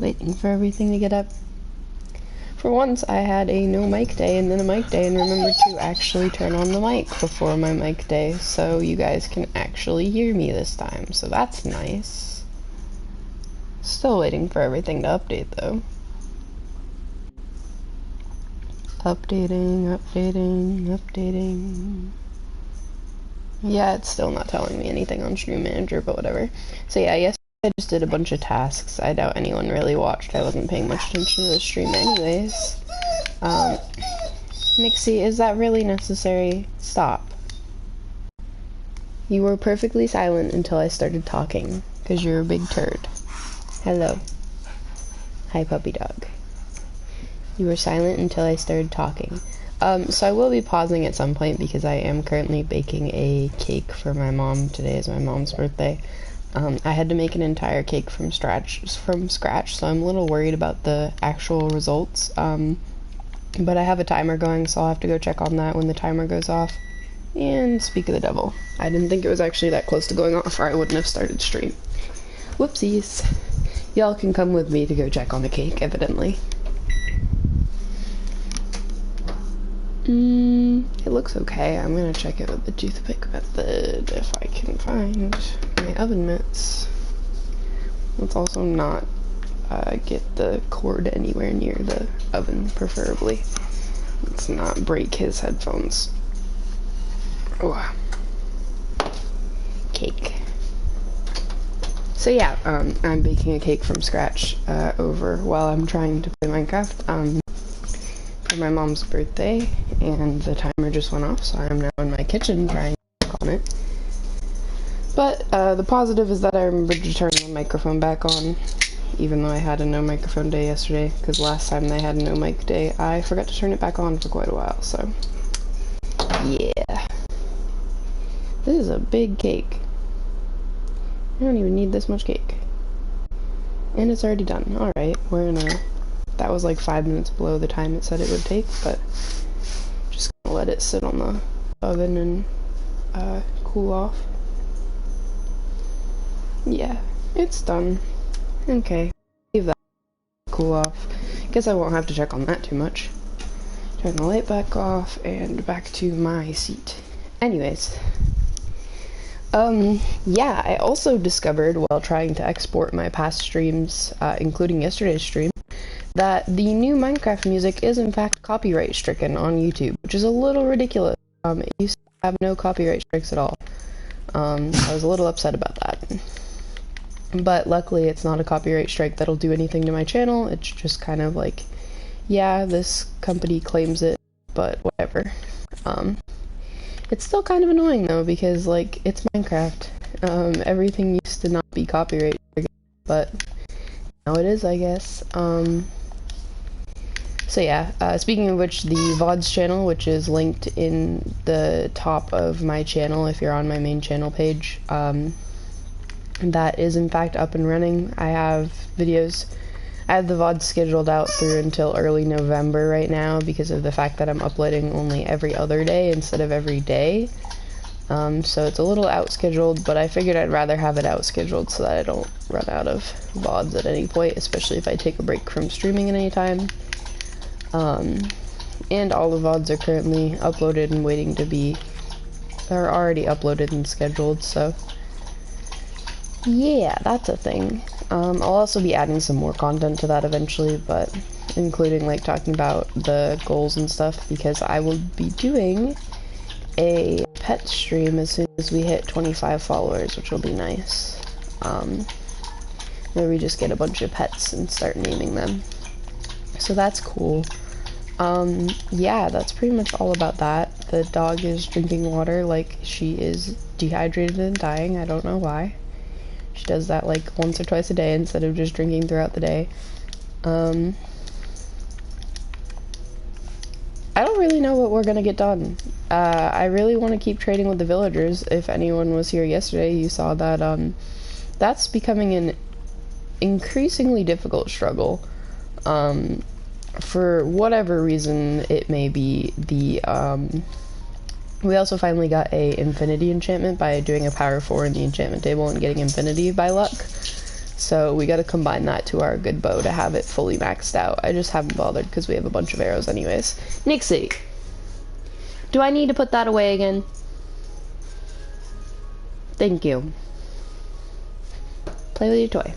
waiting for everything to get up. For once, I had a no mic day and then a mic day and remembered to actually turn on the mic before my mic day so you guys can actually hear me this time, so that's nice. Still waiting for everything to update though. Updating. Yeah, it's still not telling me anything on Stream Manager, but whatever. So yeah, yesterday I just did a bunch of tasks. I doubt anyone really watched. I wasn't paying much attention to the stream anyways. Nixie, is that really necessary? Stop. You were perfectly silent until I started talking, because you're a big turd. Hello. Hi, puppy dog. You were silent until I started talking. So I will be pausing at some point because I am currently baking a cake for my mom. Today is my mom's birthday. I had to make an entire cake from scratch, so I'm a little worried about the actual results. But I have a timer going, so I'll have to go check on that when the timer goes off. And speak of the devil, I didn't think it was actually that close to going off, or I wouldn't have started stream. Whoopsies. Y'all can come with me to go check on the cake, evidently. It looks okay. I'm gonna check it with the toothpick method if I can find my oven mitts. Let's also not get the cord anywhere near the oven, preferably. Let's not break his headphones. Oh. Cake. So yeah, I'm baking a cake from scratch while I'm trying to play Minecraft. For my mom's birthday, and the timer just went off, so I'm now in my kitchen trying to work on it. But the positive is that I remembered to turn the microphone back on, even though I had a no microphone day yesterday, because last time they had a no mic day, I forgot to turn it back on for quite a while, so yeah. This is a big cake. I don't even need this much cake. And it's already done. Alright, that was like 5 minutes below the time it said it would take, but just gonna let it sit on the oven and cool off. Yeah, it's done. Okay, leave that cool off. Guess I won't have to check on that too much. Turn the light back off and back to my seat. Anyways, yeah, I also discovered while trying to export my past streams, including yesterday's stream, that the new Minecraft music is in fact copyright stricken on YouTube, which is a little ridiculous. It used to have no copyright strikes at all. I was a little upset about that. But luckily it's not a copyright strike that'll do anything to my channel. It's just kind of like, yeah, this company claims it, but whatever. It's still kind of annoying though, because like, it's Minecraft. Everything used to not be copyright stricken, but now it is, I guess. So yeah, speaking of which, the VODs channel, which is linked in the top of my channel if you're on my main channel page, that is in fact up and running. I have the VODs scheduled out through until early November right now because of the fact that I'm uploading only every other day instead of every day. So it's a little out scheduled, but I figured I'd rather have it out scheduled so that I don't run out of VODs at any point, especially if I take a break from streaming at any time. And all the VODs are currently uploaded and waiting to be, they're already uploaded and scheduled, so yeah, that's a thing. I'll also be adding some more content to that eventually, but including like talking about the goals and stuff, because I will be doing a pet stream as soon as we hit 25 followers, which will be nice. Where we just get a bunch of pets and start naming them. So that's cool. Yeah, that's pretty much all about that. The dog is drinking water like she is dehydrated and dying. I don't know why. She does that like once or twice a day instead of just drinking throughout the day. I don't really know what we're gonna get done. I really want to keep trading with the villagers. If anyone was here yesterday, you saw that, that's becoming an increasingly difficult struggle. For whatever reason it may be, we also finally got a infinity enchantment by doing a power 4 in the enchantment table and getting infinity by luck. So we gotta combine that to our good bow to have it fully maxed out. I just haven't bothered because we have a bunch of arrows anyways. Nixie! Do I need to put that away again? Thank you. Play with your toy.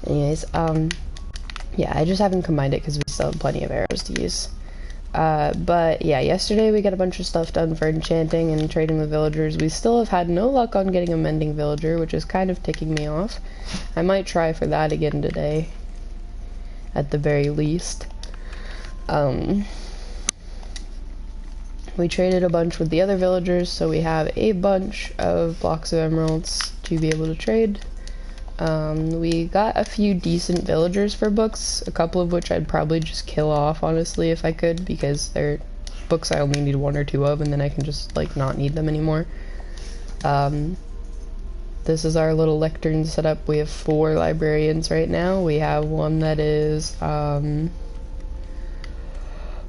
Anyways, yeah, I just haven't combined it because we still have plenty of arrows to use. But yeah, yesterday we got a bunch of stuff done for enchanting and trading with villagers. We still have had no luck on getting a mending villager, which is kind of ticking me off. I might try for that again today, at the very least. We traded a bunch with the other villagers, so we have a bunch of blocks of emeralds to be able to trade. We got a few decent villagers for books, a couple of which I'd probably just kill off, honestly, if I could, because they're books I only need 1 or 2 of, and then I can just, like, not need them anymore. This is our little lectern setup. We have 4 librarians right now. We have one that is,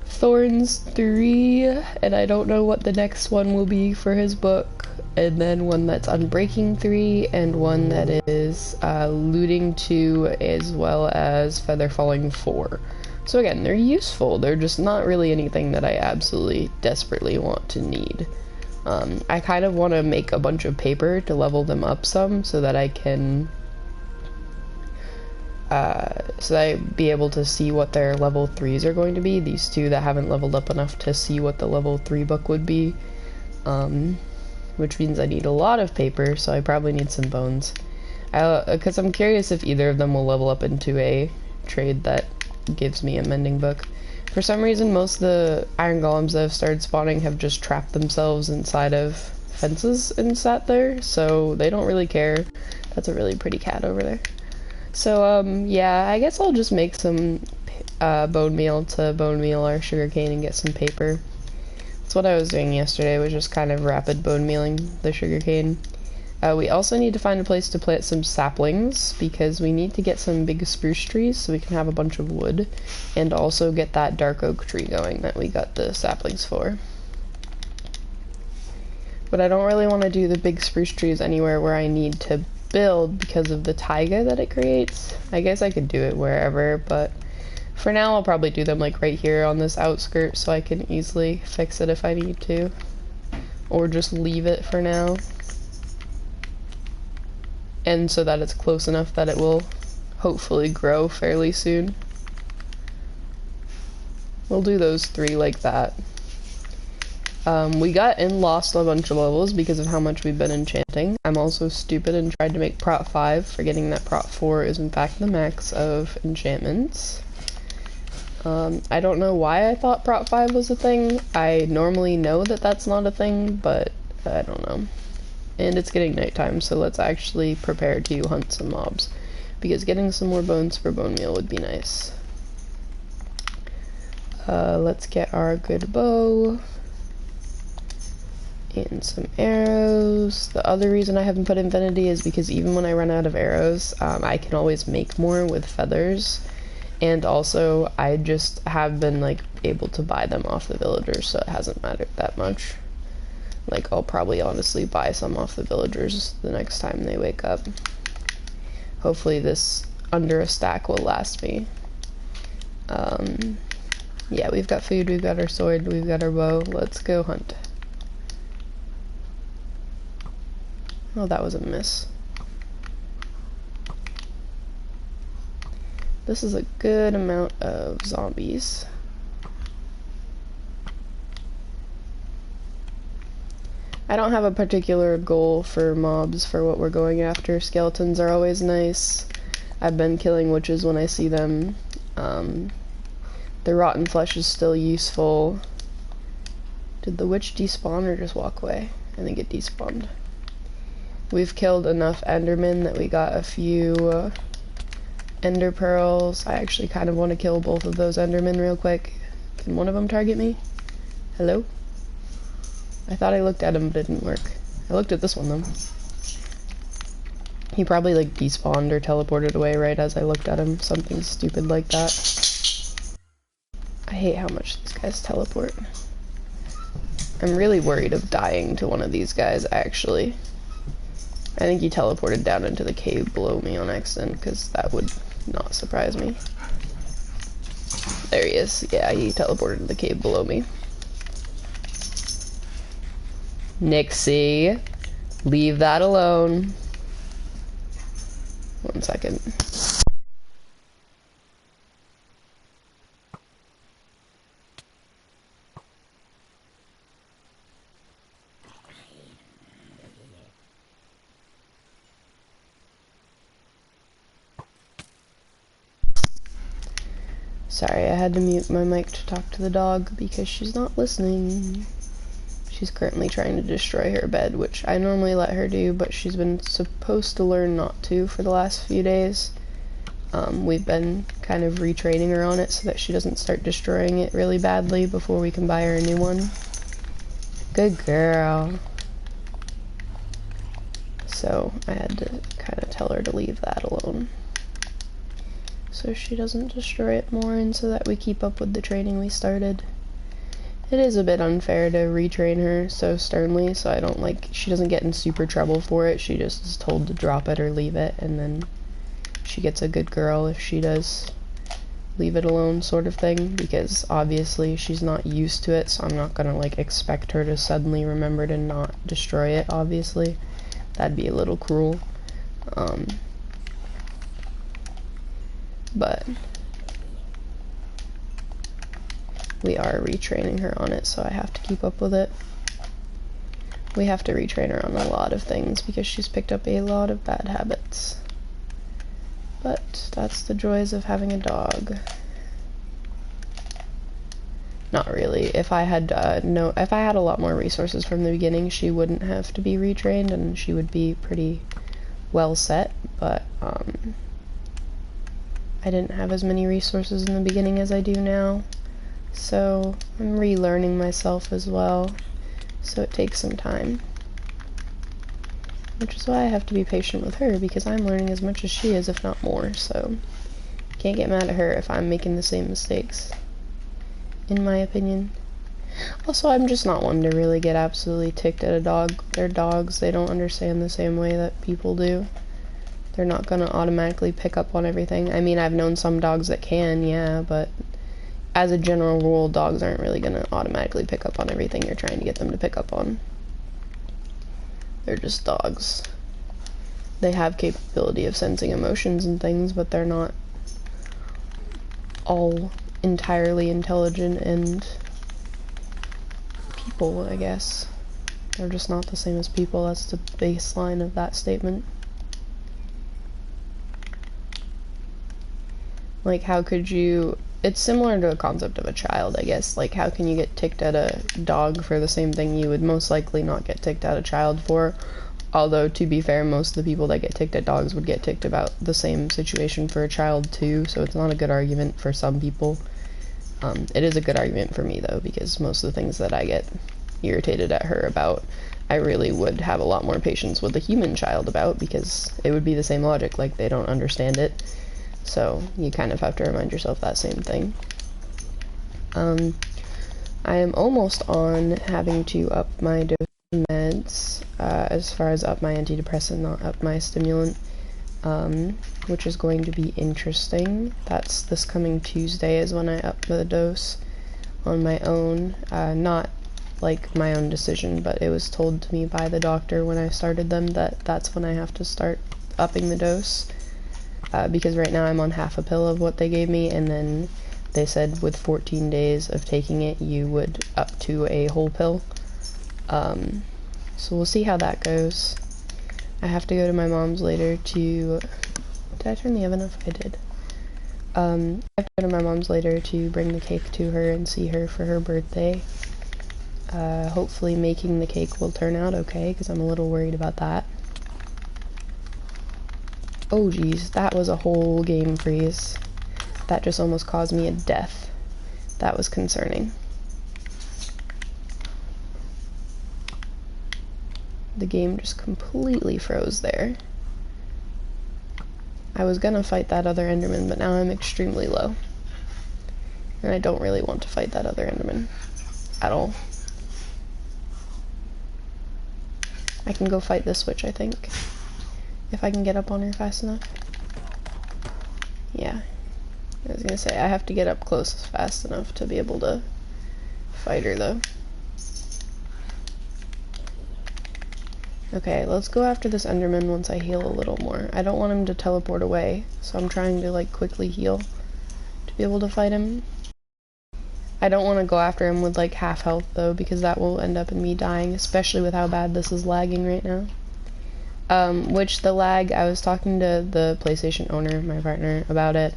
Thorns 3, and I don't know what the next one will be for his book. And then one that's Unbreaking 3, and one that is Looting 2, as well as Feather Falling 4. So again, they're useful, they're just not really anything that I absolutely desperately want to need. I kind of want to make a bunch of paper to level them up some, so that I can so that I'd be able to see what their level 3s are going to be, these 2 that haven't leveled up enough to see what the level 3 book would be. Which means I need a lot of paper, so I probably need some bones. Because I'm curious if either of them will level up into a trade that gives me a mending book. For some reason, most of the iron golems that have started spawning have just trapped themselves inside of fences and sat there, so they don't really care. That's a really pretty cat over there. So, yeah, I guess I'll just make some bone meal to bone meal our sugarcane and get some paper. That's what I was doing yesterday, was just kind of rapid bone mealing the sugarcane. We also need to find a place to plant some saplings, because we need to get some big spruce trees so we can have a bunch of wood, and also get that dark oak tree going that we got the saplings for. But I don't really want to do the big spruce trees anywhere where I need to build because of the taiga that it creates. I guess I could do it wherever, but for now, I'll probably do them like right here on this outskirt so I can easily fix it if I need to. Or just leave it for now. And so that it's close enough that it will hopefully grow fairly soon. We'll do those 3 like that. We got and lost a bunch of levels because of how much we've been enchanting. I'm also stupid and tried to make Prot 5, forgetting that Prot 4 is in fact the max of enchantments. I don't know why I thought Prot 5 was a thing. I normally know that that's not a thing, but I don't know. And it's getting nighttime, so let's actually prepare to hunt some mobs, because getting some more bones for bone meal would be nice. Let's get our good bow and some arrows. The other reason I haven't put infinity is because even when I run out of arrows, I can always make more with feathers. And also, I just have been, like, able to buy them off the villagers, so it hasn't mattered that much. Like, I'll probably honestly buy some off the villagers the next time they wake up. Hopefully this under a stack will last me. Yeah, we've got food, we've got our sword, we've got our bow. Let's go hunt. Oh, that was a miss. This is a good amount of zombies. I don't have a particular goal for mobs for what we're going after. Skeletons are always nice. I've been killing witches when I see them. The rotten flesh is still useful. Did the witch despawn or just walk away? I think it despawned. We've killed enough endermen that we got a few ender pearls. I actually kind of want to kill both of those endermen real quick. Can one of them target me? Hello? I thought I looked at him, but it didn't work. I looked at this one though. He probably like despawned or teleported away right as I looked at him. Something stupid like that. I hate how much these guys teleport. I'm really worried of dying to one of these guys, actually. I think he teleported down into the cave below me on accident, because that would not surprise me. There he is. Yeah, he teleported to the cave below me. Nixie, leave that alone. 1 second. Sorry, I had to mute my mic to talk to the dog because she's not listening. She's currently trying to destroy her bed, which I normally let her do, but she's been supposed to learn not to for the last few days. We've been kind of retraining her on it so that she doesn't start destroying it really badly before we can buy her a new one. Good girl. So I had to kind of tell her to leave that alone, so she doesn't destroy it more, and so that we keep up with the training we started. It is a bit unfair to retrain her so sternly, so I don't she doesn't get in super trouble for it. She just is told to drop it or leave it, and then she gets a good girl if she does leave it alone, sort of thing, because obviously she's not used to it, so I'm not gonna expect her to suddenly remember to not destroy it, obviously. That'd be a little cruel. But we are retraining her on it, so I have to keep up with it. We have to retrain her on a lot of things because she's picked up a lot of bad habits. But that's the joys of having a dog. Not really. If I had if I had a lot more resources from the beginning, she wouldn't have to be retrained and she would be pretty well set, but I didn't have as many resources in the beginning as I do now, so I'm relearning myself as well, so it takes some time. Which is why I have to be patient with her, because I'm learning as much as she is, if not more, so can't get mad at her if I'm making the same mistakes, in my opinion. Also, I'm just not one to really get absolutely ticked at a dog. They're dogs, they don't understand the same way that people do. They're not gonna automatically pick up on everything. I mean, I've known some dogs that can, yeah, but as a general rule, dogs aren't really gonna automatically pick up on everything you're trying to get them to pick up on. They're just dogs. They have capability of sensing emotions and things, but they're not all entirely intelligent and people, I guess. They're just not the same as people. That's the baseline of that statement. How could you... It's similar to a concept of a child, I guess. How can you get ticked at a dog for the same thing you would most likely not get ticked at a child for? Although, to be fair, most of the people that get ticked at dogs would get ticked about the same situation for a child, too, so it's not a good argument for some people. It is a good argument for me, though, because most of the things that I get irritated at her about, I really would have a lot more patience with a human child about, because it would be the same logic, they don't understand it. So, you kind of have to remind yourself that same thing. I am almost on having to up my dose of meds, as far as up my antidepressant, not up my stimulant, which is going to be interesting. That's this coming Tuesday is when I up the dose on my own, not my own decision, but it was told to me by the doctor when I started them that that's when I have to start upping the dose. Because right now I'm on half a pill of what they gave me, and then they said with 14 days of taking it, you would up to a whole pill. So we'll see how that goes. I have to go to my mom's later to... Did I turn the oven off? I did. I have to go to my mom's later to bring the cake to her and see her for her birthday. Hopefully making the cake will turn out okay, because I'm a little worried about that. Oh geez, that was a whole game freeze. That just almost caused me a death. That was concerning. The game just completely froze there. I was gonna fight that other Enderman, but now I'm extremely low. And I don't really want to fight that other Enderman. At all. I can go fight this witch, I think. if I can get up on her fast enough. Yeah. I was gonna say, I have to get up close fast enough to be able to fight her, though. Okay, let's go after this Enderman once I heal a little more. I don't want him to teleport away, so I'm trying to, like, quickly heal to be able to fight him. I don't want to go after him with, like, half health, though, because that will end up in me dying, especially with how bad this is lagging right now. Which the lag, I was talking to the PlayStation owner, my partner, about it,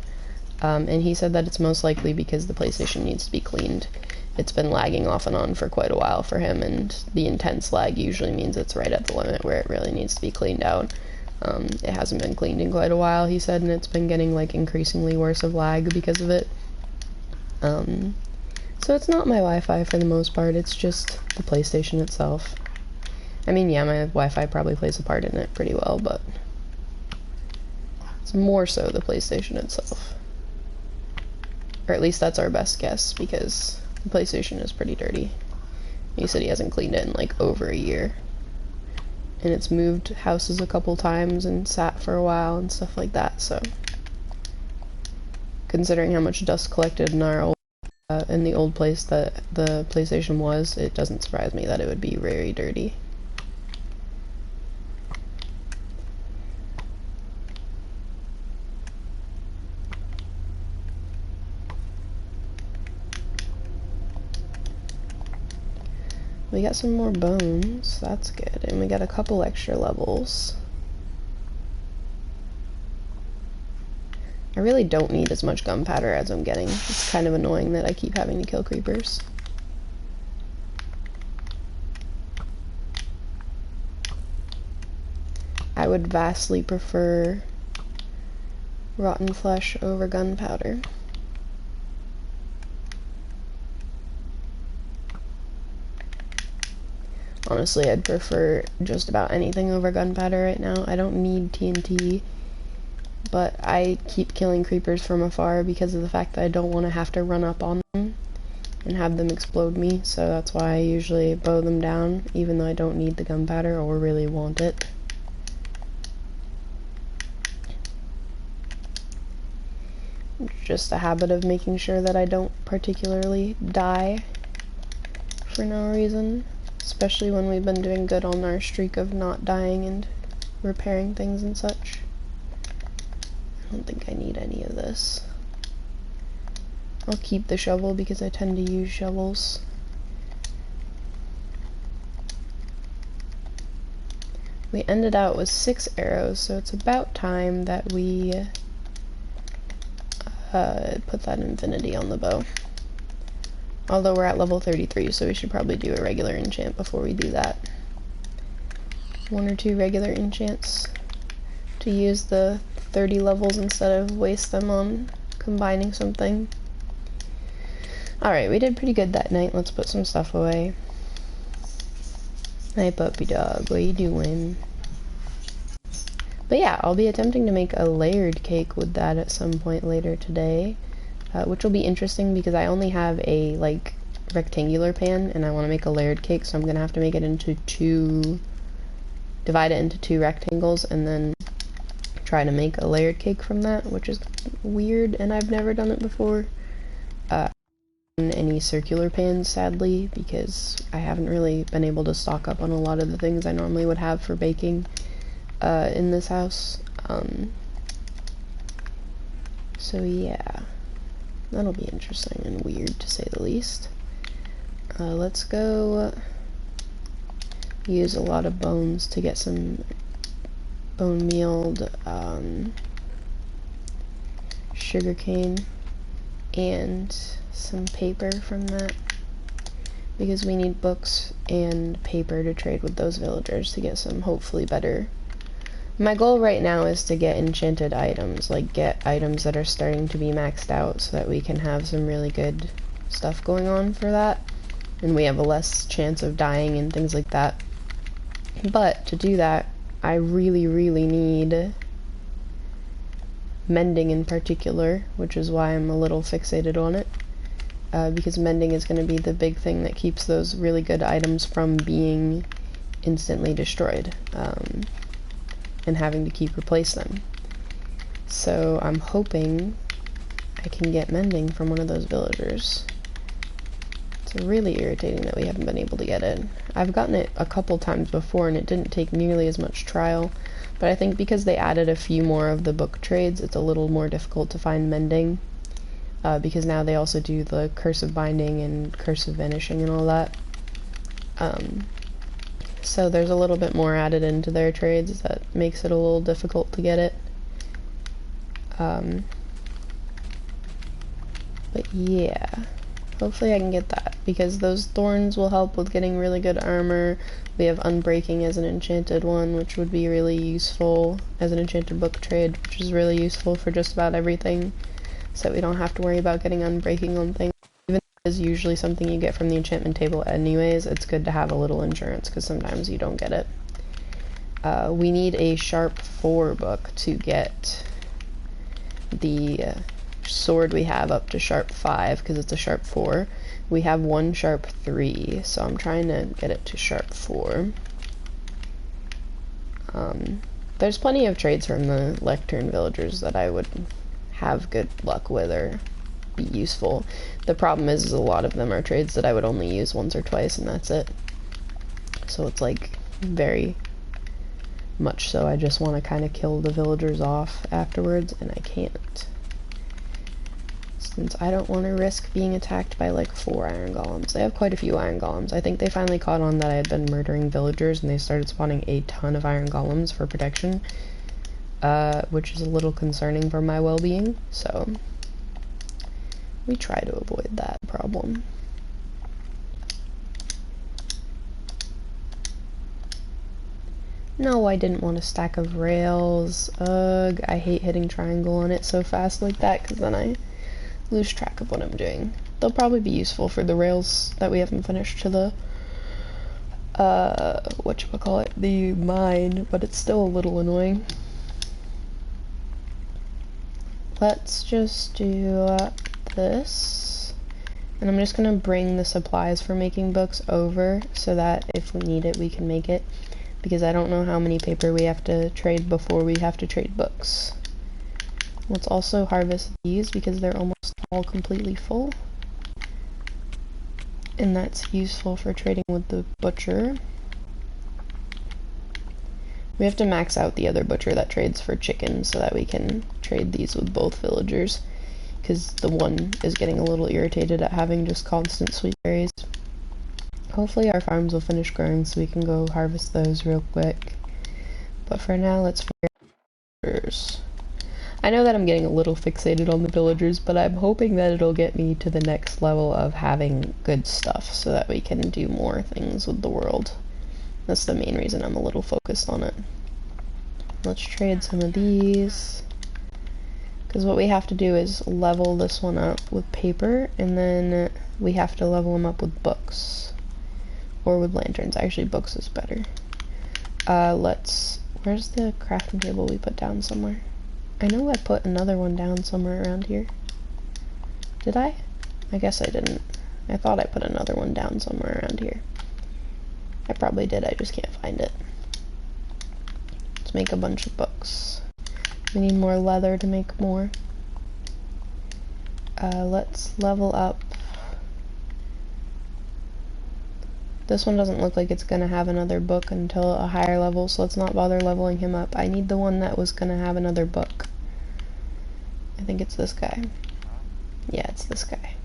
and he said that it's most likely because the PlayStation needs to be cleaned. It's been lagging off and on for quite a while for him, and the intense lag usually means it's right at the limit where it really needs to be cleaned out. It hasn't been cleaned in quite a while, he said, and it's been getting, like, increasingly worse of lag because of it. So it's not my Wi-Fi for the most part, it's just the PlayStation itself. I mean, yeah, my Wi-Fi probably plays a part in it pretty well, but it's more so the PlayStation itself. Or at least that's our best guess, because the PlayStation is pretty dirty. He said he hasn't cleaned it in, like, over a year. And it's moved houses a couple times and sat for a while and stuff like that, so. Considering how much dust collected in our old, in the old place that the PlayStation was, it doesn't surprise me that it would be very dirty. We got some more bones, that's good, and we got a couple extra levels. I really don't need as much gunpowder as I'm getting. It's kind of annoying that I keep having to kill creepers. I would vastly prefer rotten flesh over gunpowder. Honestly, I'd prefer just about anything over gunpowder right now. I don't need TNT, but I keep killing creepers from afar because of the fact that I don't want to have to run up on them and have them explode me, so that's why I usually bow them down, even though I don't need the gunpowder or really want it. Just a habit of making sure that I don't particularly die for no reason. Especially when we've been doing good on our streak of not dying and repairing things and such. I don't think I need any of this. I'll keep the shovel because I tend to use shovels. We ended out with 6 arrows, so it's about time that we put that infinity on the bow. Although we're at level 33, so we should probably do a regular enchant before we do that. 1 or 2 regular enchants to use the 30 levels instead of waste them on combining something. Alright, we did pretty good that night. Let's put some stuff away. Hey puppy dog, what you doing? But yeah, I'll be attempting to make a layered cake with that at some point later today. Which will be interesting because I only have a, like, rectangular pan, and I want to make a layered cake, so I'm going to have to make it into divide it into 2 rectangles, and then try to make a layered cake from that, which is weird, and I've never done it before. In any circular pans, sadly, because I haven't really been able to stock up on a lot of the things I normally would have for baking in this house. So yeah. That'll be interesting and weird, to say the least. Let's go use a lot of bones to get some bone mealed sugarcane and some paper from that, because we need books and paper to trade with those villagers to get some hopefully better. My goal right now is to get enchanted items, like get items that are starting to be maxed out so that we can have some really good stuff going on for that, and we have a less chance of dying and things like that. But to do that, I really need mending in particular, which is why I'm a little fixated on it, because mending is going to be the big thing that keeps those really good items from being instantly destroyed. and having to keep replace them. So I'm hoping I can get mending from one of those villagers. It's really irritating that we haven't been able to get it. I've gotten it a couple times before and it didn't take nearly as much trial, but I think because they added a few more of the book trades, it's a little more difficult to find mending, because now they also do the cursive binding and cursive vanishing and all that. So there's a little bit more added into their trades that makes it a little difficult to get it. But yeah, hopefully I can get that, because those thorns will help with getting really good armor. We have unbreaking as an enchanted one, which would be really useful as an enchanted book trade, which is really useful for just about everything, so we don't have to worry about getting unbreaking on things. Even though it is usually something you get from the enchantment table anyways, it's good to have a little insurance, because sometimes you don't get it. We need a sharp 4 book to get the sword we have up to sharp 5, because it's a sharp 4. We have one sharp 3, so I'm trying to get it to sharp 4. There's plenty of trades from the lectern villagers that I would have good luck with or be useful. The problem is a lot of them are trades that I would only use once or twice and that's it. So it's like very much so I just want to kind of kill the villagers off afterwards, and I can't, since I don't want to risk being attacked by like 4 iron golems. They have quite a few iron golems. I think they finally caught on that I had been murdering villagers and they started spawning a ton of iron golems for protection, which is a little concerning for my well-being, so we try to avoid that problem. No, I didn't want a stack of rails. Ugh, I hate hitting triangle on it so fast like that, because then I lose track of what I'm doing. They'll probably be useful for the rails that we haven't finished to the, whatchamacallit, the mine, but it's still a little annoying. Let's just do this, and I'm just gonna bring the supplies for making books over so that if we need it, we can make it, because I don't know how many paper we have to trade before we have to trade books. Let's also harvest these because they're almost all completely full, and that's useful for trading with the butcher. We have to max out the other butcher that trades for chickens so that we can trade these with both villagers, because the one is getting a little irritated at having just constant sweet berries. Hopefully our farms will finish growing so we can go harvest those real quick. But for now, let's fire villagers. I know that I'm getting a little fixated on the villagers, but I'm hoping that it'll get me to the next level of having good stuff so that we can do more things with the world. That's the main reason I'm a little focused on it. Let's trade some of these, because what we have to do is level this one up with paper, and then we have to level them up with books. Or with lanterns. Actually, books is better. Where's the crafting table we put down somewhere? I know I put another one down somewhere around here. Did I? I guess I didn't. I thought I put another one down somewhere around here. I probably did, I just can't find it. Let's make a bunch of books. We need more leather to make more. Let's level up. This one doesn't look like it's gonna have another book until a higher level, so let's not bother leveling him up. I need the one that was gonna have another book. I think it's this guy. Yeah, it's this guy.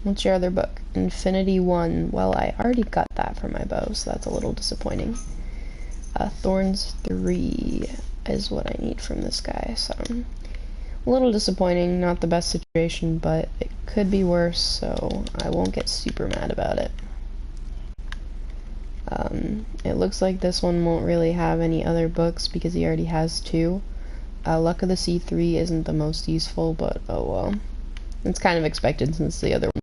What's your other book? Infinity 1. Well, I already got that for my bow, so that's a little disappointing. Thorns 3 is what I need from this guy, so a little disappointing, not the best situation, but it could be worse, so I won't get super mad about it. It looks like this one won't really have any other books because he already has 2. Luck of the Sea 3 isn't the most useful, but oh well. It's kind of expected since the other one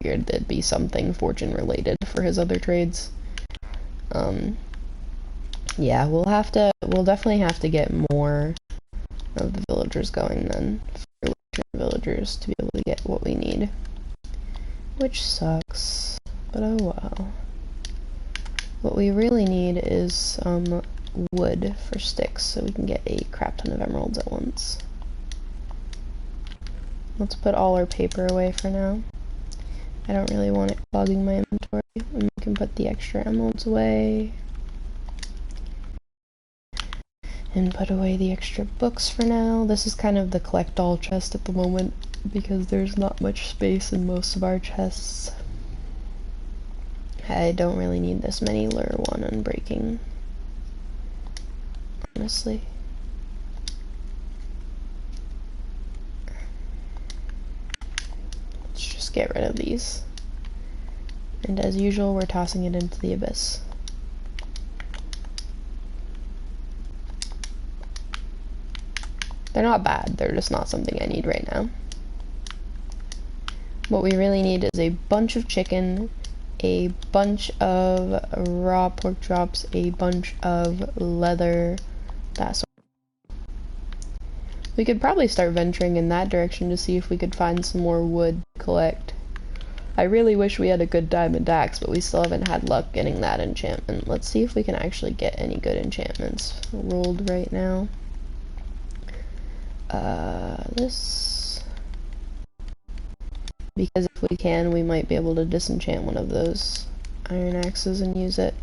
figured there'd be something fortune related for his other trades. Yeah, we'll definitely have to get more of the villagers going then, for villagers to be able to get what we need, which sucks, but oh well. What we really need is some wood for sticks so we can get a crap ton of emeralds at once. Let's put all our paper away for now. I don't really want it clogging my inventory. And we can put the extra emeralds away. And put away the extra books for now. This is kind of the collect all chest at the moment because there's not much space in most of our chests. I don't really need this many lure 1 unbreaking, honestly. Let's just get rid of these. And as usual, we're tossing it into the abyss. They're not bad, they're just not something I need right now. What we really need is a bunch of chicken, a bunch of raw pork chops, a bunch of leather, that sort of. We could probably start venturing in that direction to see if we could find some more wood to collect. I really wish we had a good diamond axe, but we still haven't had luck getting that enchantment. Let's see if we can actually get any good enchantments rolled right now. This... Because if we can, we might be able to disenchant one of those iron axes and use it.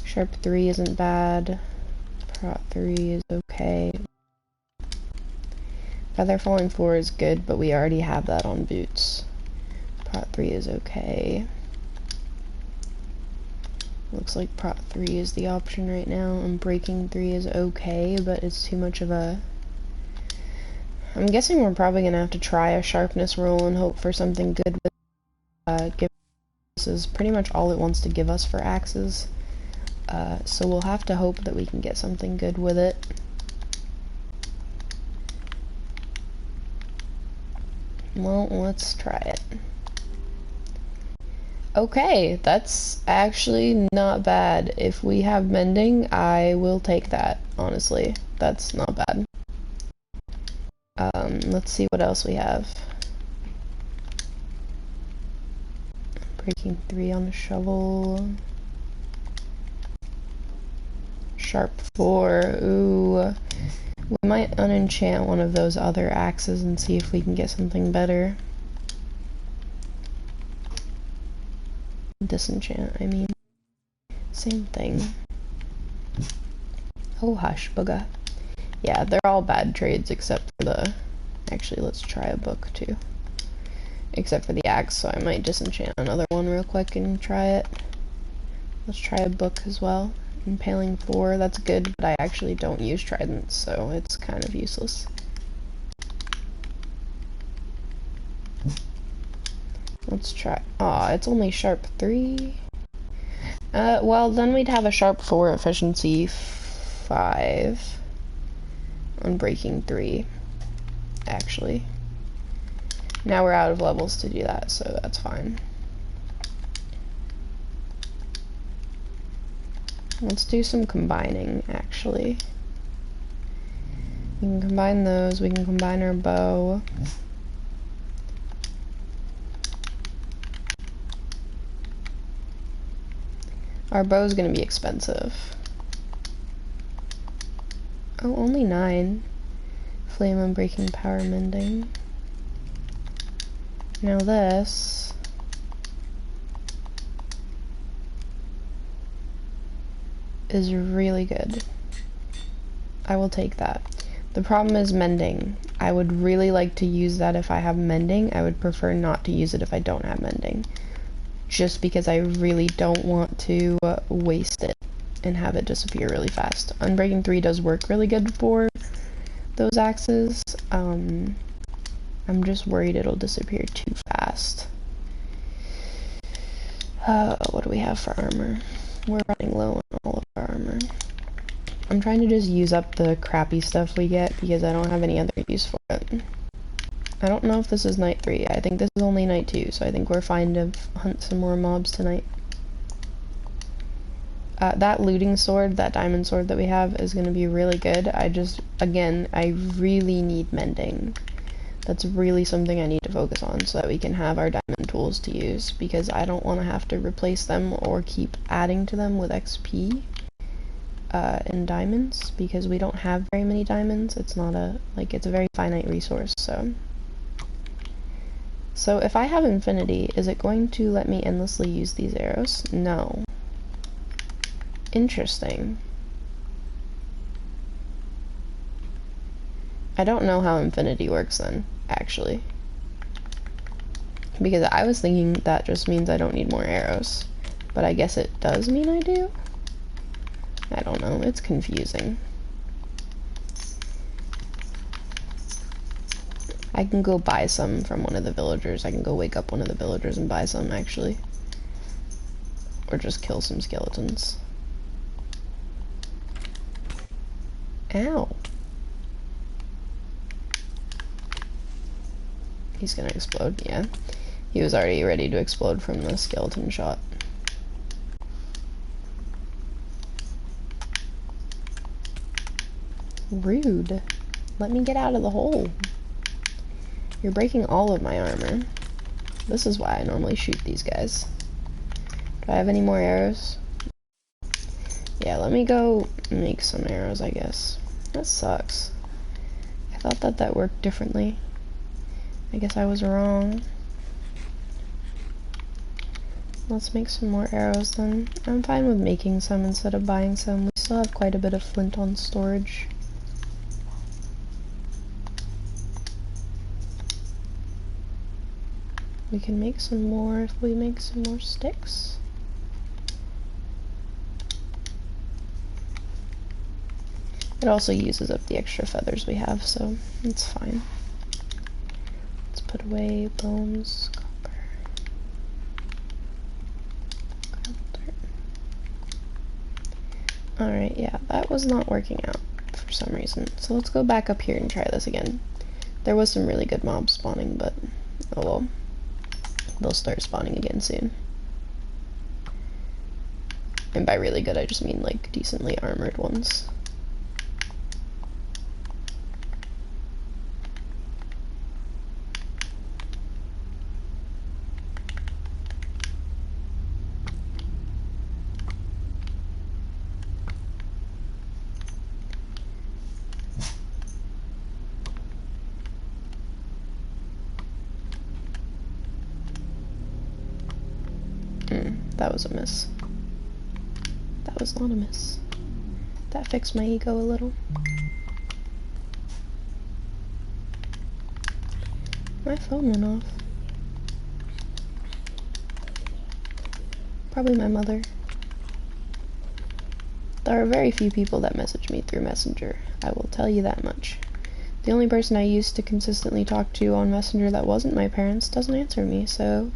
Sharp 3 isn't bad. Prot 3 is okay. Feather falling 4 is good, but we already have that on boots. Prot 3 is okay. Looks like Prot 3 is the option right now, and breaking 3 is okay, but it's too much of a... I'm guessing we're probably gonna have to try a sharpness roll and hope for something good with this is pretty much all it wants to give us for axes. So we'll have to hope that we can get something good with it. Well, let's try it. Okay, that's actually not bad. If we have mending, I will take that, honestly. That's not bad. Let's see what else we have. Breaking 3 on the shovel. Sharp 4, ooh. We might unenchant one of those other axes and see if we can get something better. Disenchant, I mean. Same thing. Oh hush, bugga. Yeah, they're all bad trades except for the... Actually, let's try a book too. Except for the axe, so I might disenchant another one real quick and try it. Let's try a book as well. Impaling 4, that's good, but I actually don't use tridents, so it's kind of useless. Let's try... Aw, it's only sharp 3? Well, then we'd have a sharp 4 efficiency 5 on breaking 3, actually. Now we're out of levels to do that, so that's fine. Let's do some combining, actually. We can combine those, we can combine our bow. Our bow's gonna be expensive. Oh, only 9. Flame unbreaking, power mending. Now this... is really good. I will take that. The problem is mending. I would really like to use that if I have mending. I would prefer not to use it if I don't have mending. Just because I really don't want to waste it and have it disappear really fast. Unbreaking 3 does work really good for those axes. I'm just worried it'll disappear too fast. What do we have for armor? We're running low on all of our armor. I'm trying to just use up the crappy stuff we get because I don't have any other use for it. I don't know if this is night 3. I think this is only night 2, so I think we're fine to hunt some more mobs tonight. That looting sword, that diamond sword that we have, is going to be really good. I just, again, I really need mending. That's really something I need to focus on so that we can have our diamond tools to use, because I don't want to have to replace them or keep adding to them with XP in diamonds, because we don't have very many diamonds. It's not a, like, it's a very finite resource, so if I have infinity, is it going to let me endlessly use these arrows? No. Interesting. I don't know how infinity works then, actually. Because I was thinking that just means I don't need more arrows. But I guess it does mean I do? I don't know, it's confusing. I can go buy some from one of the villagers. I can go wake up one of the villagers and buy some, actually. Or just kill some skeletons. Ow. He's gonna explode, yeah. He was already ready to explode from the skeleton shot. Rude. Let me get out of the hole. You're breaking all of my armor. This is why I normally shoot these guys. Do I have any more arrows? Yeah, let me go make some arrows, I guess. That sucks. I thought that that worked differently. I guess I was wrong. Let's make some more arrows then. I'm fine with making some instead of buying some. We still have quite a bit of flint on storage. We can make some more if we make some more sticks. It also uses up the extra feathers we have, so it's fine. Let's put away bones, copper, dirt. Alright, yeah, that was not working out for some reason. So let's go back up here and try this again. There was some really good mobs spawning, but oh well. They'll start spawning again soon. And by really good, I just mean like decently armored ones. That was a miss. That was not a miss. That fixed my ego a little. My phone went off. Probably my mother. There are very few people that message me through Messenger, I will tell you that much. The only person I used to consistently talk to on Messenger that wasn't my parents doesn't answer me, so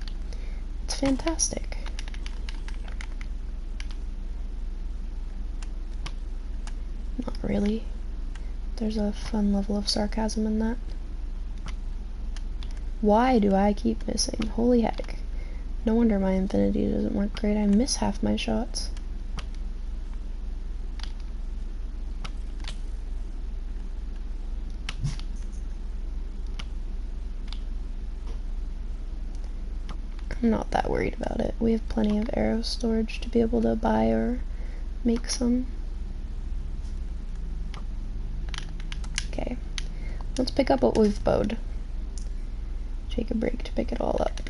it's fantastic. Not really. There's a fun level of sarcasm in that. Why do I keep missing? Holy heck. No wonder my infinity doesn't work great. I miss half my shots. I'm not that worried about it. We have plenty of arrow storage to be able to buy or make some. Okay, let's pick up what we've bowed. Take a break to pick it all up.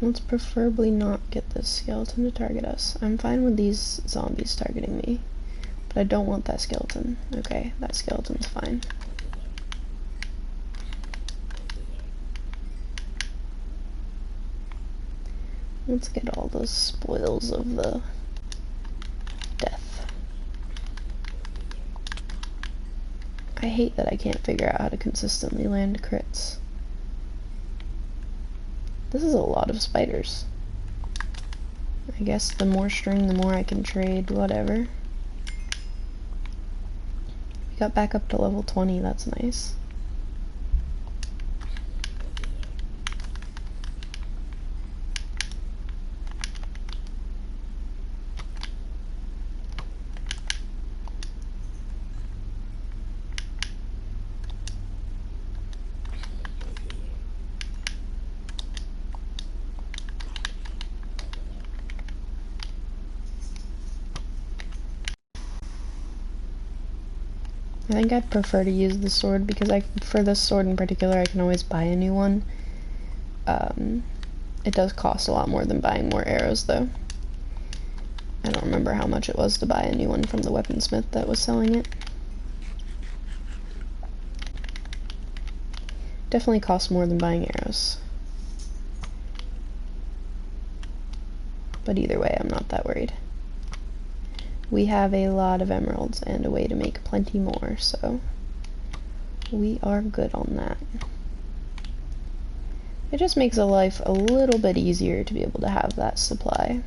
Let's preferably not get this skeleton to target us. I'm fine with these zombies targeting me, but I don't want that skeleton. Okay, that skeleton's fine. Let's get all the spoils of the death. I hate that I can't figure out how to consistently land crits. This is a lot of spiders. I guess the more string, the more I can trade, whatever. We got back up to level 20, that's nice. I think I'd prefer to use the sword because for this sword in particular, I can always buy a new one. It does cost a lot more than buying more arrows though. I don't remember how much it was to buy a new one from the weaponsmith that was selling it. Definitely costs more than buying arrows. But either way, I'm not that worried. We have a lot of emeralds and a way to make plenty more, so we are good on that. It just makes a life a little bit easier to be able to have that supply.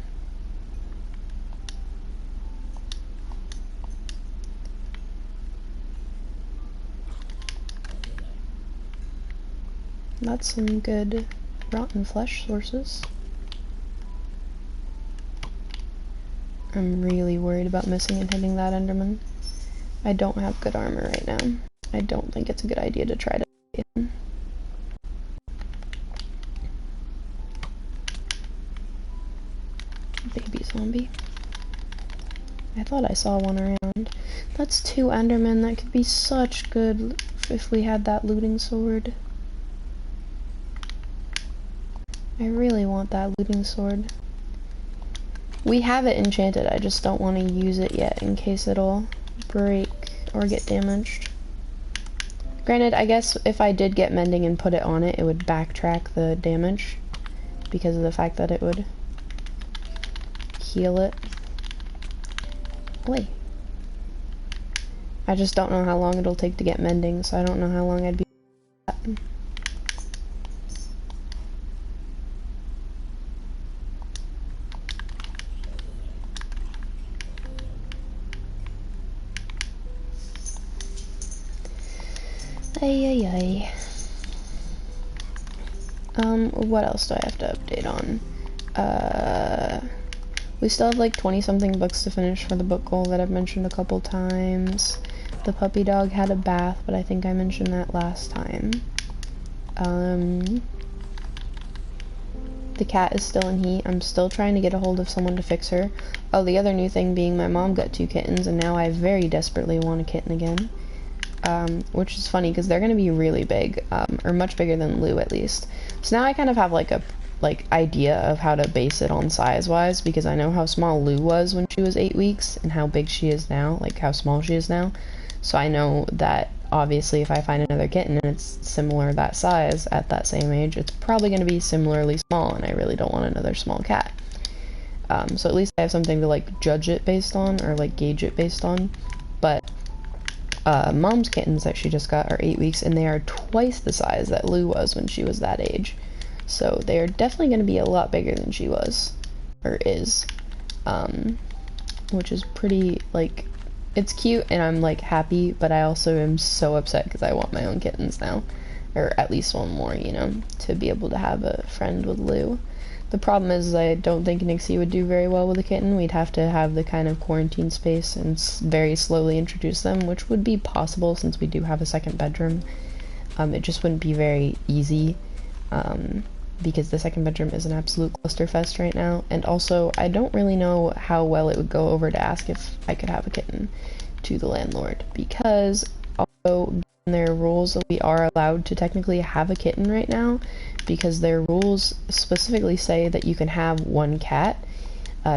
That's some good rotten flesh sources. I'm really worried about missing and hitting that Enderman. I don't have good armor right now. I don't think it's a good idea to try to hit him. Baby zombie. I thought I saw one around. That's 2 Endermen. That could be such good if we had that looting sword. I really want that looting sword. We have it enchanted, I just don't want to use it yet in case it'll break or get damaged. Granted, I guess if I did get mending and put it on it, it would backtrack the damage because of the fact that it would heal it. Wait. I just don't know how long it'll take to get mending, so I don't know how long I'd be at. Ay, ay, ay. What else do I have to update on? We still have like 20-something books to finish for the book goal that I've mentioned a couple times. The puppy dog had a bath, but I think I mentioned that last time. The cat is still in heat. I'm still trying to get a hold of someone to fix her. Oh, the other new thing being my mom got 2 kittens, and now I very desperately want a kitten again. Which is funny because they're going to be really big, or much bigger than Lou at least. So now I kind of have like a idea of how to base it on size wise, because I know how small Lou was when she was 8 weeks and how big she is now, like how small she is now. So I know that obviously if I find another kitten and it's similar that size at that same age, it's probably going to be similarly small, and I really don't want another small cat. So at least I have something to like judge it based on, or like gauge it based on. But Mom's kittens that she just got are 8 weeks, and they are twice the size that Lou was when she was that age. So they are definitely going to be a lot bigger than she was, or is, which is pretty, like, it's cute, and I'm, like, happy, but I also am so upset because I want my own kittens now, or at least one more, you know, to be able to have a friend with Lou. The problem is I don't think Nixie would do very well with a kitten. We'd have to have the kind of quarantine space and very slowly introduce them, which would be possible since we do have a second bedroom. It just wouldn't be very easy, because the second bedroom is an absolute clusterfest right now, and also I don't really know how well it would go over to ask if I could have a kitten to the landlord, because although given their rules we are allowed to technically have a kitten right now, because their rules specifically say that you can have 1 cat,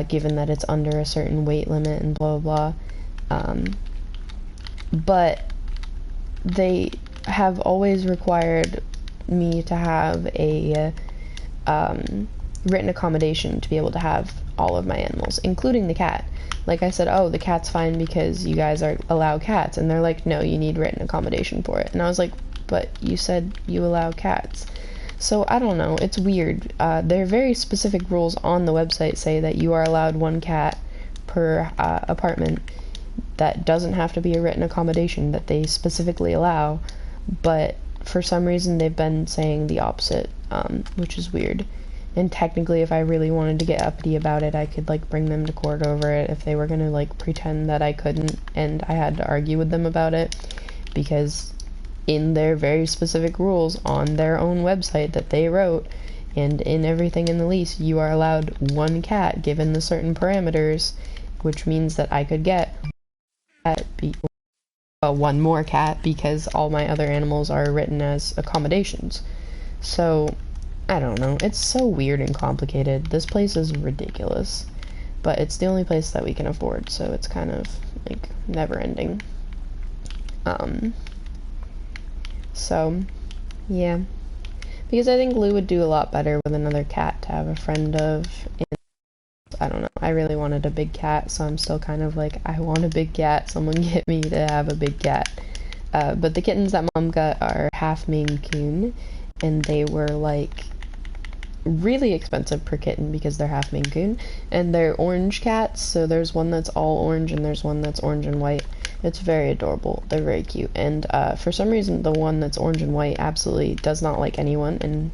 given that it's under a certain weight limit and blah blah blah, but they have always required me to have a written accommodation to be able to have all of my animals, including the cat. Like I said, oh, the cat's fine because you guys allow cats, and they're like, no, you need written accommodation for it. And I was like, but you said you allow cats. So I don't know, it's weird. There are very specific rules on the website say that you are allowed 1 cat per apartment. That doesn't have to be a written accommodation that they specifically allow, but for some reason they've been saying the opposite, which is weird. And technically if I really wanted to get uppity about it, I could like bring them to court over it if they were gonna like pretend that I couldn't and I had to argue with them about it, because in their very specific rules on their own website that they wrote, and in everything in the lease, you are allowed 1 cat given the certain parameters, which means that I could get one more cat because all my other animals are written as accommodations. So, I don't know. It's so weird and complicated. This place is ridiculous. But it's the only place that we can afford, so it's kind of, like, never-ending. So, yeah. Because I think Lou would do a lot better with another cat to have a friend of. And I don't know. I really wanted a big cat, so I'm still kind of like, I want a big cat. Someone get me to have a big cat. But the kittens that Mom got are half Maine Coon, and they were, like, really expensive per kitten because they're half Maine Coon, and they're orange cats, so there's one that's all orange and there's one that's orange and white. It's very adorable. They're very cute, and for some reason the one that's orange and white absolutely does not like anyone, and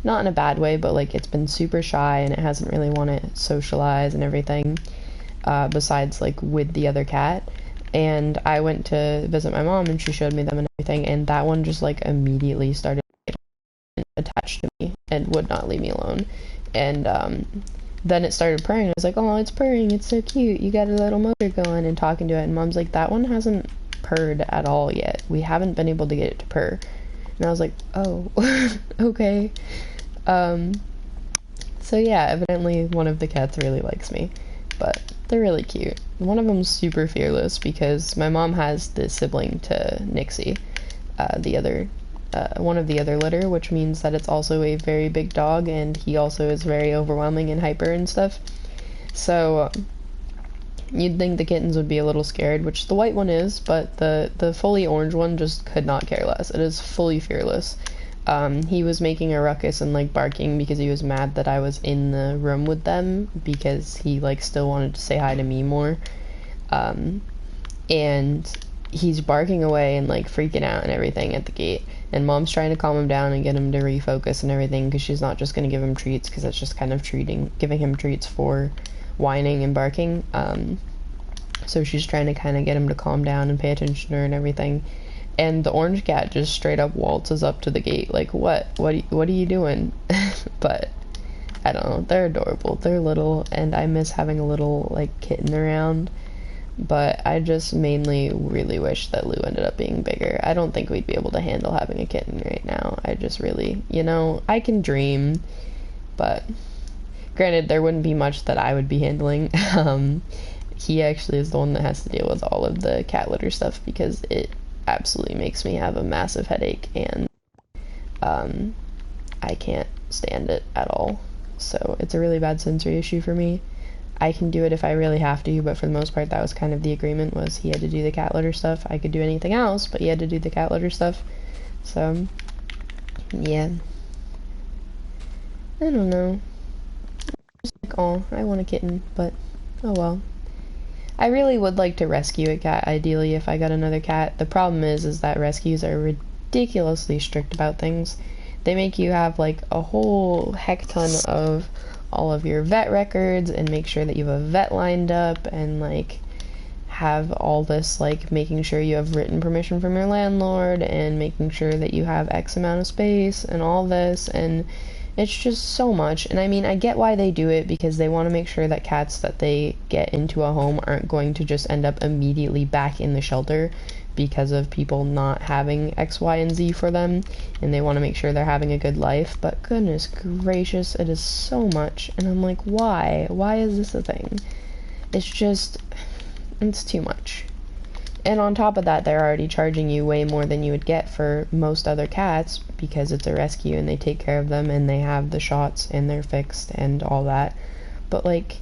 not in a bad way, but like it's been super shy and it hasn't really want to socialize and everything, besides like with the other cat. And I went to visit my mom and she showed me them and everything, and that one just like immediately started attached to me and would not leave me alone. And then it started purring. I was like, oh, it's purring, it's so cute, you got a little motor going, and talking to it. And Mom's like, that one hasn't purred at all yet, we haven't been able to get it to purr. And I was like, oh, okay. So yeah, evidently one of the cats really likes me, but they're really cute. One of them's super fearless because my mom has the sibling to Nixie, one of the other litter, which means that it's also a very big dog, and he also is very overwhelming and hyper and stuff. So you'd think the kittens would be a little scared, which the white one is, but the fully orange one just could not care less. It is fully fearless. He was making a ruckus and like barking because he was mad that I was in the room with them, because he like still wanted to say hi to me more. And he's barking away and like freaking out and everything at the gate, and Mom's trying to calm him down and get him to refocus and everything, because she's not just going to give him treats, because that's just kind of giving him treats for whining and barking. So she's trying to kind of get him to calm down and pay attention to her and everything. And the orange cat just straight up waltzes up to the gate like, what are you doing? But I don't know, they're adorable, they're little, and I miss having a little like kitten around. But I just mainly really wish that Lou ended up being bigger. I don't think we'd be able to handle having a kitten right now. I just really, I can dream, but granted, there wouldn't be much that I would be handling. He actually is the one that has to deal with all of the cat litter stuff, because it absolutely makes me have a massive headache, and I can't stand it at all. So it's a really bad sensory issue for me. I can do it if I really have to, but for the most part that was kind of the agreement, was he had to do the cat litter stuff. I could do anything else, but he had to do the cat litter stuff. So yeah, I don't know, just like, oh, I want a kitten, but oh well. I really would like to rescue a cat, ideally, if I got another cat. The problem is that rescues are ridiculously strict about things. They make you have like a whole heck ton of all of your vet records, and make sure that you have a vet lined up, and like have all this like making sure you have written permission from your landlord, and making sure that you have X amount of space and all this, and it's just so much. And I mean, I get why they do it, because they want to make sure that cats that they get into a home aren't going to just end up immediately back in the shelter because of people not having X, Y, and Z for them, and they want to make sure they're having a good life. But goodness gracious, it is so much, and I'm like, why is this a thing? It's just, it's too much. And on top of that, they're already charging you way more than you would get for most other cats, because it's a rescue and they take care of them and they have the shots and they're fixed and all that. But like,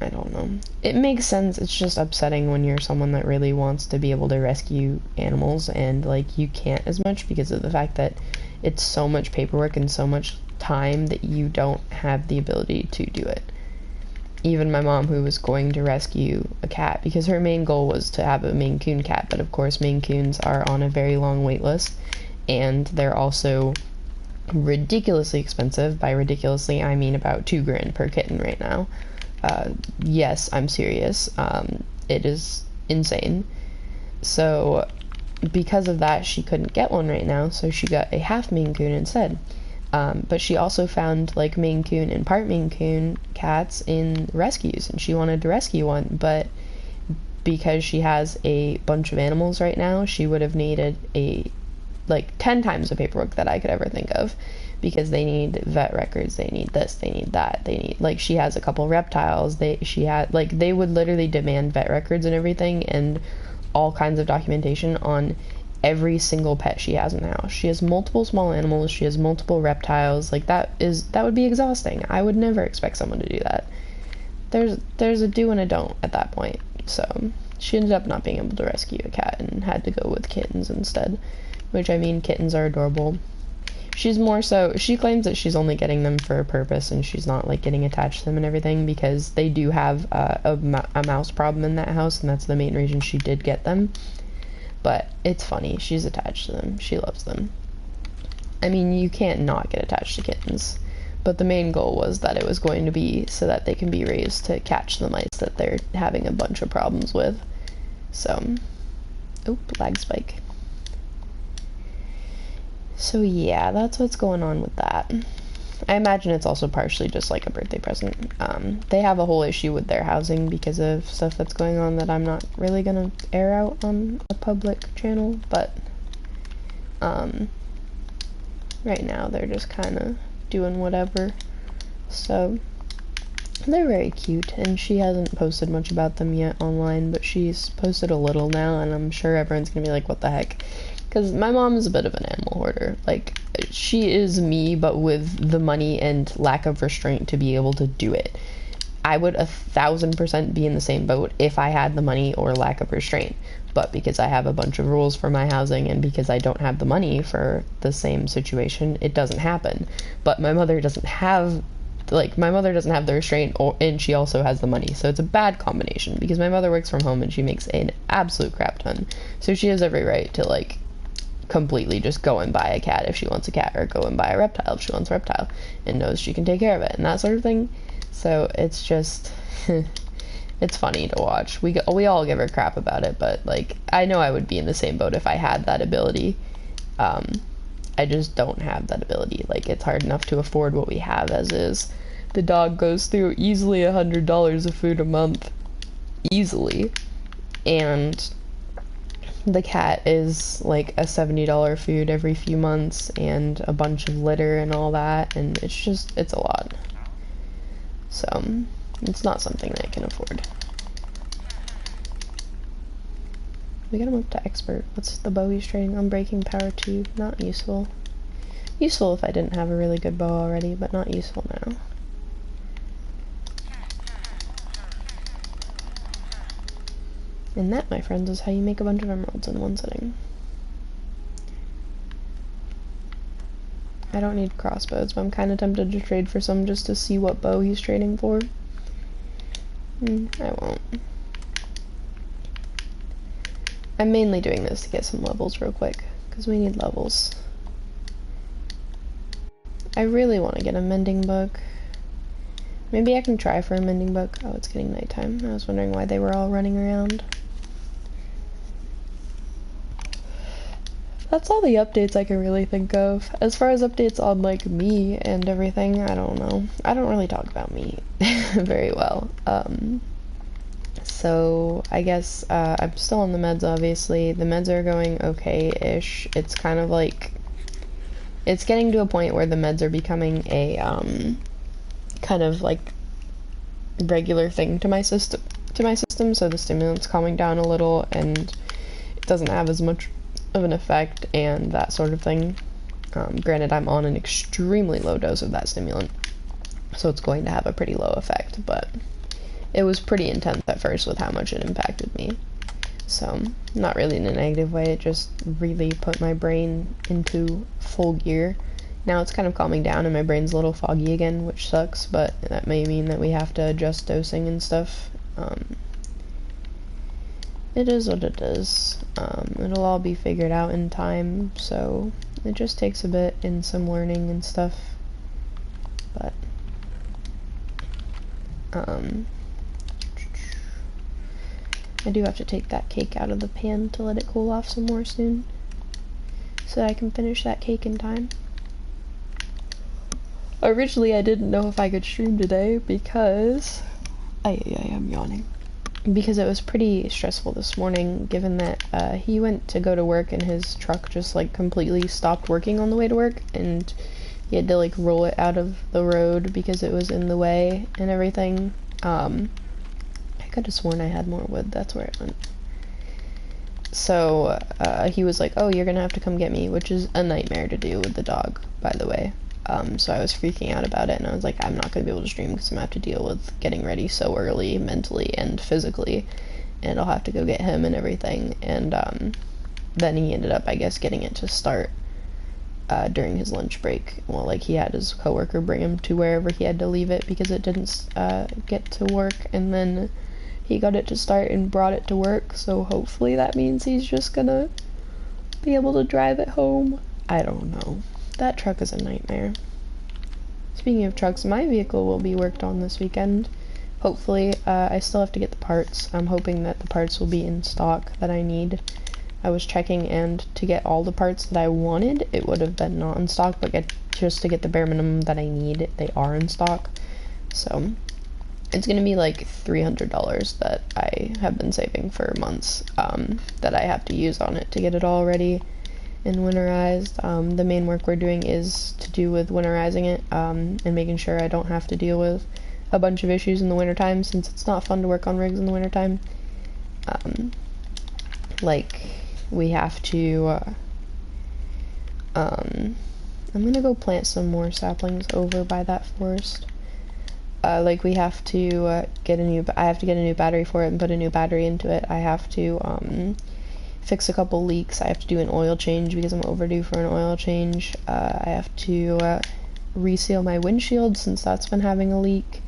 I don't know. It makes sense. It's just upsetting when you're someone that really wants to be able to rescue animals, and like you can't as much because of the fact that it's so much paperwork and so much time that you don't have the ability to do it. Even my mom, who was going to rescue a cat, because her main goal was to have a Maine Coon cat, but of course Maine Coons are on a very long wait list, and they're also ridiculously expensive. By ridiculously, I mean about $2,000 per kitten right now. Yes, I'm serious. It is insane. So because of that, she couldn't get one right now, so she got a half Maine Coon instead. But she also found like Maine Coon and part Maine Coon cats in rescues, and she wanted to rescue one, but because she has a bunch of animals right now, she would have needed like 10 times the paperwork that I could ever think of, because they need vet records, they need this, they need that, they need, like, she has a couple reptiles, they would literally demand vet records and everything, and all kinds of documentation on every single pet she has in the house. She has multiple small animals, she has multiple reptiles. Like, that would be exhausting. I would never expect someone to do that. There's a do and a don't at that point. So she ended up not being able to rescue a cat and had to go with kittens instead, which, I mean, kittens are adorable. She's more so, she claims that she's only getting them for a purpose and she's not, like, getting attached to them and everything, because they do have a mouse problem in that house, and that's the main reason she did get them. But it's funny, she's attached to them, she loves them. I mean, you can't not get attached to kittens, but the main goal was that it was going to be so that they can be raised to catch the mice that they're having a bunch of problems with. So, lag spike. So yeah, that's what's going on with that. I imagine it's also partially just like a birthday present. They have a whole issue with their housing because of stuff that's going on that I'm not really gonna air out on a public channel, but right now they're just kind of doing whatever. So they're very cute, and she hasn't posted much about them yet online, but she's posted a little now, and I'm sure everyone's gonna be like, what the heck? Because my mom is a bit of an animal hoarder. Like, she is me, but with the money and lack of restraint to be able to do it. I would 1000% be in the same boat if I had the money or lack of restraint. But because I have a bunch of rules for my housing, and because I don't have the money for the same situation, it doesn't happen. But my mother doesn't have, the restraint, and she also has the money. So it's a bad combination, because my mother works from home and she makes an absolute crap ton. So she has every right to, like, completely just go and buy a cat if she wants a cat, or go and buy a reptile if she wants a reptile, and knows she can take care of it and that sort of thing. So it's just it's funny to watch. We all give her crap about it, but, like, I know I would be in the same boat if I had that ability. I just don't have that ability. Like, it's hard enough to afford what we have as is. The dog goes through easily $100 of food a month, easily, and the cat is like a $70 food every few months, and a bunch of litter and all that, and it's a lot. So it's not something that I can afford. We got him up to expert. What's the bow he's trading? Unbreaking power 2. Not useful. Useful if I didn't have a really good bow already, but not useful now. And that, my friends, is how you make a bunch of emeralds in one sitting. I don't need crossbows, but I'm kind of tempted to trade for some just to see what bow he's trading for. I won't. I'm mainly doing this to get some levels real quick, because we need levels. I really want to get a mending book. Maybe I can try for a mending book. Oh, it's getting nighttime. I was wondering why they were all running around. That's all the updates I can really think of. As far as updates on, like, me and everything, I don't know. I don't really talk about me very well. So I guess I'm still on the meds, obviously. The meds are going okay-ish. It's kind of like, it's getting to a point where the meds are becoming a kind of like regular thing to my system. So the stimulant's calming down a little, and it doesn't have as much of an effect and that sort of thing. Granted, I'm on an extremely low dose of that stimulant, so it's going to have a pretty low effect, but it was pretty intense at first with how much it impacted me. So, not really in a negative way, it just really put my brain into full gear. Now it's kind of calming down and my brain's a little foggy again, which sucks, but that may mean that we have to adjust dosing and stuff. It is what it is. It'll all be figured out in time, so it just takes a bit and some learning and stuff. But I do have to take that cake out of the pan to let it cool off some more soon, so I can finish that cake in time. Originally, I didn't know if I could stream today because I'm yawning. because it was pretty stressful this morning, given that he went to go to work and his truck just like completely stopped working on the way to work, and he had to like roll it out of the road because it was in the way and everything. I could have sworn I had more wood. That's where it went. So he was like, oh, you're gonna have to come get me, which is a nightmare to do with the dog, by the way. So I was freaking out about it, and I was like, I'm not gonna be able to stream because I'm gonna have to deal with getting ready so early, mentally and physically, and I'll have to go get him and everything. And then he ended up, I guess, getting it to start during his lunch break. Well, like, he had his coworker bring him to wherever he had to leave it because it didn't get to work, and then he got it to start and brought it to work, so hopefully that means he's just gonna be able to drive it home. I don't know. That truck is a nightmare. Speaking of trucks, my vehicle will be worked on this weekend. Hopefully. I still have to get the parts. I'm hoping that the parts will be in stock that I need. I was checking, and to get all the parts that I wanted, it would have been not in stock, but just to get the bare minimum that I need, they are in stock. So it's gonna be like $300 that I have been saving for months, that I have to use on it to get it all ready and winterized. The main work we're doing is to do with winterizing it, and making sure I don't have to deal with a bunch of issues in the wintertime, since it's not fun to work on rigs in the wintertime. Like, we have to, I'm gonna go plant some more saplings over by that forest. Like, we have to I have to get a new battery for it and put a new battery into it. I have to fix a couple leaks. I have to do an oil change because I'm overdue for an oil change. I have to reseal my windshield since that's been having a leak.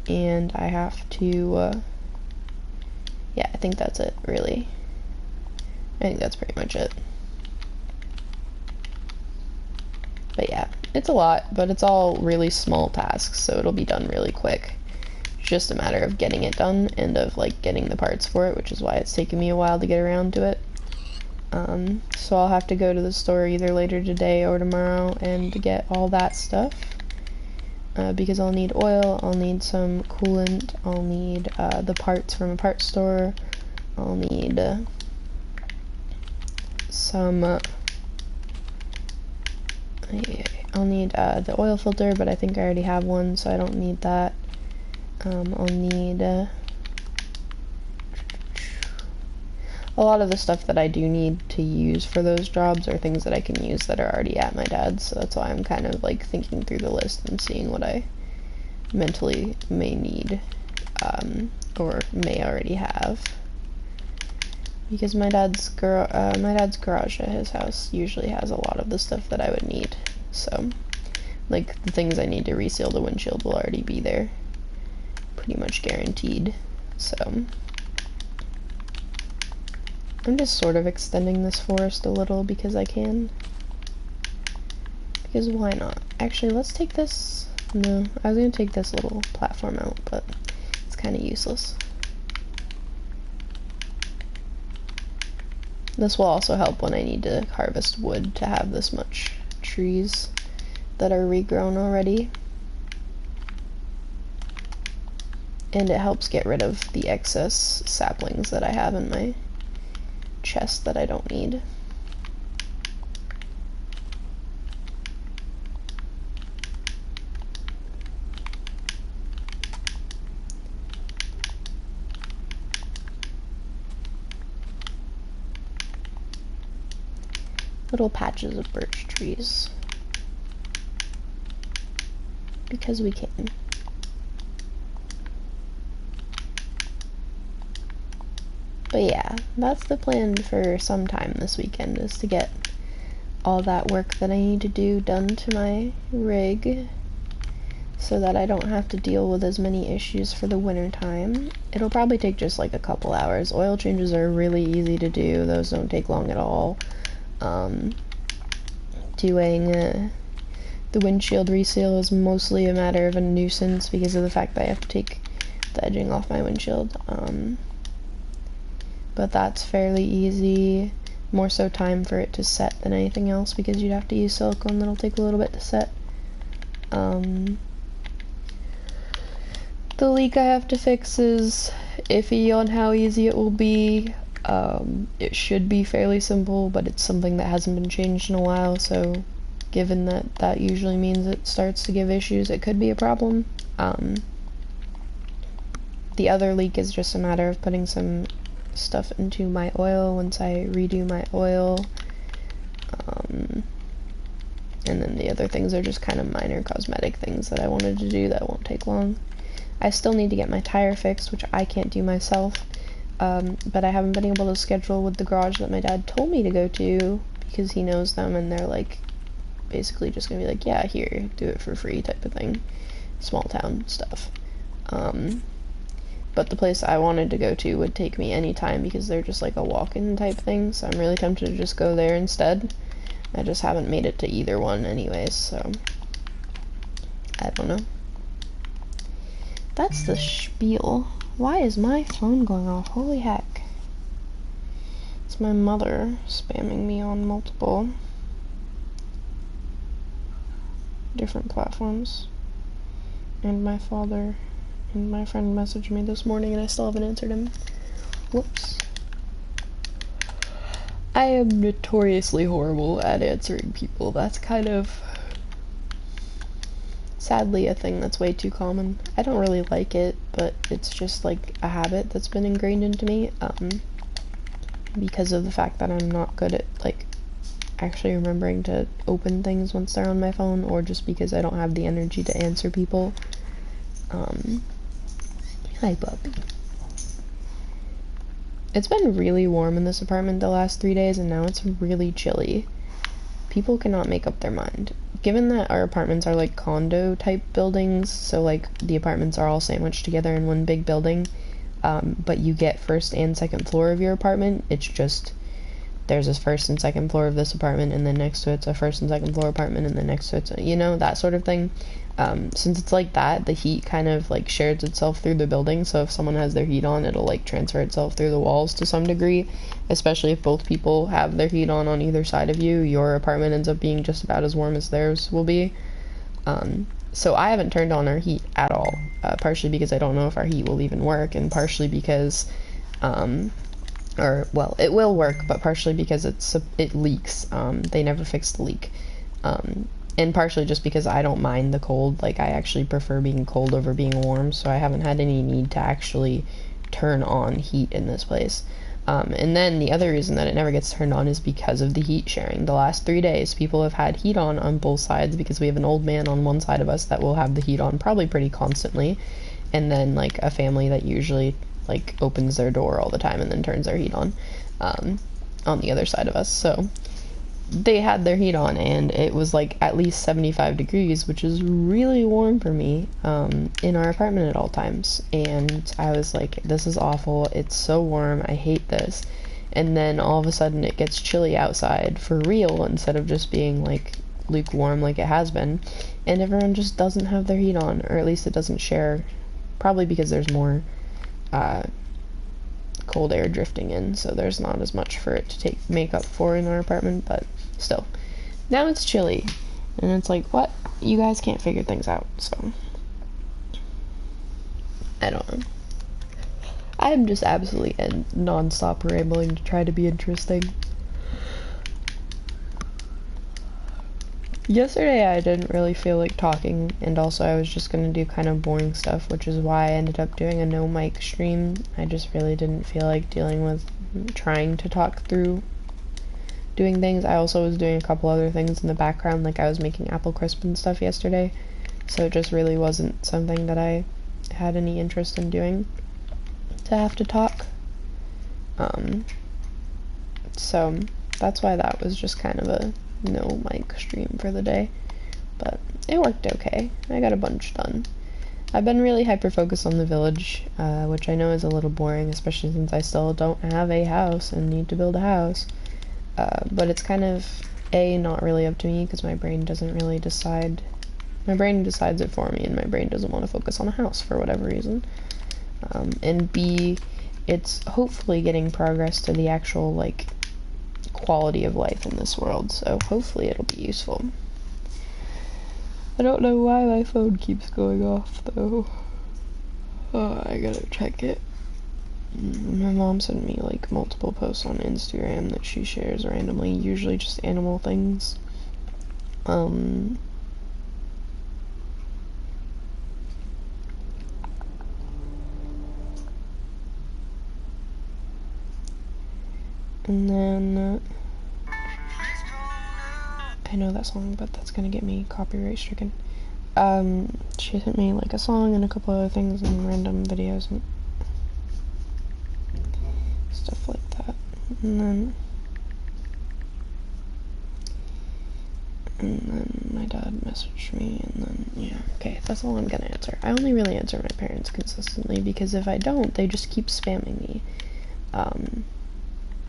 And I have to, yeah, I think that's it, really. I think that's pretty much it. But yeah, it's a lot, but it's all really small tasks, so it'll be done really quick. It's just a matter of getting it done and of like getting the parts for it, which is why it's taken me a while to get around to it. So I'll have to go to the store either later today or tomorrow and get all that stuff. Because I'll need oil, I'll need some coolant, I'll need the parts from a parts store, I'll need some I'll need the oil filter, but I think I already have one, so I don't need that. I'll need a lot of the stuff that I do need to use for those jobs are things that I can use that are already at my dad's, so that's why I'm kind of like thinking through the list and seeing what I mentally may need, or may already have. Because my dad's garage at his house usually has a lot of the stuff that I would need. So, like, the things I need to reseal the windshield will already be there. Pretty much guaranteed. So, I'm just sort of extending this forest a little because I can. Because why not? Actually, let's take this. No, I was going to take this little platform out, but it's kind of useless. This will also help when I need to harvest wood to have this much trees that are regrown already. And it helps get rid of the excess saplings that I have in my chest that I don't need. Little patches of birch trees. Because we can. But yeah, that's the plan for some time this weekend, is to get all that work that I need to do done to my rig so that I don't have to deal with as many issues for the winter time. It'll probably take just like a couple hours. Oil changes are really easy to do. Those don't take long at all. Doing the windshield reseal is mostly a matter of a nuisance because of the fact that I have to take the edging off my windshield. But that's fairly easy. More so time for it to set than anything else because you'd have to use silicone that'll take a little bit to set. The leak I have to fix is iffy on how easy it will be. It should be fairly simple, but it's something that hasn't been changed in a while, so given that that usually means it starts to give issues, it could be a problem. The other leak is just a matter of putting some stuff into my oil once I redo my oil. And then the other things are just kind of minor cosmetic things that I wanted to do that won't take long. I still need to get my tire fixed, which I can't do myself, but I haven't been able to schedule with the garage that my dad told me to go to because he knows them and they're like basically just gonna be like, yeah, here, do it for free type of thing. Small town stuff. But the place I wanted to go to would take me any time because they're just like a walk-in type thing, so I'm really tempted to just go there instead. I just haven't made it to either one anyways, so I don't know. That's the spiel. Why is my phone going off? Holy heck. It's my mother spamming me on multiple different platforms. And my father and my friend messaged me this morning and I still haven't answered him. Whoops. I am notoriously horrible at answering people. That's kind of sadly a thing that's way too common. I don't really like it, but it's just like a habit that's been ingrained into me, because of the fact that I'm not good at like actually remembering to open things once they're on my phone, or just because I don't have the energy to answer people. Hi, puppy. It's been really warm in this apartment the last 3 days, and now it's really chilly. People cannot make up their mind. Given that our apartments are like condo type buildings, so like the apartments are all sandwiched together in one big building, but you get first and second floor of your apartment, it's just, there's a first and second floor of this apartment, and then next to it's a first and second floor apartment, and then next to it's a, you know, that sort of thing. Since it's like that, the heat kind of like shares itself through the building, so if someone has their heat on, it'll like transfer itself through the walls to some degree, especially if both people have their heat on either side of you. Your apartment ends up being just about as warm as theirs will be. So I haven't turned on our heat at all, partially because I don't know if our heat will even work, and partially because, or, well, it will work, but partially because it leaks. They never fixed the leak. And partially just because I don't mind the cold. Like, I actually prefer being cold over being warm, so I haven't had any need to actually turn on heat in this place. And then the other reason that it never gets turned on is because of the heat sharing. The last 3 days, people have had heat on both sides, because we have an old man on one side of us that will have the heat on probably pretty constantly, and then, like, a family that usually, like, opens their door all the time and then turns their heat on the other side of us. So they had their heat on, and it was like at least 75 degrees, which is really warm for me, in our apartment at all times. And I was like, this is awful, it's so warm, I hate this. And then all of a sudden it gets chilly outside for real, instead of just being like lukewarm like it has been, and everyone just doesn't have their heat on, or at least it doesn't share, probably because there's more cold air drifting in, so there's not as much for it to make up for in our apartment. But still, now it's chilly, and it's like, what? You guys can't figure things out, so I don't know. I'm just absolutely non-stop rambling to try to be interesting. Yesterday I didn't really feel like talking, and also I was just gonna do kind of boring stuff, which is why I ended up doing a no mic stream. I just really didn't feel like dealing with trying to talk through doing things. I also was doing a couple other things in the background, like I was making apple crisp and stuff yesterday, so it just really wasn't something that I had any interest in doing to have to talk. So that's why that was just kind of a no mic stream for the day, but it worked okay. I got a bunch done. I've been really hyper-focused on the village, which I know is a little boring, especially since I still don't have a house and need to build a house, but it's kind of, A, not really up to me, because my brain doesn't really decide. My brain decides it for me, and my brain doesn't want to focus on a house for whatever reason, and B, it's hopefully getting progress to the actual, like, quality of life in this world, so hopefully it'll be useful. I don't know why my phone keeps going off, though. Oh, I gotta check it. My mom sent me like multiple posts on Instagram that she shares randomly, usually just animal things. And then I know that song, but that's gonna get me copyright stricken. She sent me like a song and a couple other things and random videos and stuff like that. And then my dad messaged me, and then, yeah, okay, that's all I'm gonna answer. I only really answer my parents consistently, because if I don't, they just keep spamming me.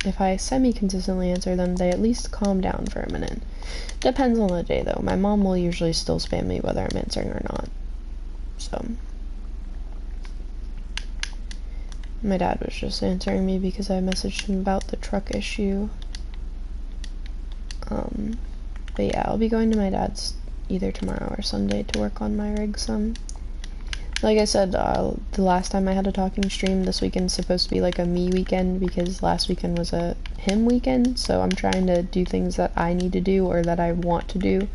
If I semi-consistently answer them, they at least calm down for a minute. Depends on the day, though. My mom will usually still spam me whether I'm answering or not. So, my dad was just answering me because I messaged him about the truck issue. But yeah, I'll be going to my dad's either tomorrow or Sunday to work on my rig some. Like I said, the last time I had a talking stream, this weekend's supposed to be like a me weekend, because last weekend was a him weekend, so I'm trying to do things that I need to do or that I want to do.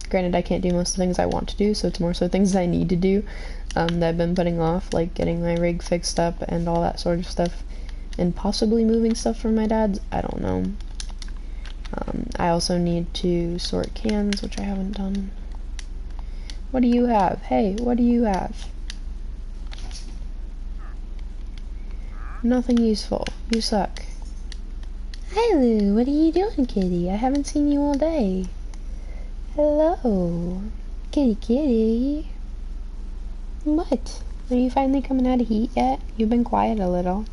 Granted, I can't do most of the things I want to do, so it's more so things that I need to do that I've been putting off, like getting my rig fixed up and all that sort of stuff, and possibly moving stuff from my dad's. I don't know. I also need to sort cans, which I haven't done. What do you have? Hey, what do you have? Nothing useful. You suck. Hi, Lou. What are you doing, kitty? I haven't seen you all day. Hello. Kitty, kitty. What? Are you finally coming out of heat yet? You've been quiet a little.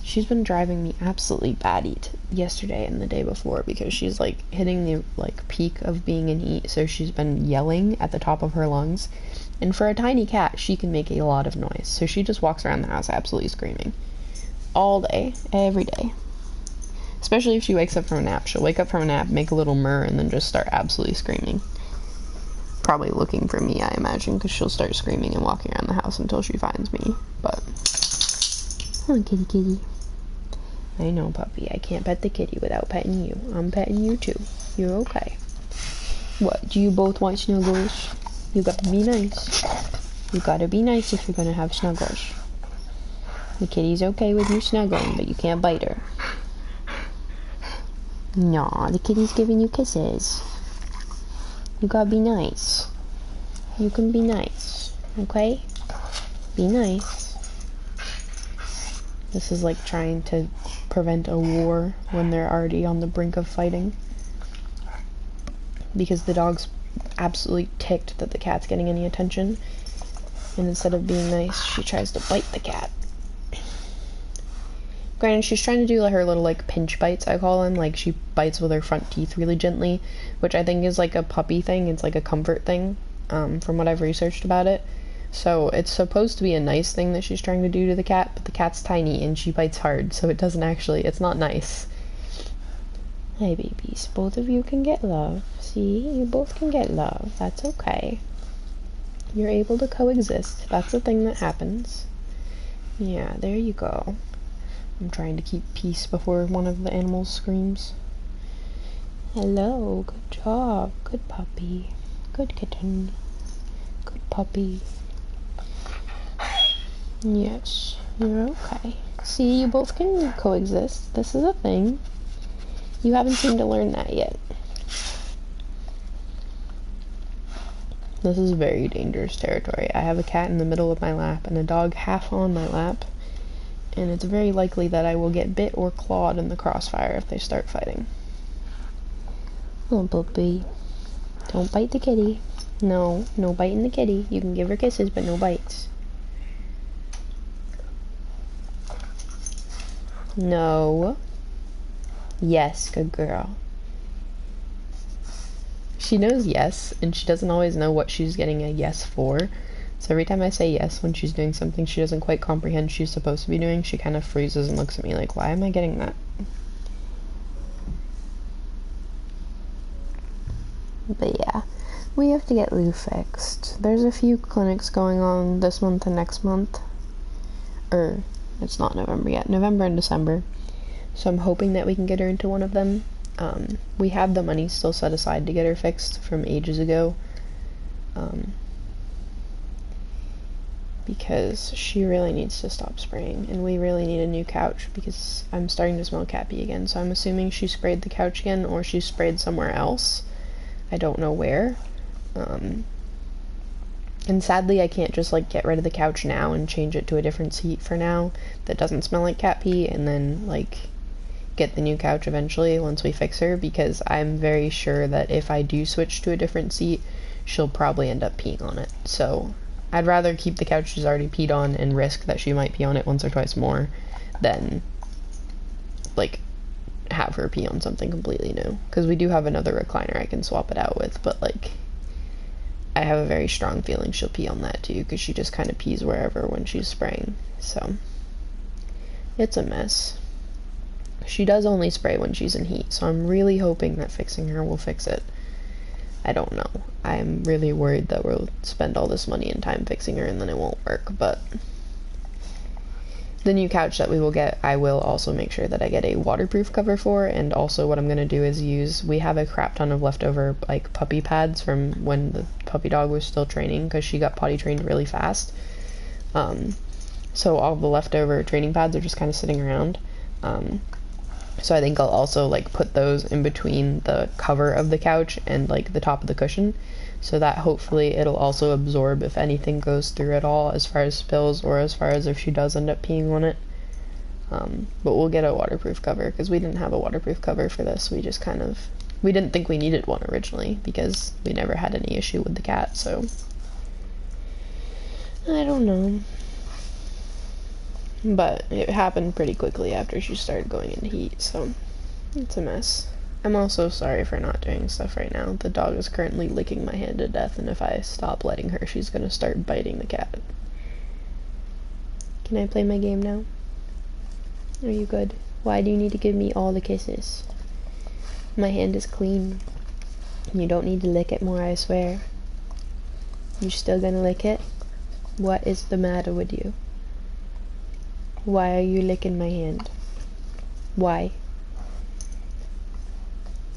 She's been driving me absolutely batty yesterday and the day before, because she's like hitting the like peak of being in heat, so she's been yelling at the top of her lungs. And for a tiny cat, she can make a lot of noise, so she just walks around the house absolutely screaming all day, every day. Especially if she wakes up from a nap. She'll wake up from a nap, make a little murr, and then just start absolutely screaming. Probably looking for me, I imagine, because she'll start screaming and walking around the house until she finds me. But come on, kitty, kitty. I know, puppy. I can't pet the kitty without petting you. I'm petting you too. You're okay. What? Do you both want snuggles? You gotta be nice. You gotta be nice if you're gonna have snuggles. The kitty's okay with you snuggling, but you can't bite her. Nah, the kitty's giving you kisses. You gotta be nice. You can be nice, okay? Be nice. This is like trying to prevent a war when they're already on the brink of fighting. Because the dog's absolutely ticked that the cat's getting any attention. And instead of being nice, she tries to bite the cat. Granted, she's trying to do like her little like pinch bites, I call them. Like she bites with her front teeth really gently, which I think is like a puppy thing. It's like a comfort thing, from what I've researched about it. So it's supposed to be a nice thing that she's trying to do to the cat, but the cat's tiny and she bites hard, so it doesn't actually, it's not nice. Hi babies, both of you can get love. See, you both can get love. That's okay. You're able to coexist. That's the thing that happens. Yeah, there you go. I'm trying to keep peace before one of the animals screams. Hello, good job, good puppy, good kitten, good puppy. Yes, you're okay. See, you both can coexist. This is a thing. You haven't seemed to learn that yet. This is very dangerous territory. I have a cat in the middle of my lap and a dog half on my lap, and it's very likely that I will get bit or clawed in the crossfire if they start fighting. Oh, puppy. Don't bite the kitty. No, no biting the kitty. You can give her kisses, but no bites. No. Yes, good girl. She knows yes, and she doesn't always know what she's getting a yes for. So every time I say yes when she's doing something she doesn't quite comprehend she's supposed to be doing, she kind of freezes and looks at me like, why am I getting that? But yeah, We have to get Lou fixed. There's a few clinics going on this month and next month. Or, it's not November yet. November and December. So I'm hoping that we can get her into one of them. We have the money still set aside to get her fixed from ages ago. Because she really needs to stop spraying, and we really need a new couch because I'm starting to smell cat pee again. So I'm assuming she sprayed the couch again, or she sprayed somewhere else. I don't know where. And sadly, I can't just like get rid of the couch now and change it to a different seat for now that doesn't smell like cat pee, and then like get the new couch eventually once we fix her, because I'm very sure that if I do switch to a different seat, she'll probably end up peeing on it. So I'd rather keep the couch she's already peed on and risk that she might pee on it once or twice more than like have her pee on something completely new, because we do have another recliner I can swap it out with, but like I have a very strong feeling she'll pee on that too, because she just kind of pees wherever when she's spraying. So it's a mess. She does only spray when she's in heat, so I'm really hoping that fixing her will fix it. I don't know. I'm really worried that we'll spend all this money and time fixing her and then it won't work, but the new couch that we will get, I will also make sure that I get a waterproof cover for, and also what I'm going to do is we have a crap ton of leftover like puppy pads from when the puppy dog was still training, because she got potty trained really fast. So all the leftover training pads are just kind of sitting around. So I think I'll also like put those in between the cover of the couch and like the top of the cushion, so that hopefully it'll also absorb if anything goes through at all as far as spills, or as far as if she does end up peeing on it. But we'll get a waterproof cover, because we didn't have a waterproof cover for this. We just we didn't think we needed one originally because we never had any issue with the cat, so I don't know. But it happened pretty quickly after she started going into heat, so it's a mess. I'm also sorry for not doing stuff right now. The dog is currently licking my hand to death, and if I stop letting her, she's gonna start biting the cat. Can I play my game now? Are you good? Why do you need to give me all the kisses? My hand is clean. You don't need to lick it more, I swear. You still gonna lick it? What is the matter with you? Why are you licking my hand? Why?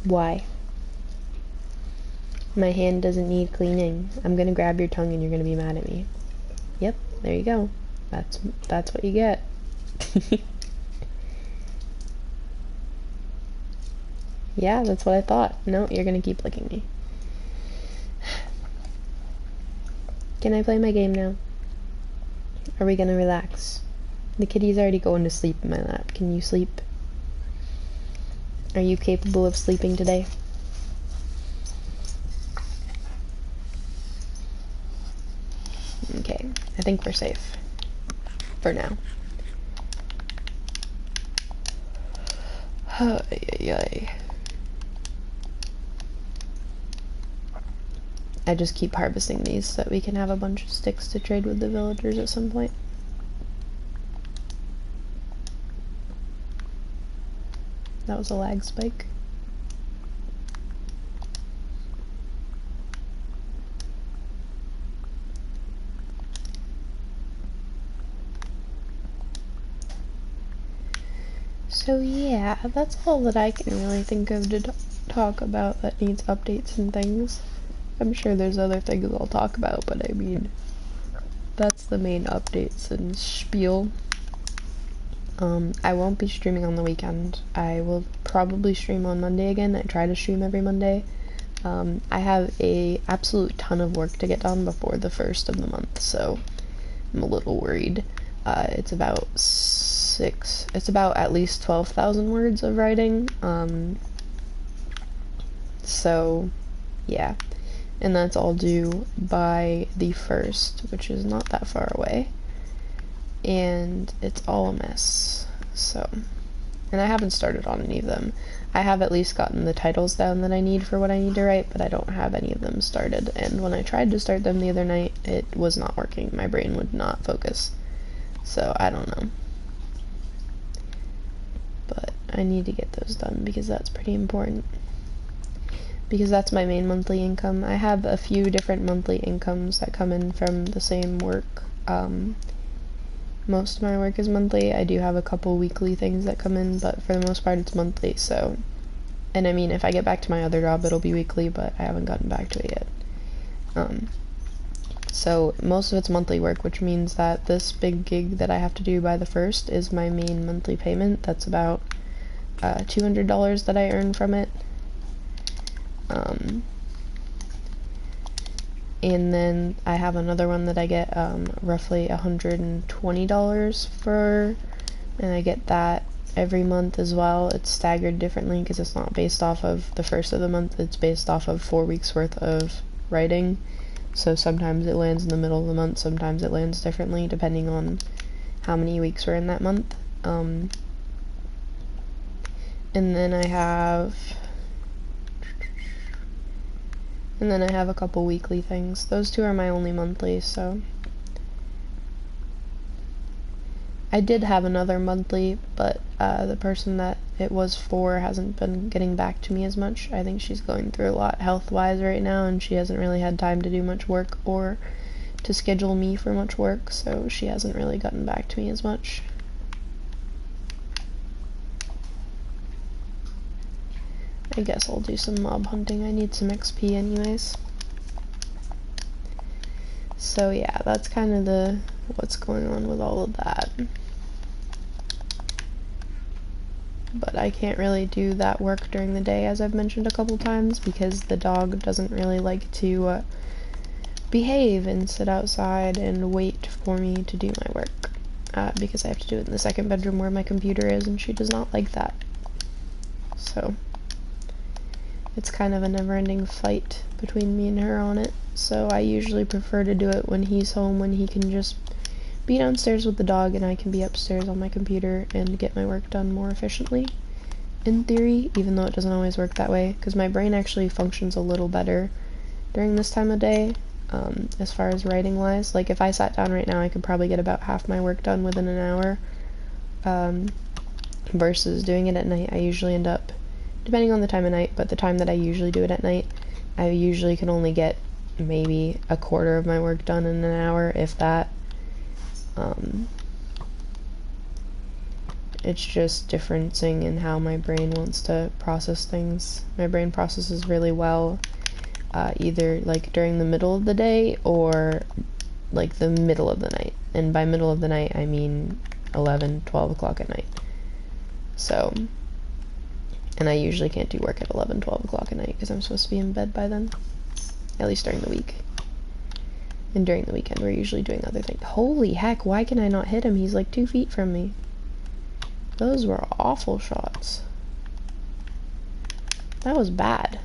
Why? My hand doesn't need cleaning. I'm gonna grab your tongue and you're gonna be mad at me. Yep, there you go. That's what you get. Yeah, that's what I thought. No, you're gonna keep licking me. Can I play my game now? Are we gonna relax? The kitty's already going to sleep in my lap. Can you sleep? Are you capable of sleeping today? Okay, I think we're safe. For now. I just keep harvesting these so that we can have a bunch of sticks to trade with the villagers at some point. That was a lag spike. So yeah, that's all that I can really think of to talk about that needs updates and things. I'm sure there's other things I'll talk about, but I mean, that's the main updates and spiel. I won't be streaming on the weekend. I will probably stream on Monday again. I try to stream every Monday. I have a absolute ton of work to get done before the 1st of the month, so I'm a little worried. It's about at least 12,000 words of writing. So yeah, and that's all due by the 1st, which is not that far away. And it's all a mess, so, and I haven't started on any of them. I have at least gotten the titles down that I need for what I need to write, but I don't have any of them started, and when I tried to start them the other night, it was not working. My brain would not focus, so I don't know. But I need to get those done because that's pretty important. because that's my main monthly income. I have a few different monthly incomes that come in from the same work. Most of my work is monthly. I do have a couple weekly things that come in, but for the most part it's monthly, so... And I mean, if I get back to my other job, it'll be weekly, but I haven't gotten back to it yet. So most of it's monthly work, which means that this big gig that I have to do by the 1st is my main monthly payment. That's about $200 that I earn from it. And then I have another one that I get roughly $120 for, and I get that every month as well. It's staggered differently because it's not based off of the 1st of the month, it's based off of 4 weeks worth of writing. So sometimes it lands in the middle of the month, sometimes it lands differently depending on how many weeks were in that month. And then I have a couple weekly things. Those two are my only monthly, so I did have another monthly, but the person that it was for hasn't been getting back to me as much. I think she's going through a lot health-wise right now, and she hasn't really had time to do much work or to schedule me for much work, so she hasn't really gotten back to me as much. I guess I'll do some mob hunting. I need some XP anyways. So yeah, that's kind of what's going on with all of that. But I can't really do that work during the day, as I've mentioned a couple times, because the dog doesn't really like to behave and sit outside and wait for me to do my work, because I have to do it in the second bedroom where my computer is, and she does not like that. So it's kind of a never-ending fight between me and her on it. So I usually prefer to do it when he's home, when he can just be downstairs with the dog and I can be upstairs on my computer and get my work done more efficiently, in theory, even though it doesn't always work that way, because my brain actually functions a little better during this time of day, as far as writing wise. Like if I sat down right now, I could probably get about half my work done within an hour, versus doing it at night. I usually end up, depending on the time of night, but the time that I usually do it at night, I usually can only get maybe a quarter of my work done in an hour, if that. It's just differencing in how my brain wants to process things. My brain processes really well, either like during the middle of the day or like the middle of the night. And by middle of the night, I mean 11, 12 o'clock at night. So, and I usually can't do work at 11, 12 o'clock at night because I'm supposed to be in bed by then, at least during the week. And during the weekend, we're usually doing other things. Holy heck, why can I not hit him? He's like 2 feet from me. Those were awful shots. That was bad.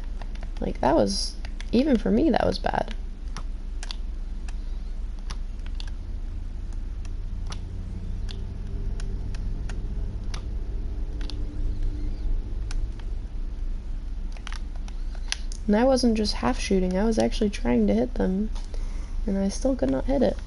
Like, that was, even for me, that was bad. And I wasn't just half shooting, I was actually trying to hit them. And I still could not hit it.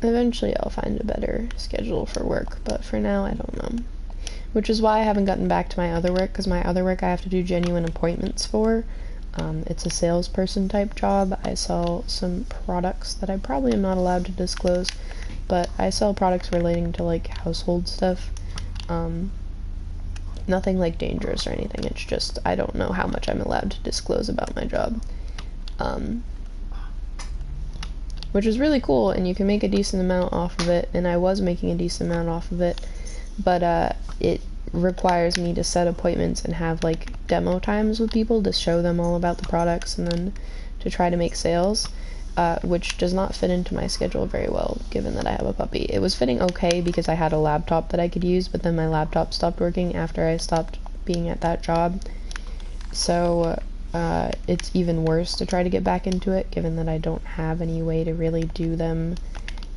Eventually I'll find a better schedule for work, but for now I don't know. Which is why I haven't gotten back to my other work, because my other work I have to do genuine appointments for. It's a salesperson type job. I sell some products that I probably am not allowed to disclose, but I sell products relating to like household stuff. Nothing like dangerous or anything, it's just I don't know how much I'm allowed to disclose about my job. Which is really cool, and you can make a decent amount off of it, and I was making a decent amount off of it, but it requires me to set appointments and have like demo times with people to show them all about the products and then to try to make sales, which does not fit into my schedule very well given that I have a puppy. It was fitting okay because I had a laptop that I could use, but then my laptop stopped working after I stopped being at that job, so it's even worse to try to get back into it given that I don't have any way to really do them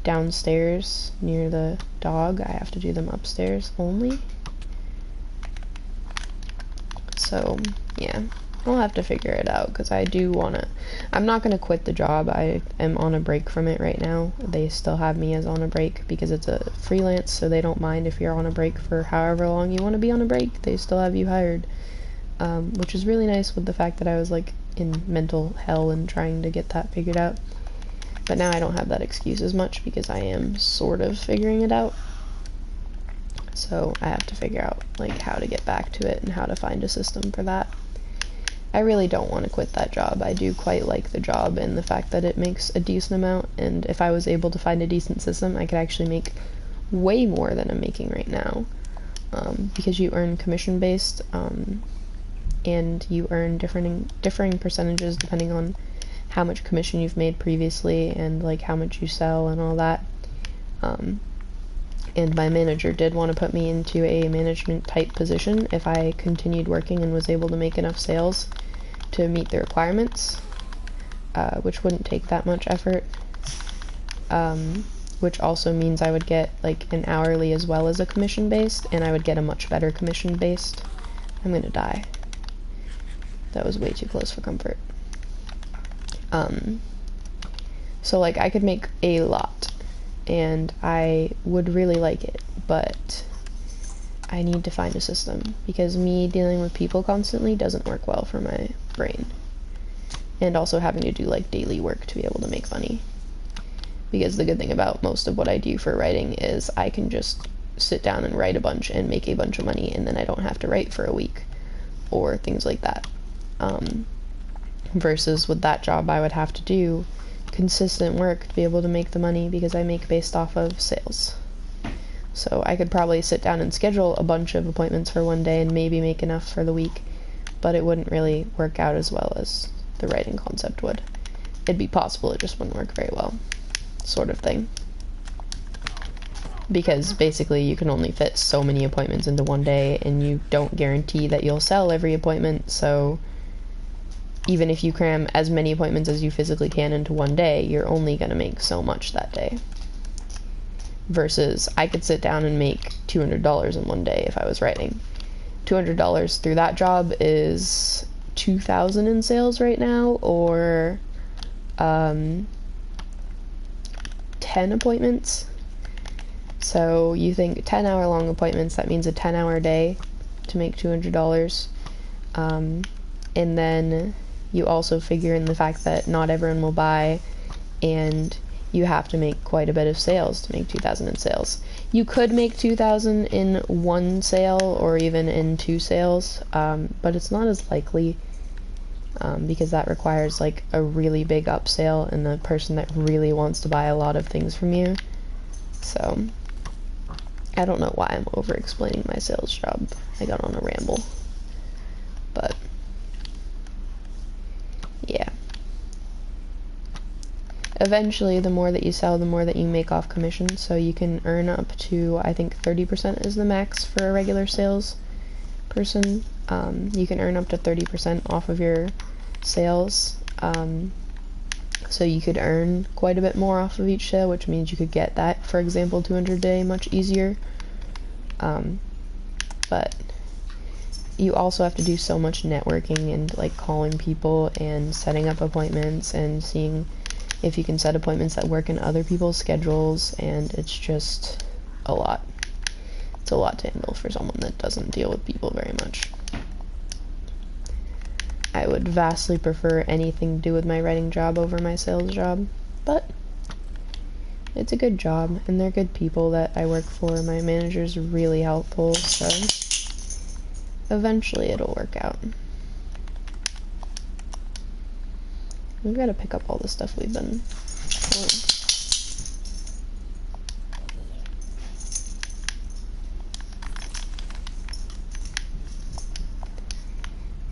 downstairs near the dog. I have to do them upstairs only. So yeah, I'll have to figure it out, because I do want to. I'm not going to quit the job. I am on a break from it right now. They still have me as on a break because it's a freelance, so they don't mind if you're on a break for however long you want to be on a break. They still have you hired, which is really nice with the fact that I was like in mental hell and trying to get that figured out. But now I don't have that excuse as much because I am sort of figuring it out. So I have to figure out like how to get back to it and how to find a system for that. I really don't want to quit that job. I do quite like the job and the fact that it makes a decent amount, and if I was able to find a decent system, I could actually make way more than I'm making right now, because you earn commission based, and you earn differing percentages depending on how much commission you've made previously and like how much you sell and all that. And my manager did want to put me into a management type position if I continued working and was able to make enough sales to meet the requirements, which wouldn't take that much effort, which also means I would get like an hourly as well as a commission based, and I would get a much better commission based. I'm gonna die. That was way too close for comfort. So like I could make a lot and I would really like it, but I need to find a system because me dealing with people constantly doesn't work well for my brain, and also having to do like daily work to be able to make money, because the good thing about most of what I do for writing is I can just sit down and write a bunch and make a bunch of money, and then I don't have to write for a week or things like that, versus with that job I would have to do consistent work to be able to make the money because I make based off of sales. So I could probably sit down and schedule a bunch of appointments for one day and maybe make enough for the week, but it wouldn't really work out as well as the writing concept would. It'd be possible, it just wouldn't work very well, sort of thing. Because basically you can only fit so many appointments into one day, and you don't guarantee that you'll sell every appointment, so even if you cram as many appointments as you physically can into one day, you're only going to make so much that day. Versus, I could sit down and make $200 in one day if I was writing. $200 through that job is $2,000 in sales right now, or 10 appointments. So you think 10-hour long appointments, that means a 10-hour day to make $200. And then you also figure in the fact that not everyone will buy, and you have to make quite a bit of sales to make 2,000 in sales. You could make 2,000 in one sale or even in two sales, but it's not as likely, because that requires like a really big upsale and the person that really wants to buy a lot of things from you. So I don't know why I'm over explaining my sales job. I got on a ramble, but yeah. Eventually, the more that you sell, the more that you make off commission, so you can earn up to, I think 30% is the max for a regular sales person. You can earn up to 30% off of your sales, so you could earn quite a bit more off of each sale, which means you could get that, for example, 200 a day much easier. But you also have to do so much networking and like calling people and setting up appointments and seeing if you can set appointments that work in other people's schedules, and it's just a lot. It's a lot to handle for someone that doesn't deal with people very much. I would vastly prefer anything to do with my writing job over my sales job, but it's a good job, and they're good people that I work for. My manager's really helpful, so eventually it'll work out. We've got to pick up all the stuff we've been pulling.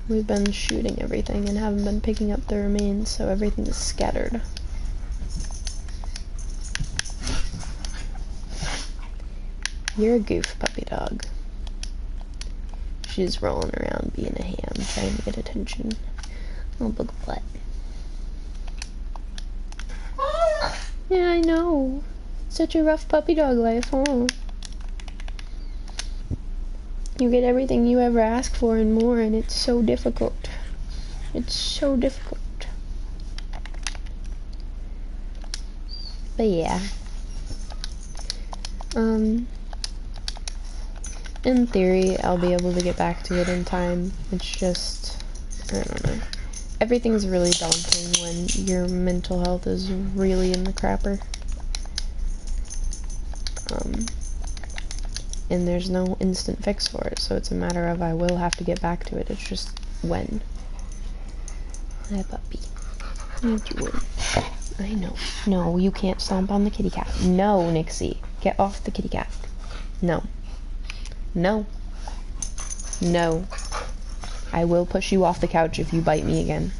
We've been shooting everything and haven't been picking up the remains, so everything is scattered. You're a goof, puppy dog. She's rolling around being a ham, trying to get attention. Oh, big butt. Yeah, I know. Such a rough puppy dog life, huh? You get everything you ever ask for and more, and it's so difficult. It's so difficult. But yeah. In theory, I'll be able to get back to it in time. It's just, I don't know. Everything's really daunting when your mental health is really in the crapper. And there's no instant fix for it, so it's a matter of I will have to get back to it. It's just when. Hi, puppy. What are you doing? I know. No, you can't stomp on the kitty cat. No, Nixie. Get off the kitty cat. No. No. No. I will push you off the couch if you bite me again.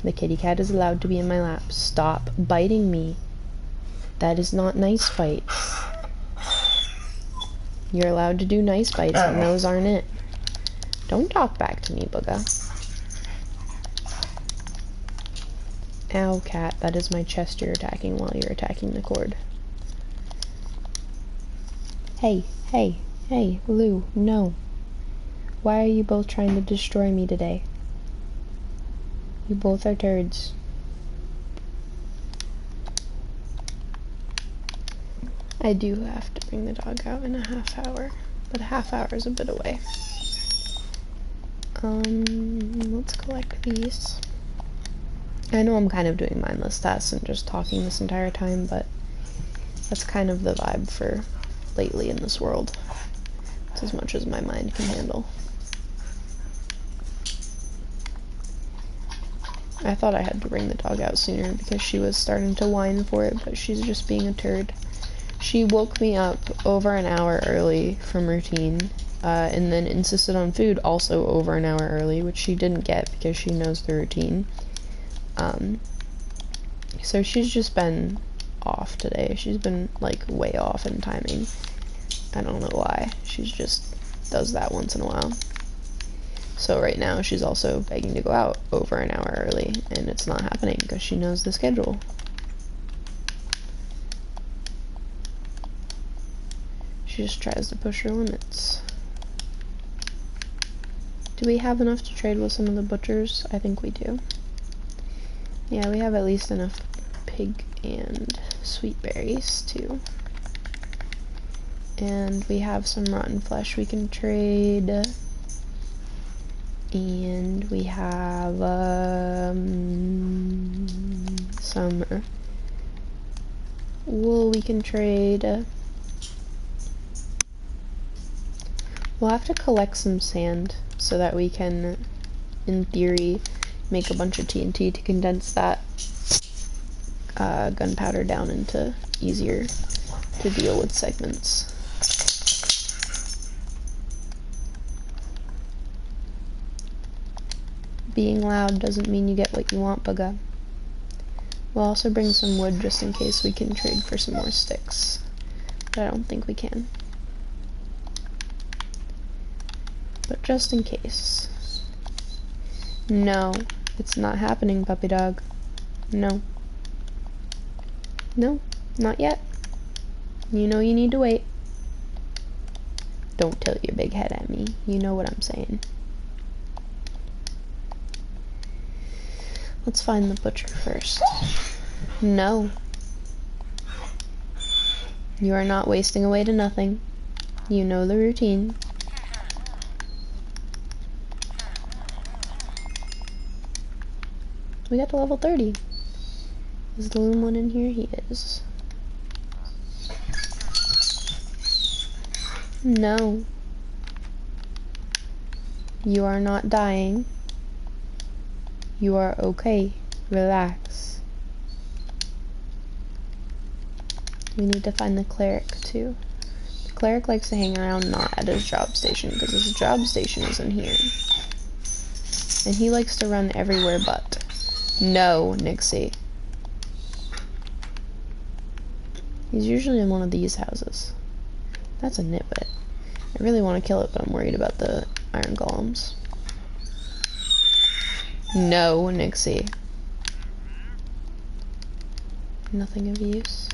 The kitty cat is allowed to be in my lap. Stop biting me. That is not nice bites. You're allowed to do nice bites, and those aren't it. Don't talk back to me, Booga. Ow, cat. That is my chest you're attacking while you're attacking the cord. Hey, hey, hey, Lou, no. Why are you both trying to destroy me today? You both are turds. I do have to bring the dog out in a half hour, but a half hour is a bit away. Let's collect these. I know I'm kind of doing mindless tasks and just talking this entire time, but that's kind of the vibe for lately in this world. It's as much as my mind can handle. I thought I had to bring the dog out sooner because she was starting to whine for it, but she's just being a turd. She woke me up over an hour early from routine, and then insisted on food also over an hour early, which she didn't get because she knows the routine. So she's just been off today. She's been, like, way off in timing. I don't know why. She just does that once in a while. So right now she's also begging to go out over an hour early, and it's not happening because she knows the schedule. She just tries to push her limits. Do we have enough to trade with some of the butchers? I think we do. Yeah, we have at least enough pig and sweet berries too. And we have some rotten flesh we can trade. And we have some wool we can trade. We'll have to collect some sand so that we can, in theory, make a bunch of TNT to condense that gunpowder down into easier to deal with segments. Being loud doesn't mean you get what you want, Bugga. We'll also bring some wood just in case we can trade for some more sticks, but I don't think we can. But just in case. No, it's not happening, puppy dog. No. No, not yet. You know you need to wait. Don't tilt your big head at me. You know what I'm saying. Let's find the butcher first. No. You are not wasting away to nothing. You know the routine. We got to level 30. Is the loom one in here? He is. No. You are not dying. You are okay. Relax. We need to find the cleric too. The cleric likes to hang around not at his job station because his job station is in here. And he likes to run everywhere but. No, Nixie. He's usually in one of these houses. That's a nitwit. I really want to kill it, but I'm worried about the iron golems. No, Nixie. Nothing of use.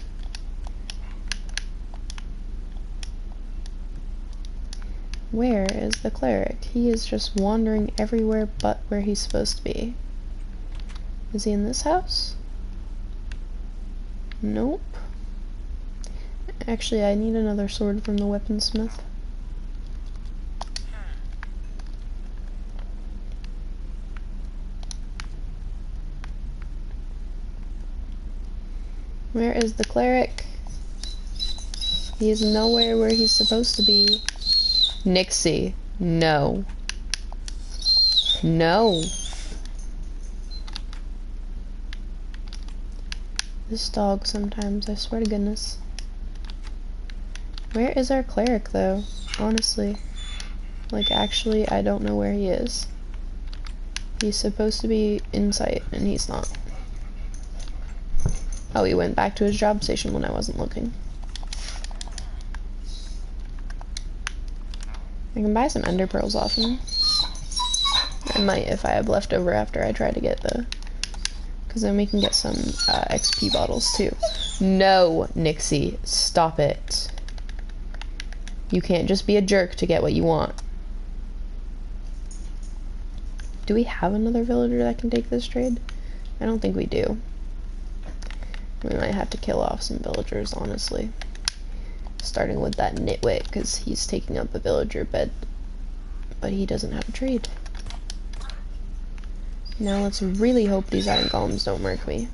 Where is the cleric? He is just wandering everywhere but where he's supposed to be. Is he in this house? Nope. Actually, I need another sword from the weaponsmith. Where is the cleric? He is nowhere where he's supposed to be. Nixie, no. No. This dog sometimes, I swear to goodness. Where is our cleric, though? Honestly. Like, actually, I don't know where he is. He's supposed to be in sight, and he's not. Oh, he went back to his job station when I wasn't looking. I can buy some ender pearls off him. I might if I have leftover after I try to get the... Because then we can get some XP bottles too. No, Nixie, stop it. You can't just be a jerk to get what you want. Do we have another villager that can take this trade? I don't think we do. We might have to kill off some villagers, honestly. Starting with that nitwit, because he's taking up a villager bed. But he doesn't have a trade. Now let's really hope these iron golems don't murk me.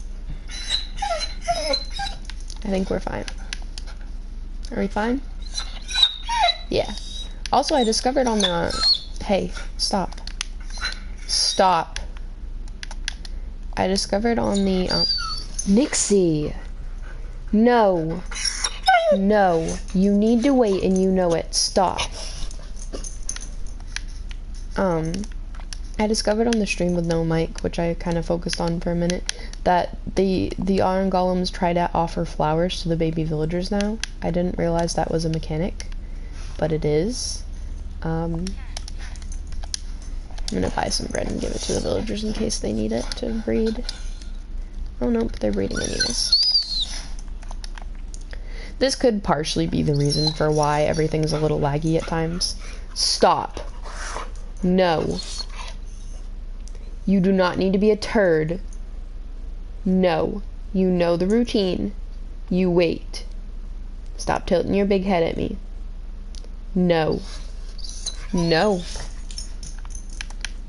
I think we're fine. Are we fine? Yeah. Also, I discovered on the... Hey, stop. Stop. I discovered on the... Nixie! No. No. You need to wait and you know it. Stop. I discovered on the stream with no mic, which I kind of focused on for a minute, that the iron golems try to offer flowers to the baby villagers now. I didn't realize that was a mechanic, but it is. I'm gonna buy some bread and give it to the villagers in case they need it to breed. Oh nope, they're breeding anyways. This could partially be the reason for why everything's a little laggy at times. Stop. No. You do not need to be a turd. No. You know the routine. You wait. Stop tilting your big head at me. No. No.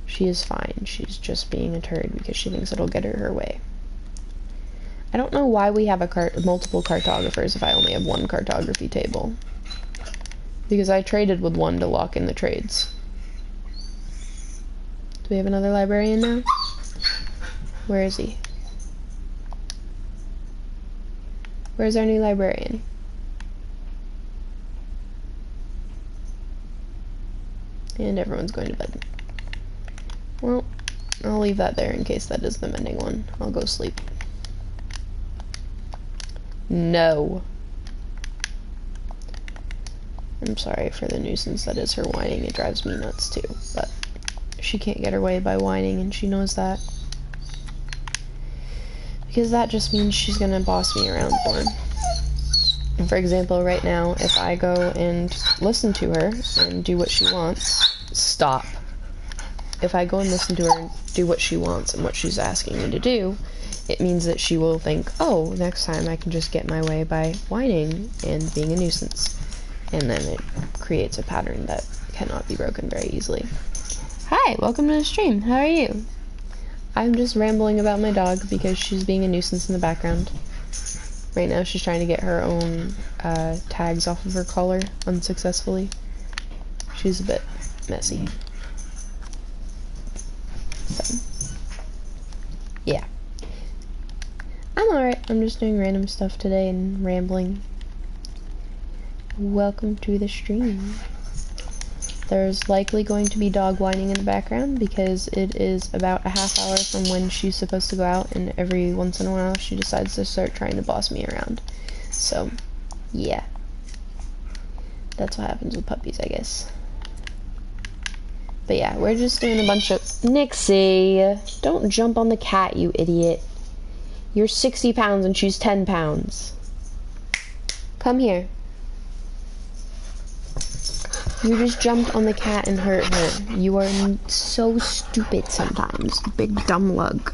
She is fine. She's just being a turd because she thinks it'll get her way. I don't know why we have multiple cartographers if I only have one cartography table. Because I traded with one to lock in the trades. Do we have another librarian now? Where is he? Where's our new librarian? And everyone's going to bed. Well, I'll leave that there in case that is the mending one. I'll go sleep. No. I'm sorry for the nuisance that is her whining. It drives me nuts too, but she can't get her way by whining, and she knows that. Because that just means she's gonna boss me around more. And for example, right now, if I go and listen to her and do what she wants, stop. If I go and listen to her and do what she wants and what she's asking me to do, it means that she will think, oh, next time I can just get my way by whining and being a nuisance. And then it creates a pattern that cannot be broken very easily. Hi, welcome to the stream. How are you? I'm just rambling about my dog because she's being a nuisance in the background. Right now she's trying to get her own tags off of her collar unsuccessfully. She's a bit messy. So, yeah. I'm alright. I'm just doing random stuff today and rambling. Welcome to the stream. There's likely going to be dog whining in the background because it is about a half hour from when she's supposed to go out, and every once in a while she decides to start trying to boss me around. So, yeah. That's what happens with puppies, I guess. But yeah, we're just doing a bunch of... Nixie! Don't jump on the cat, you idiot. You're 60 pounds and she's 10 pounds. Come here. You just jumped on the cat and hurt her. You are so stupid sometimes. Big dumb lug.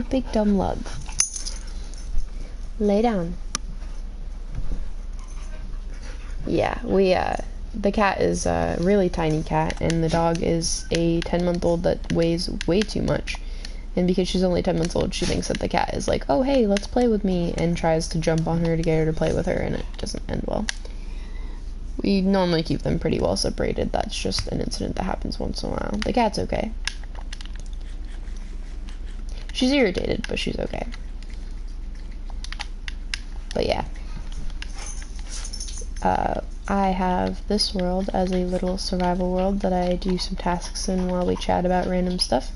Big dumb lug. Lay down. Yeah, the cat is a really tiny cat, and the dog is a 10-month-old that weighs way too much. And because she's only 10 months old, she thinks that the cat is like, oh, hey, let's play with me, and tries to jump on her to get her to play with her, and it doesn't end well. We normally keep them pretty well separated. That's just an incident that happens once in a while. The cat's okay. She's irritated, but she's okay. But yeah. I have this world as a little survival world that I do some tasks in while we chat about random stuff.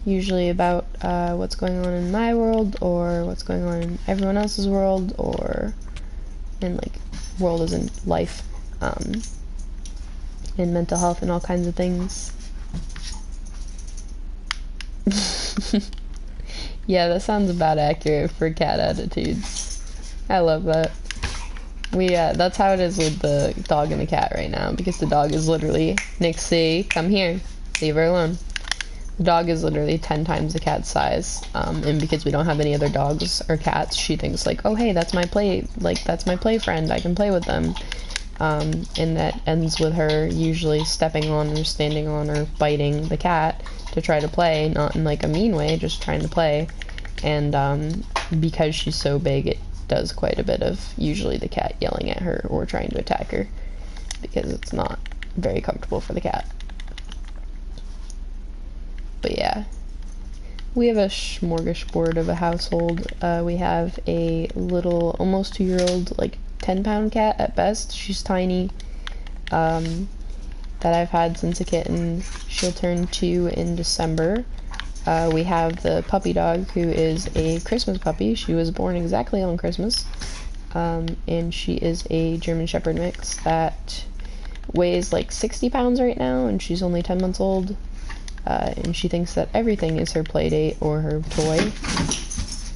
Usually about what's going on in my world, or what's going on in everyone else's world, or in like world as in life, and mental health and all kinds of things. Yeah, that sounds about accurate for cat attitudes. I love that. That's how it is with the dog and the cat right now, because the dog is literally, Nixie, come here, leave her alone. The dog is literally 10 times the cat's size, and because we don't have any other dogs or cats, she thinks like, oh hey, that's my play friend, I can play with them. And that ends with her usually stepping on or standing on or biting the cat to try to play, not in like a mean way, just trying to play. And because she's so big, it does quite a bit of usually the cat yelling at her or trying to attack her, because it's not very comfortable for the cat. But yeah, we have a smorgasbord of a household. We have a little, almost 2-year-old, like 10-pound cat at best. She's tiny, that I've had since a kitten. She'll turn 2 in December. We have the puppy dog, who is a Christmas puppy. She was born exactly on Christmas, and she is a German Shepherd mix that weighs like 60 pounds right now, and she's only 10 months old. And she thinks that everything is her play date or her toy.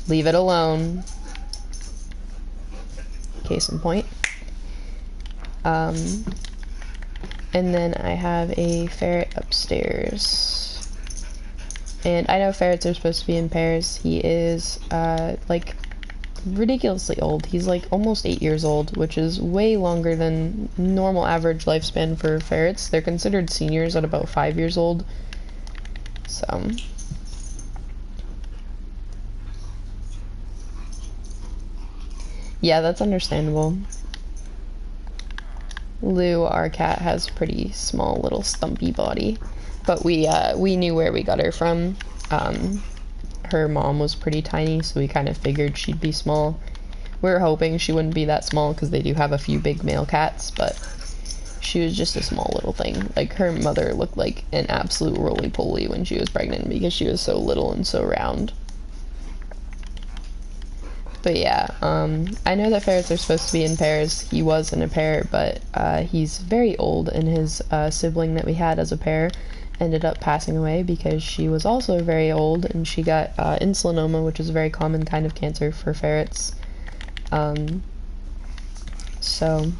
Leave it alone. Case in point. And then I have a ferret upstairs. And I know ferrets are supposed to be in pairs. He is, like, ridiculously old. He's like almost 8 years old, which is way longer than normal average lifespan for ferrets. They're considered seniors at about 5 years old. So, yeah, that's understandable. Lou, our cat, has a pretty small little stumpy body, but we knew where we got her from. Her mom was pretty tiny, so we kind of figured she'd be small. We were hoping she wouldn't be that small, because they do have a few big male cats, but she was just a small little thing. Like, her mother looked like an absolute roly-poly when she was pregnant, because she was so little and so round. But yeah, I know that ferrets are supposed to be in pairs. He was in a pair, but he's very old, and his sibling that we had as a pair ended up passing away because she was also very old, and she got insulinoma, which is a very common kind of cancer for ferrets. So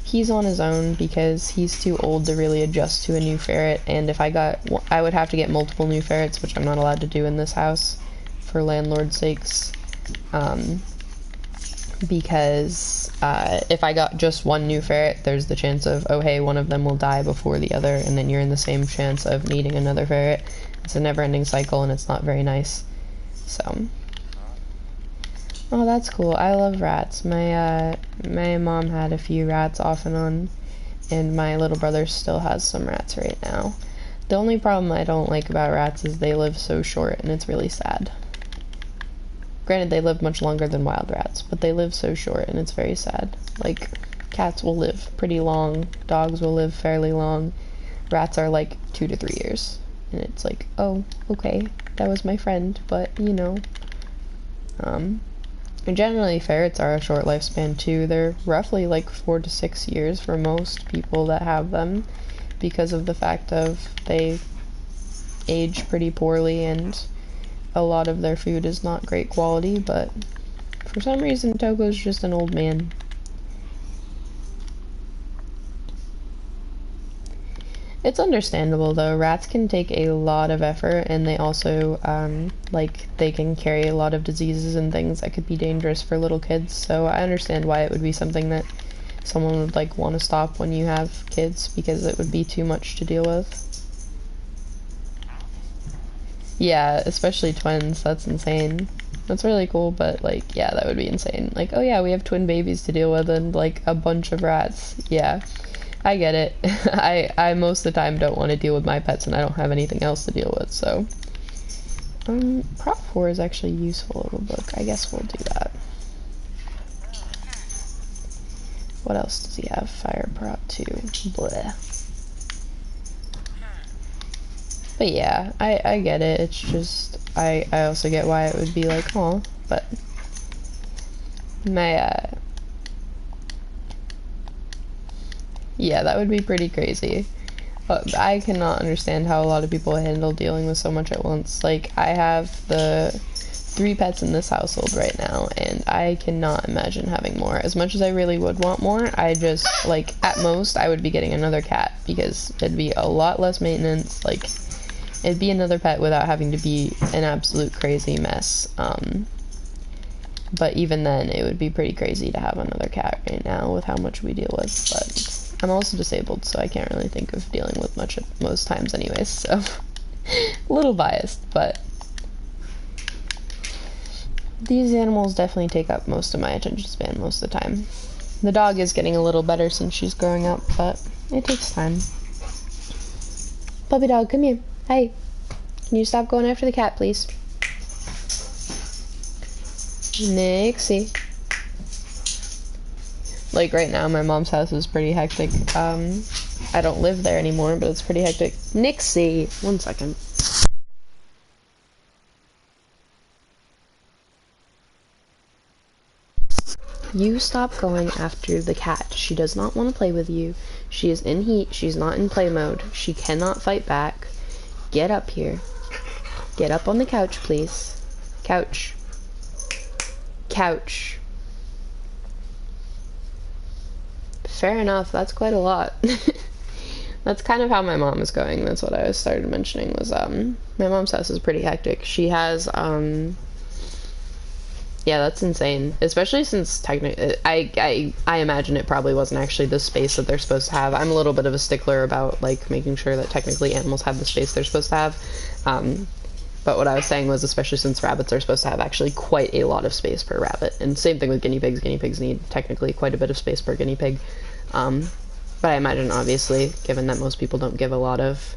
he's on his own because he's too old to really adjust to a new ferret, and if I would have to get multiple new ferrets, which I'm not allowed to do in this house for landlord's sakes, because if I got just one new ferret, there's the chance of, oh hey, one of them will die before the other, and then you're in the same chance of needing another ferret. It's a never-ending cycle, and it's not very nice. So, oh, that's cool. I love rats. My mom had a few rats off and on, and my little brother still has some rats right now. The only problem I don't like about rats is they live so short, and it's really sad. Granted, they live much longer than wild rats, but they live so short, and it's very sad. Like, cats will live pretty long, dogs will live fairly long, rats are like 2 to 3 years. And it's like, oh, okay, that was my friend, but, you know. And generally, ferrets are a short lifespan too. They're roughly like 4 to 6 years for most people that have them, because of the fact of they age pretty poorly, and a lot of their food is not great quality, but for some reason Togo's just an old man. It's understandable though. Rats can take a lot of effort, and they also, like, they can carry a lot of diseases and things that could be dangerous for little kids, so I understand why it would be something that someone would, like, want to stop when you have kids, because it would be too much to deal with. Yeah, especially twins, that's insane. That's really cool, but, like, yeah, that would be insane. Like, oh yeah, we have twin babies to deal with and, like, a bunch of rats. Yeah. I get it. I most of the time don't want to deal with my pets and I don't have anything else to deal with, so. Prop 4 is actually useful of a book. I guess we'll do that. What else does he have? Fire prop 2. Bleh. But yeah, I get it. It's just, I also get why it would be like, oh, but my, yeah, that would be pretty crazy. But I cannot understand how a lot of people handle dealing with so much at once. Like, I have the 3 pets in this household right now, and I cannot imagine having more. As much as I really would want more, I just, like, at most, I would be getting another cat, because it'd be a lot less maintenance. Like, it'd be another pet without having to be an absolute crazy mess. But even then, it would be pretty crazy to have another cat right now with how much we deal with, but I'm also disabled, so I can't really think of dealing with much at most times anyways, so a little biased, but these animals definitely take up most of my attention span most of the time. The dog is getting a little better since she's growing up, but it takes time. Puppy dog, come here. Hey, can you stop going after the cat, please? Nixie. Like, right now, my mom's house is pretty hectic. I don't live there anymore, but it's pretty hectic. Nixie! 1 second. You stop going after the cat. She does not want to play with you. She is in heat. She's not in play mode. She cannot fight back. Get up here. Get up on the couch, please. Couch. Couch. Fair enough, that's quite a lot. That's kind of how my mom is going. That's what I started mentioning was, my mom's house is pretty hectic. She has, yeah, that's insane. Especially since technically, I imagine it probably wasn't actually the space that they're supposed to have. I'm a little bit of a stickler about, like, making sure that technically animals have the space they're supposed to have. But what I was saying was, especially since rabbits are supposed to have actually quite a lot of space per rabbit. And same thing with guinea pigs. Guinea pigs need technically quite a bit of space per guinea pig. But I imagine, obviously, given that most people don't give a lot of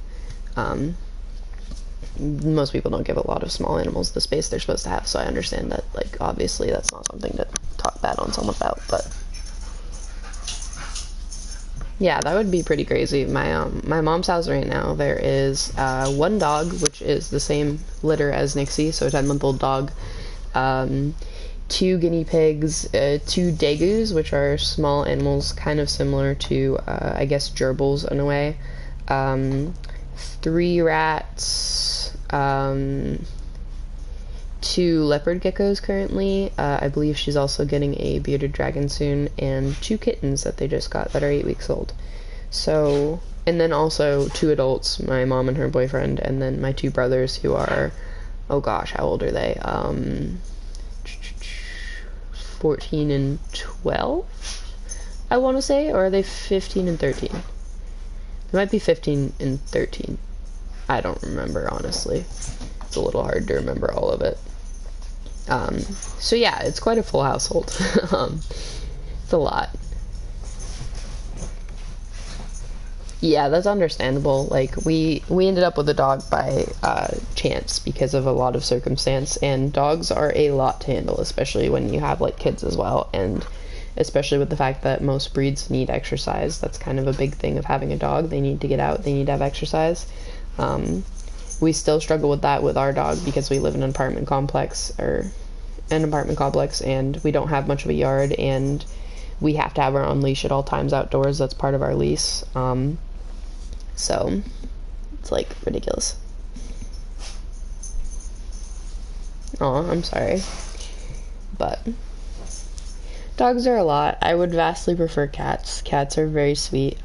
small animals the space they're supposed to have, so I understand that, like, obviously that's not something to talk bad on someone about, but yeah, that would be pretty crazy. My mom's house right now, there is 1 dog, which is the same litter as Nixie, so a 10-month-old dog, 2 guinea pigs, 2 degus, which are small animals kind of similar to, I guess, gerbils in a way, 3 rats, 2 leopard geckos currently. I believe she's also getting a bearded dragon soon, and 2 kittens that they just got that are 8 weeks old. So, and then also 2 adults, my mom and her boyfriend, and then my 2 brothers who are, oh gosh, how old are they? 14 and 12, I want to say, or are they 15 and 13? It might be 15 and 13. I don't remember, honestly. It's a little hard to remember all of it. So yeah, it's quite a full household. It's a lot. Yeah, that's understandable. Like, we ended up with a dog by chance because of a lot of circumstance, and dogs are a lot to handle, especially when you have, like, kids as well, and especially with the fact that most breeds need exercise. That's kind of a big thing of having a dog. They need to get out, they need to have exercise. We still struggle with that with our dog because we live in an apartment complex, and we don't have much of a yard, and we have to have her on leash at all times outdoors. That's part of our lease. So it's, like, ridiculous. Oh, I'm sorry. But dogs are a lot. I would vastly prefer cats. Cats are very sweet.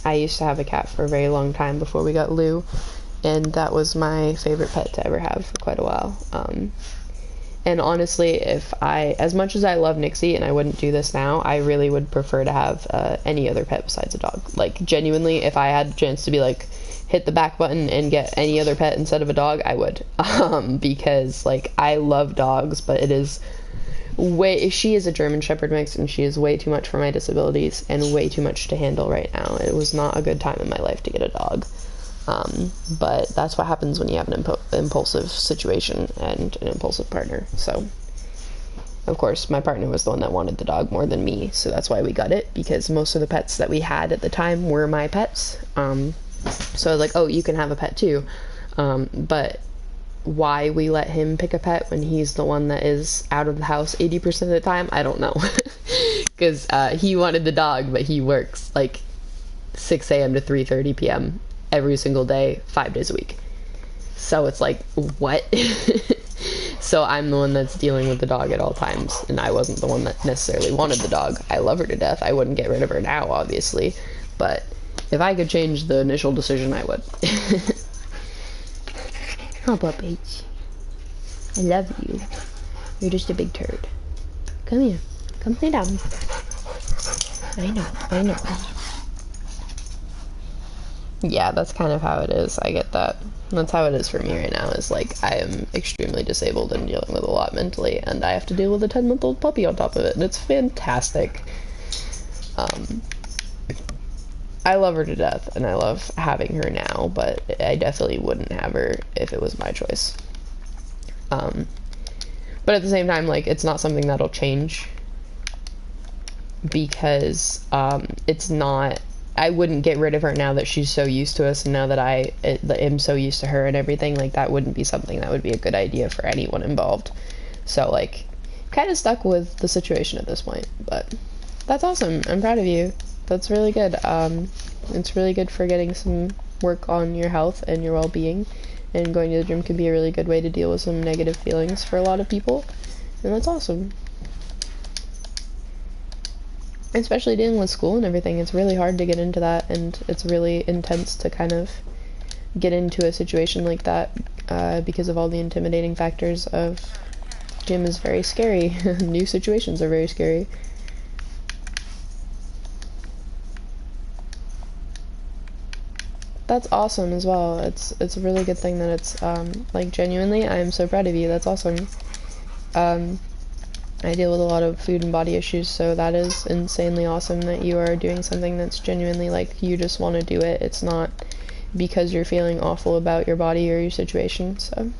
I used to have a cat for a very long time before we got Lou, and that was my favorite pet to ever have for quite a while. And honestly, as much as I love Nixie, and I wouldn't do this now, I really would prefer to have any other pet besides a dog. Like, genuinely, if I had a chance to be like, hit the back button and get any other pet instead of a dog, I would. Because, like, I love dogs, but it is she is a German Shepherd mix, and she is way too much for my disabilities and way too much to handle right now. It was not a good time in my life to get a dog. But that's what happens when you have an impulsive situation and an impulsive partner. So, of course, my partner was the one that wanted the dog more than me, so that's why we got it, because most of the pets that we had at the time were my pets. So I was like, oh, you can have a pet too. But why we let him pick a pet when he's the one that is out of the house 80% of the time, I don't know. Because he wanted the dog, but he works like 6 a.m. to 3:30 p.m. every single day, 5 days a week. So it's like, what? So I'm the one that's dealing with the dog at all times, and I wasn't the one that necessarily wanted the dog. I love her to death. I wouldn't get rid of her now, obviously, but if I could change the initial decision, I would. Oh, puppy. I love you. You're just a big turd. Come here. Come lay down. I know. Yeah, that's kind of how it is. I get that. That's how it is for me right now, is like, I am extremely disabled and dealing with a lot mentally, and I have to deal with a 10-month-old puppy on top of it, and it's fantastic. I love her to death, and I love having her now, but I definitely wouldn't have her if it was my choice. But at the same time, like, it's not something that'll change, because it's not, I wouldn't get rid of her now that she's so used to us, and now that I am so used to her and everything. Like, that wouldn't be something that would be a good idea for anyone involved. So, like, kind of stuck with the situation at this point, but that's awesome. I'm proud of you. That's really good. It's really good for getting some work on your health and your well-being, and going to the gym can be a really good way to deal with some negative feelings for a lot of people, and that's awesome. Especially dealing with school and everything, it's really hard to get into that, and it's really intense to kind of get into a situation like that, because of all the intimidating factors of gym is very scary. New situations are very scary. That's awesome as well. It's a really good thing that it's, like, genuinely, I am so proud of you. That's awesome. I deal with a lot of food and body issues, so that is insanely awesome that you are doing something that's genuinely, like, you just want to do it. It's not because you're feeling awful about your body or your situation, so.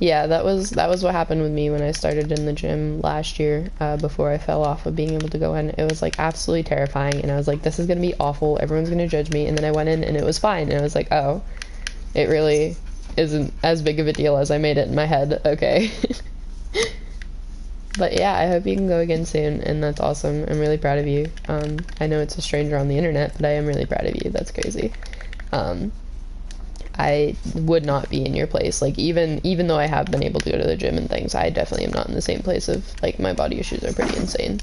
Yeah, that was what happened with me when I started in the gym last year, before I fell off of being able to go in. It was, like, absolutely terrifying, and I was like, this is gonna be awful, everyone's gonna judge me, and then I went in and it was fine, and I was like, oh, it really isn't as big of a deal as I made it in my head, okay. But yeah, I hope you can go again soon, and that's awesome. I'm really proud of you. I know it's a stranger on the internet, but I am really proud of you. That's crazy. I would not be in your place. Like, even though I have been able to go to the gym and things, I definitely am not in the same place of, like, my body issues are pretty insane.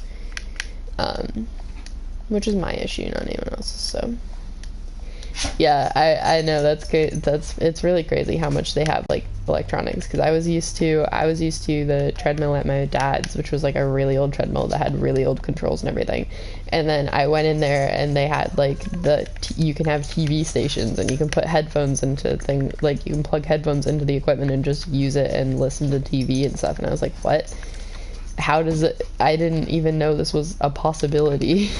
Which is my issue, not anyone else's, so. Yeah, I know, it's really crazy how much they have, like, electronics, because I was used to the treadmill at my dad's, which was, like, a really old treadmill that had really old controls and everything, and then I went in there and they had, like, you can have TV stations, and you can put headphones into like, you can plug headphones into the equipment and just use it and listen to TV and stuff, and I was like, what? How does it, I didn't even know this was a possibility.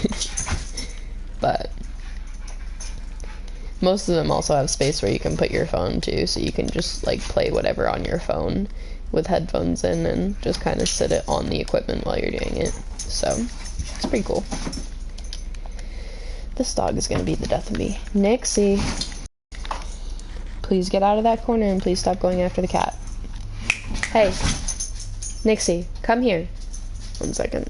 But most of them also have space where you can put your phone too, so you can just, like, play whatever on your phone with headphones in and just kind of sit it on the equipment while you're doing it. So, it's pretty cool. This dog is gonna be the death of me. Nixie! Please get out of that corner and please stop going after the cat. Hey! Nixie, come here. 1 second.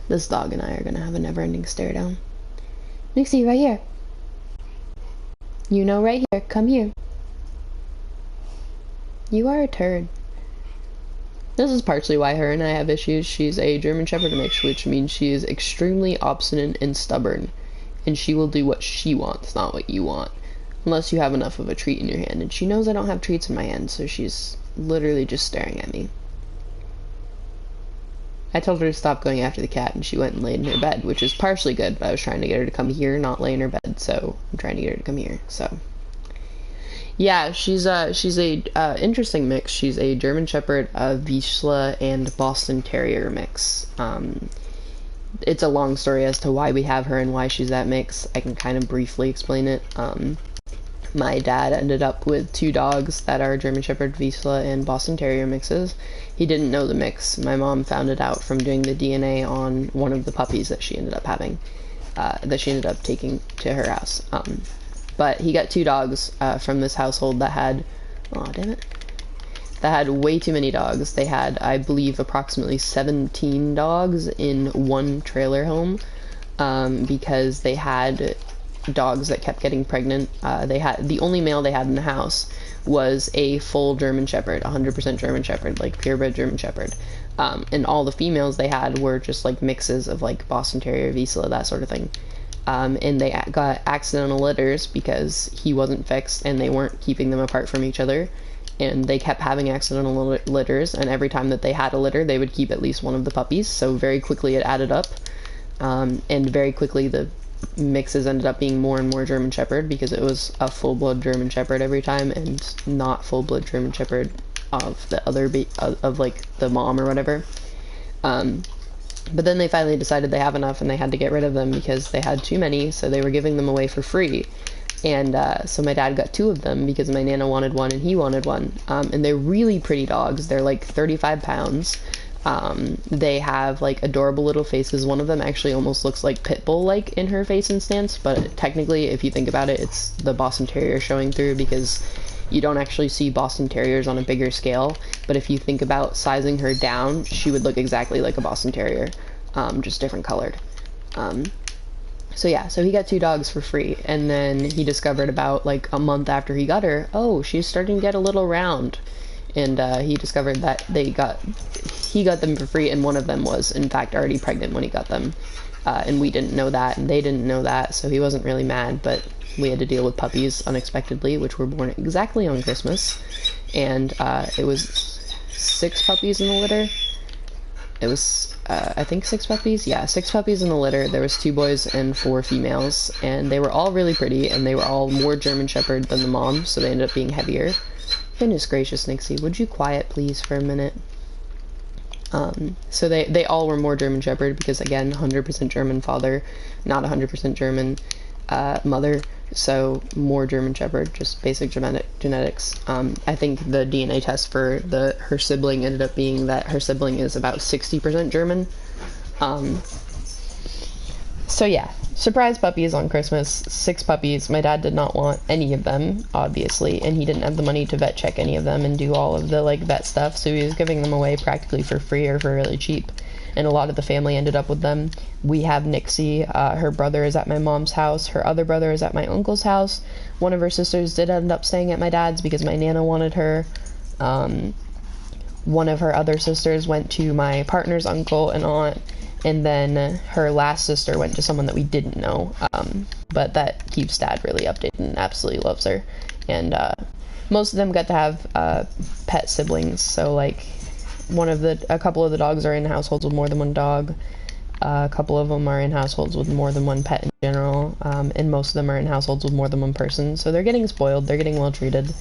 This dog and I are gonna have a never-ending stare down. Nixie, right here. You know, right here. Come here. You are a turd. This is partially why her and I have issues. She's a German Shepherd mix, which means she is extremely obstinate and stubborn. And she will do what she wants, not what you want. Unless you have enough of a treat in your hand. And she knows I don't have treats in my hand, so she's literally just staring at me. I told her to stop going after the cat, and she went and laid in her bed, which is partially good, but I was trying to get her to come here, not lay in her bed, so I'm trying to get her to come here, so. Yeah, she's a interesting mix. She's a German Shepherd, Vizsla, and Boston Terrier mix. It's a long story as to why we have her and why she's that mix. I can kind of briefly explain it. My dad ended up with 2 dogs that are German Shepherd, Vizsla, and Boston Terrier mixes. He didn't know the mix. My mom found it out from doing the DNA on one of the puppies that she ended up having, that she ended up taking to her house. But he got 2 dogs from this household that had, oh damn it, that had way too many dogs. They had, I believe, approximately 17 dogs in one trailer home, because they had dogs that kept getting pregnant. They had, the only male they had in the house was a full German Shepherd, 100% German Shepherd, like purebred German Shepherd. And all the females they had were just like mixes of like Boston Terrier, Vizsla, that sort of thing. And they got accidental litters because he wasn't fixed and they weren't keeping them apart from each other. And they kept having accidental litters, and every time that they had a litter, they would keep at least one of the puppies, so very quickly it added up. And very quickly the mixes ended up being more and more German Shepherd because it was a full-blood German Shepherd every time and not full-blood German Shepherd of the other of like the mom or whatever. But then they finally decided they have enough and they had to get rid of them because they had too many, so they were giving them away for free. And so my dad got 2 of them because my Nana wanted one and he wanted one. And they're really pretty dogs. They're like 35 pounds. They have like adorable little faces. One of them actually almost looks like Pitbull-like in her face and stance, but technically, if you think about it, it's the Boston Terrier showing through because you don't actually see Boston Terriers on a bigger scale. But if you think about sizing her down, she would look exactly like a Boston Terrier, just different colored. So yeah, so he got 2 dogs for free, and then he discovered about like a month after he got her, oh, she's starting to get a little round. And he discovered that he got them for free, and one of them was in fact already pregnant when he got them. And we didn't know that, and they didn't know that, so he wasn't really mad, but we had to deal with puppies unexpectedly, which were born exactly on Christmas. And it was 6 puppies in the litter. It was, I think 6 puppies? Yeah, 6 puppies in the litter. There was 2 boys and 4 females, and they were all really pretty, and they were all more German Shepherd than the mom, so they ended up being heavier. Goodness gracious, Nixie, would you quiet please for a minute? So they all were more German Shepherd because, again, 100% German father, not 100% German mother, so more German Shepherd, just basic genetics. I think the DNA test for her sibling ended up being that her sibling is about 60% German. So yeah, surprise puppies on Christmas, 6 puppies. My dad did not want any of them, obviously, and he didn't have the money to vet check any of them and do all of the like vet stuff, so he was giving them away practically for free or for really cheap. And a lot of the family ended up with them. We have Nixie, her brother is at my mom's house, her other brother is at my uncle's house. One of her sisters did end up staying at my dad's because my Nana wanted her. One of her other sisters went to my partner's uncle and aunt, and then her last sister went to someone that we didn't know, but that keeps Dad really updated and absolutely loves her. And most of them got to have pet siblings, so like a couple of the dogs are in households with more than one dog, a couple of them are in households with more than one pet in general, and most of them are in households with more than one person, so they're getting spoiled, they're getting well treated.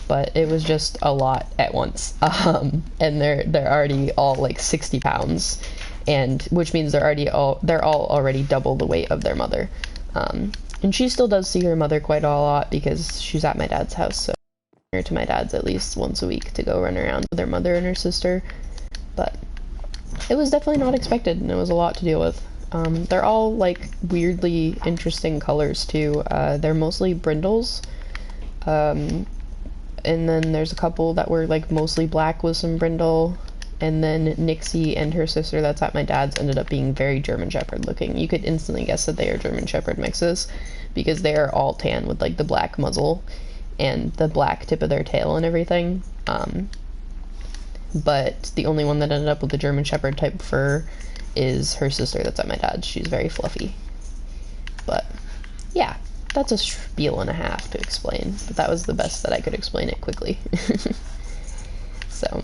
But it was just a lot at once, and they're already all like 60 pounds, and which means they're all already double the weight of their mother. And she still does see her mother quite a lot because she's at my dad's house, so I her to my dad's at least once a week to go run around with her mother and her sister. But it was definitely not expected, and it was a lot to deal with. They're all like weirdly interesting colors too. They're mostly brindles. And then there's a couple that were like mostly black with some brindle, and then Nixie and her sister that's at my dad's ended up being very German Shepherd looking. You could instantly guess that they are German Shepherd mixes because they are all tan with like the black muzzle and the black tip of their tail and everything. But the only one that ended up with the German Shepherd type fur is her sister that's at my dad's. She's very fluffy. But yeah, that's a spiel and a half to explain, but that was the best that I could explain it quickly. So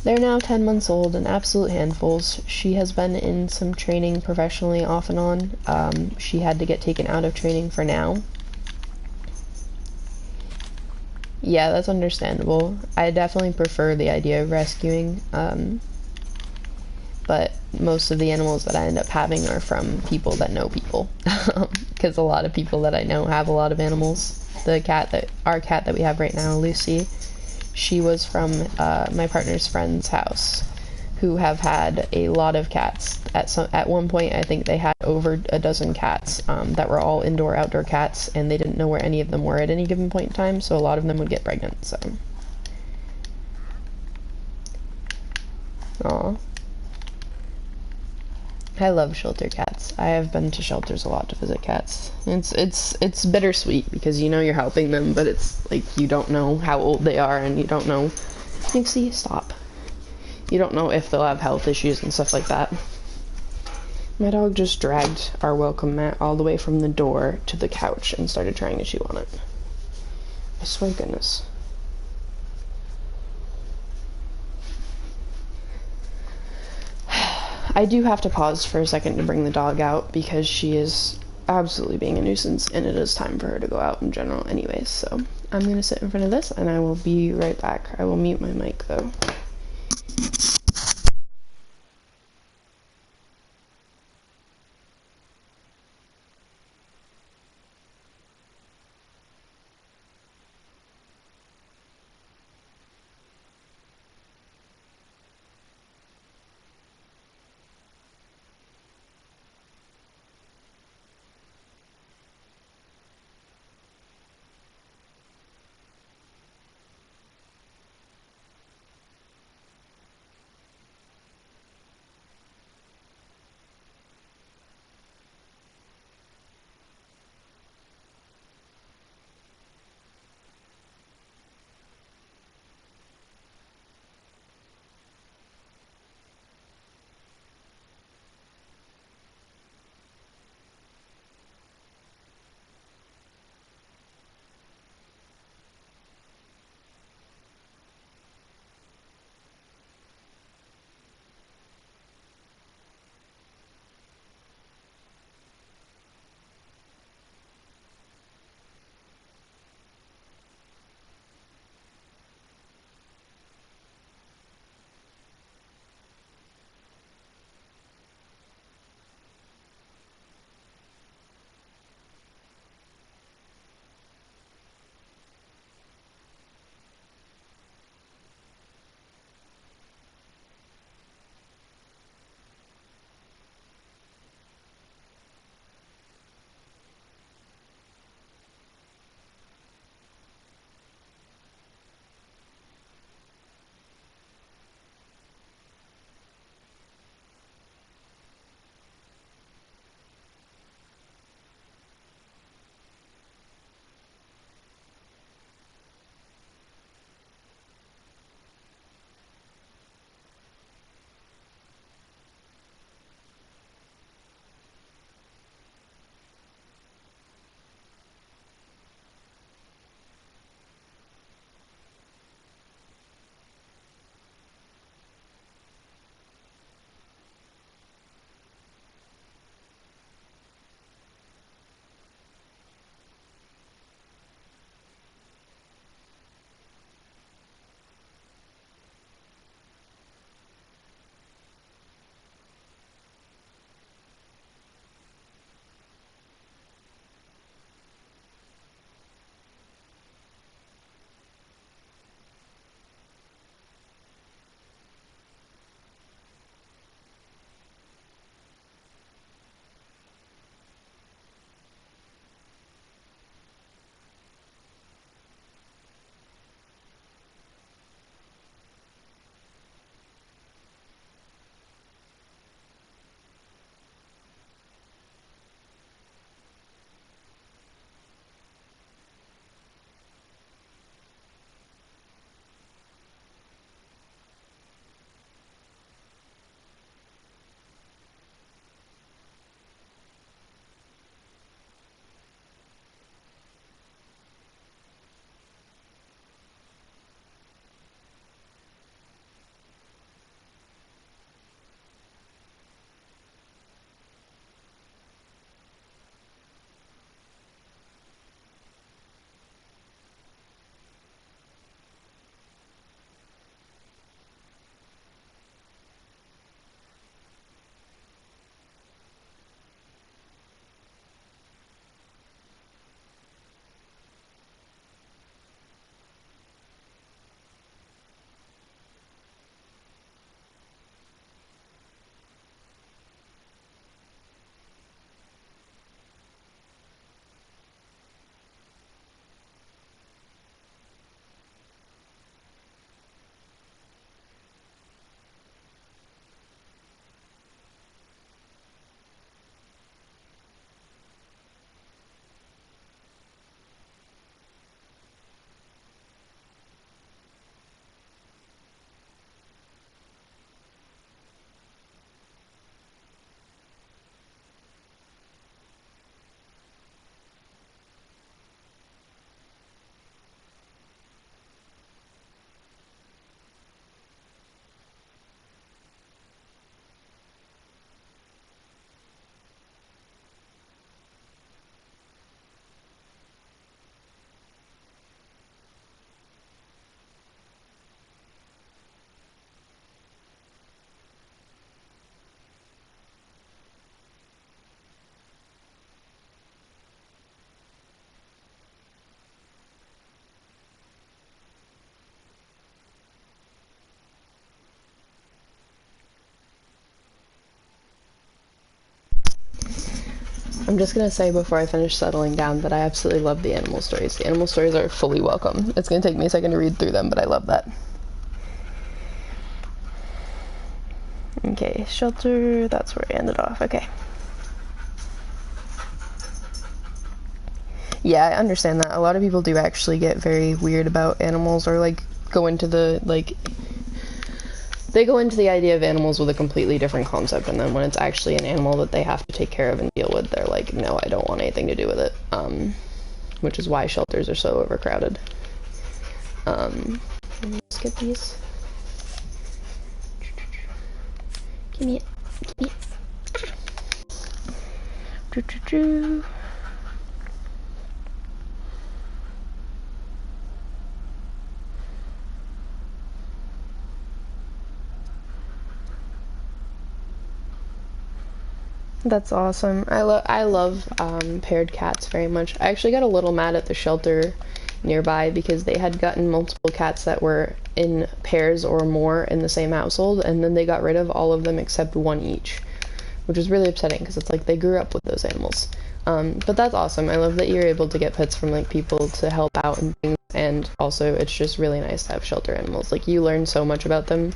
they're now 10 months old and absolute handfuls. She has been in some training professionally off and on. She had to get taken out of training for now. Yeah, that's understandable. I definitely prefer the idea of rescuing, but most of the animals that I end up having are from people that know people, because a lot of people that I know have a lot of animals. Our cat that we have right now, Lucy, she was from my partner's friend's house, who have had a lot of cats. At one point, I think they had over a dozen cats that were all indoor-outdoor cats, and they didn't know where any of them were at any given point in time, so a lot of them would get pregnant, so. Aww. I love shelter cats. I have been to shelters a lot to visit cats. It's bittersweet because you know you're helping them, but it's like you don't know how old they are and you don't know. Nixie, stop. You don't know if they'll have health issues and stuff like that. My dog just dragged our welcome mat all the way from the door to the couch and started trying to chew on it. I swear to goodness. I do have to pause for a second to bring the dog out because she is absolutely being a nuisance and it is time for her to go out in general anyways. So I'm going to sit in front of this and I will be right back. I will mute my mic though. I'm just gonna say before I finish settling down that I absolutely love the animal stories. The animal stories are fully welcome. It's gonna take me a second to read through them, but I love that. Okay, shelter, that's where I ended off. Okay. Yeah, I understand that. A lot of people do actually get very weird about animals, or like go into the they go into the idea of animals with a completely different concept, and then when it's actually an animal that they have to take care of and deal with, they're like, no, I don't want anything to do with it. Which is why shelters are so overcrowded. Let's get these. Give me it. Give me it. That's awesome. I love paired cats very much. I actually got a little mad at the shelter nearby because they had gotten multiple cats that were in pairs or more in the same household, and then they got rid of all of them except one each, which was really upsetting because it's like they grew up with those animals. But that's awesome. I love that you're able to get pets from like people to help out and things, and also it's just really nice to have shelter animals. Like, you learn so much about them.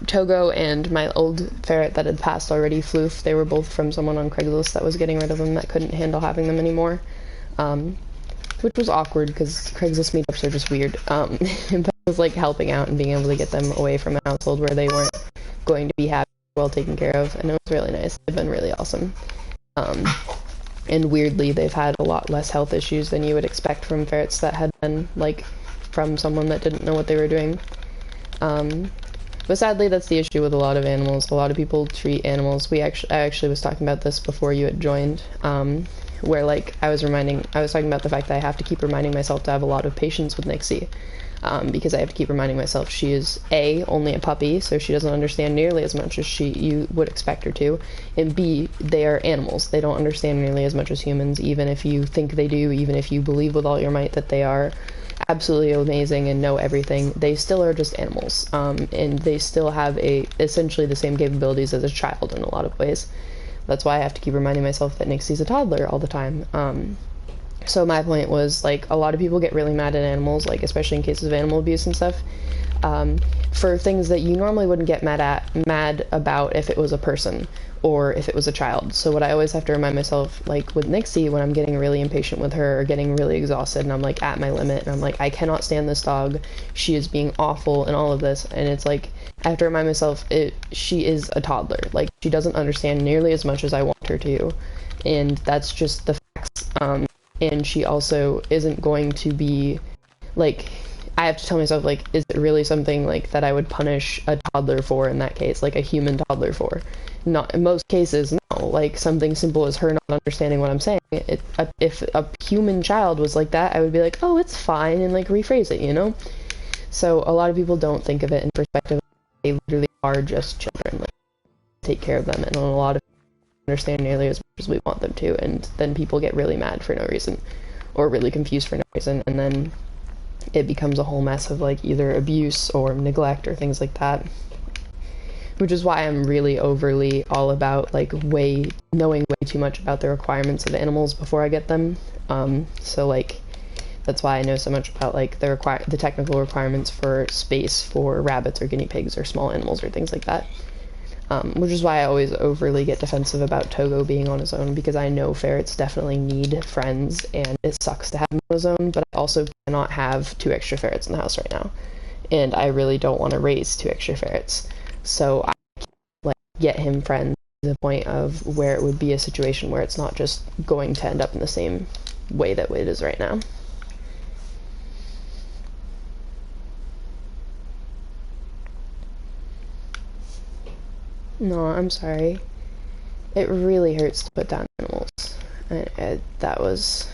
Togo and my old ferret that had passed already, Floof, they were both from someone on Craigslist that was getting rid of them, that couldn't handle having them anymore. Which was awkward because Craigslist meetups are just weird. But I was like helping out and being able to get them away from a household where they weren't going to be happy, well taken care of, and it was really nice. They've been really awesome. And weirdly, they've had a lot less health issues than you would expect from ferrets that had been, like, from someone that didn't know what they were doing. But sadly, that's the issue with a lot of animals. A lot of people treat animals. I actually was talking about this before you had joined, where like I was talking about the fact that I have to keep reminding myself to have a lot of patience with Nixie, because I have to keep reminding myself she is A, only a puppy, so she doesn't understand nearly as much as you would expect her to, and B, they are animals. They don't understand nearly as much as humans, even if you think they do, even if you believe with all your might that they are absolutely amazing and know everything. They still are just animals, and they still have essentially the same capabilities as a child in a lot of ways. That's why I have to keep reminding myself that Nixie's a toddler all the time. So my point was, like, a lot of people get really mad at animals, like especially in cases of animal abuse and stuff, for things that you normally wouldn't get mad about if it was a person or if it was a child. So what I always have to remind myself, like with Nixie, when I'm getting really impatient with her or getting really exhausted and I'm like at my limit and I'm like, I cannot stand this dog, she is being awful and all of this, and it's like I have to remind myself she is a toddler. Like, she doesn't understand nearly as much as I want her to, and that's just the facts. And she also isn't going to be, like, I have to tell myself, like, is it really something, like, that I would punish a toddler for in that case, like a human toddler for? Not in most cases, no. Like, something simple as her not understanding what I'm saying. If a human child was like that, I would be like, oh, it's fine, and, like, rephrase it, you know? So a lot of people don't think of it in perspective. They literally are just children. Like, take care of them, and a lot of people understand nearly as much as we want them to, and then people get really mad for no reason, or really confused for no reason, and then it becomes a whole mess of, like, either abuse or neglect or things like that. Which is why I'm really overly all about, like, knowing way too much about the requirements of animals before I get them. So, like, that's why I know so much about, like, the technical requirements for space for rabbits or guinea pigs or small animals or things like that. Which is why I always overly get defensive about Togo being on his own, because I know ferrets definitely need friends, and it sucks to have him on his own, but I also cannot have 2 extra ferrets in the house right now. And I really don't want to raise 2 extra ferrets. So I can, like, get him friends to the point of where it would be a situation where it's not just going to end up in the same way that it is right now. No, I'm sorry. It really hurts to put down animals. That was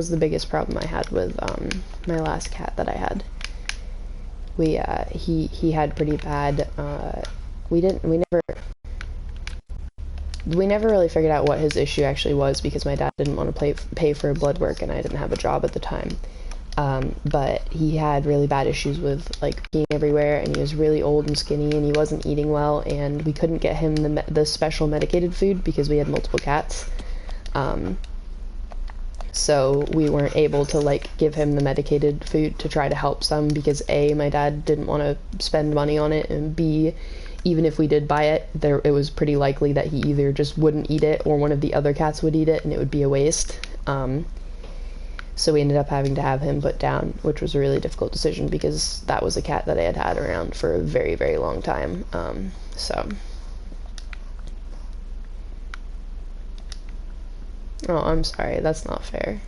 the biggest problem I had with my last cat that I had. He had pretty bad. We never really figured out what his issue actually was, because my dad didn't want to pay for blood work and I didn't have a job at the time. But he had really bad issues with, like, peeing everywhere, and he was really old and skinny, and he wasn't eating well, and we couldn't get him the special medicated food because we had multiple cats. So we weren't able to like give him the medicated food to try to help some, because A, my dad didn't want to spend money on it, and B, even if we did buy it, it was pretty likely that he either just wouldn't eat it or one of the other cats would eat it and it would be a waste. So we ended up having to have him put down, which was a really difficult decision because that was a cat that I had had around for a very, very long time. Oh, I'm sorry, that's not fair.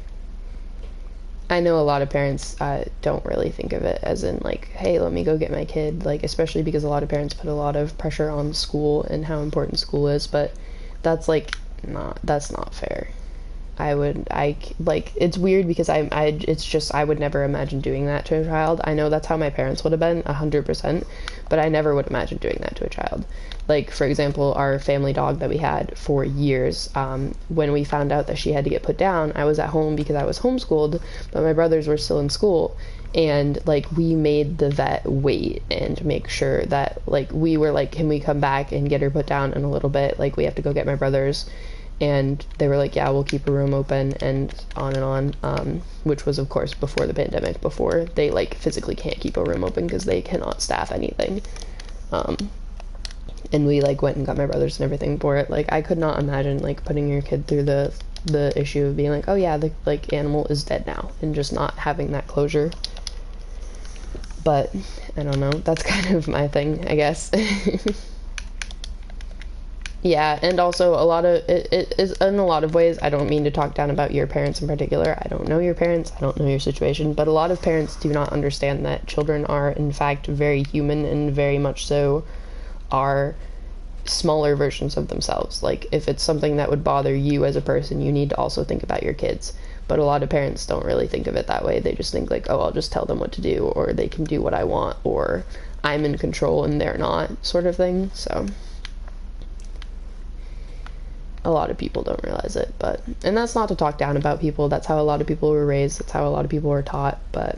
I know a lot of parents don't really think of it as in like, hey, let me go get my kid, like, especially because a lot of parents put a lot of pressure on school and how important school is, but that's not fair. It's weird because I would never imagine doing that to a child. I know that's how my parents would have been, 100%, but I never would imagine doing that to a child. Like, for example, our family dog that we had for years, when we found out that she had to get put down, I was at home because I was homeschooled, but my brothers were still in school, and, like, we made the vet wait and make sure that, like, we were like, can we come back and get her put down in a little bit? Like, we have to go get my brothers. And they were like, yeah, we'll keep a room open, and on, which was, of course, before the pandemic, before they, like, physically can't keep a room open because they cannot staff anything. And we, like, went and got my brothers and everything for it. Like, I could not imagine, like, putting your kid through the issue of being like, oh, yeah, the, like, animal is dead now, and just not having that closure. But, I don't know, that's kind of my thing, I guess. Yeah, and also a lot of it is, in a lot of ways, I don't mean to talk down about your parents in particular. I don't know your parents, I don't know your situation, but a lot of parents do not understand that children are, in fact, very human and very much so are smaller versions of themselves. Like, if it's something that would bother you as a person, you need to also think about your kids. But a lot of parents don't really think of it that way. They just think like, oh, I'll just tell them what to do, or they can do what I want, or I'm in control and they're not, sort of thing. So a lot of people don't realize it, and that's not to talk down about people. That's how a lot of people were raised. That's how a lot of people were taught, but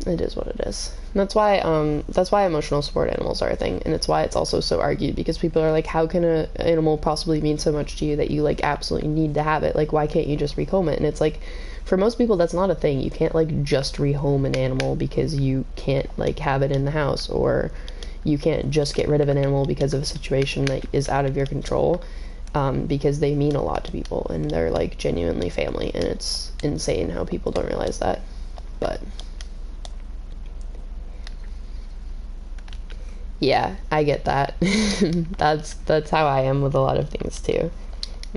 it is what it is. And that's why emotional support animals are a thing, and it's why it's also so argued, because people are like, how can an animal possibly mean so much to you that you, like, absolutely need to have it? Like, why can't you just rehome it? And it's like, for most people, that's not a thing. You can't, like, just rehome an animal because you can't, like, have it in the house, or you can't just get rid of an animal because of a situation that is out of your control, because they mean a lot to people, and they're, like, genuinely family, and it's insane how people don't realize that. But yeah, I get that. that's how I am with a lot of things too.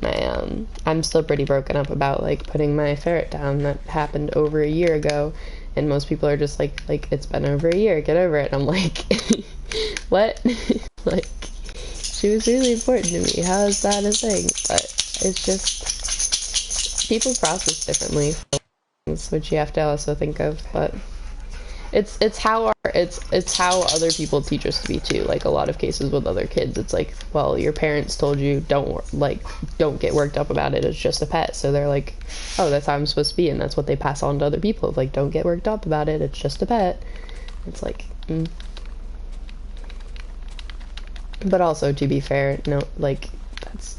I'm still pretty broken up about, like, putting my ferret down. That happened over a year ago, and most people are just like, it's been over a year, get over it. And I'm like, what? Like, she was really important to me. How is that a thing? But it's just, people process differently, which you have to also think of. But it's how other people teach us to be too. Like, a lot of cases with other kids, it's like, well, your parents told you don't get worked up about it, it's just a pet, so they're like, oh, that's how I'm supposed to be, and that's what they pass on to other people, like, don't get worked up about it, it's just a pet. It's like, But also, to be fair, no, like,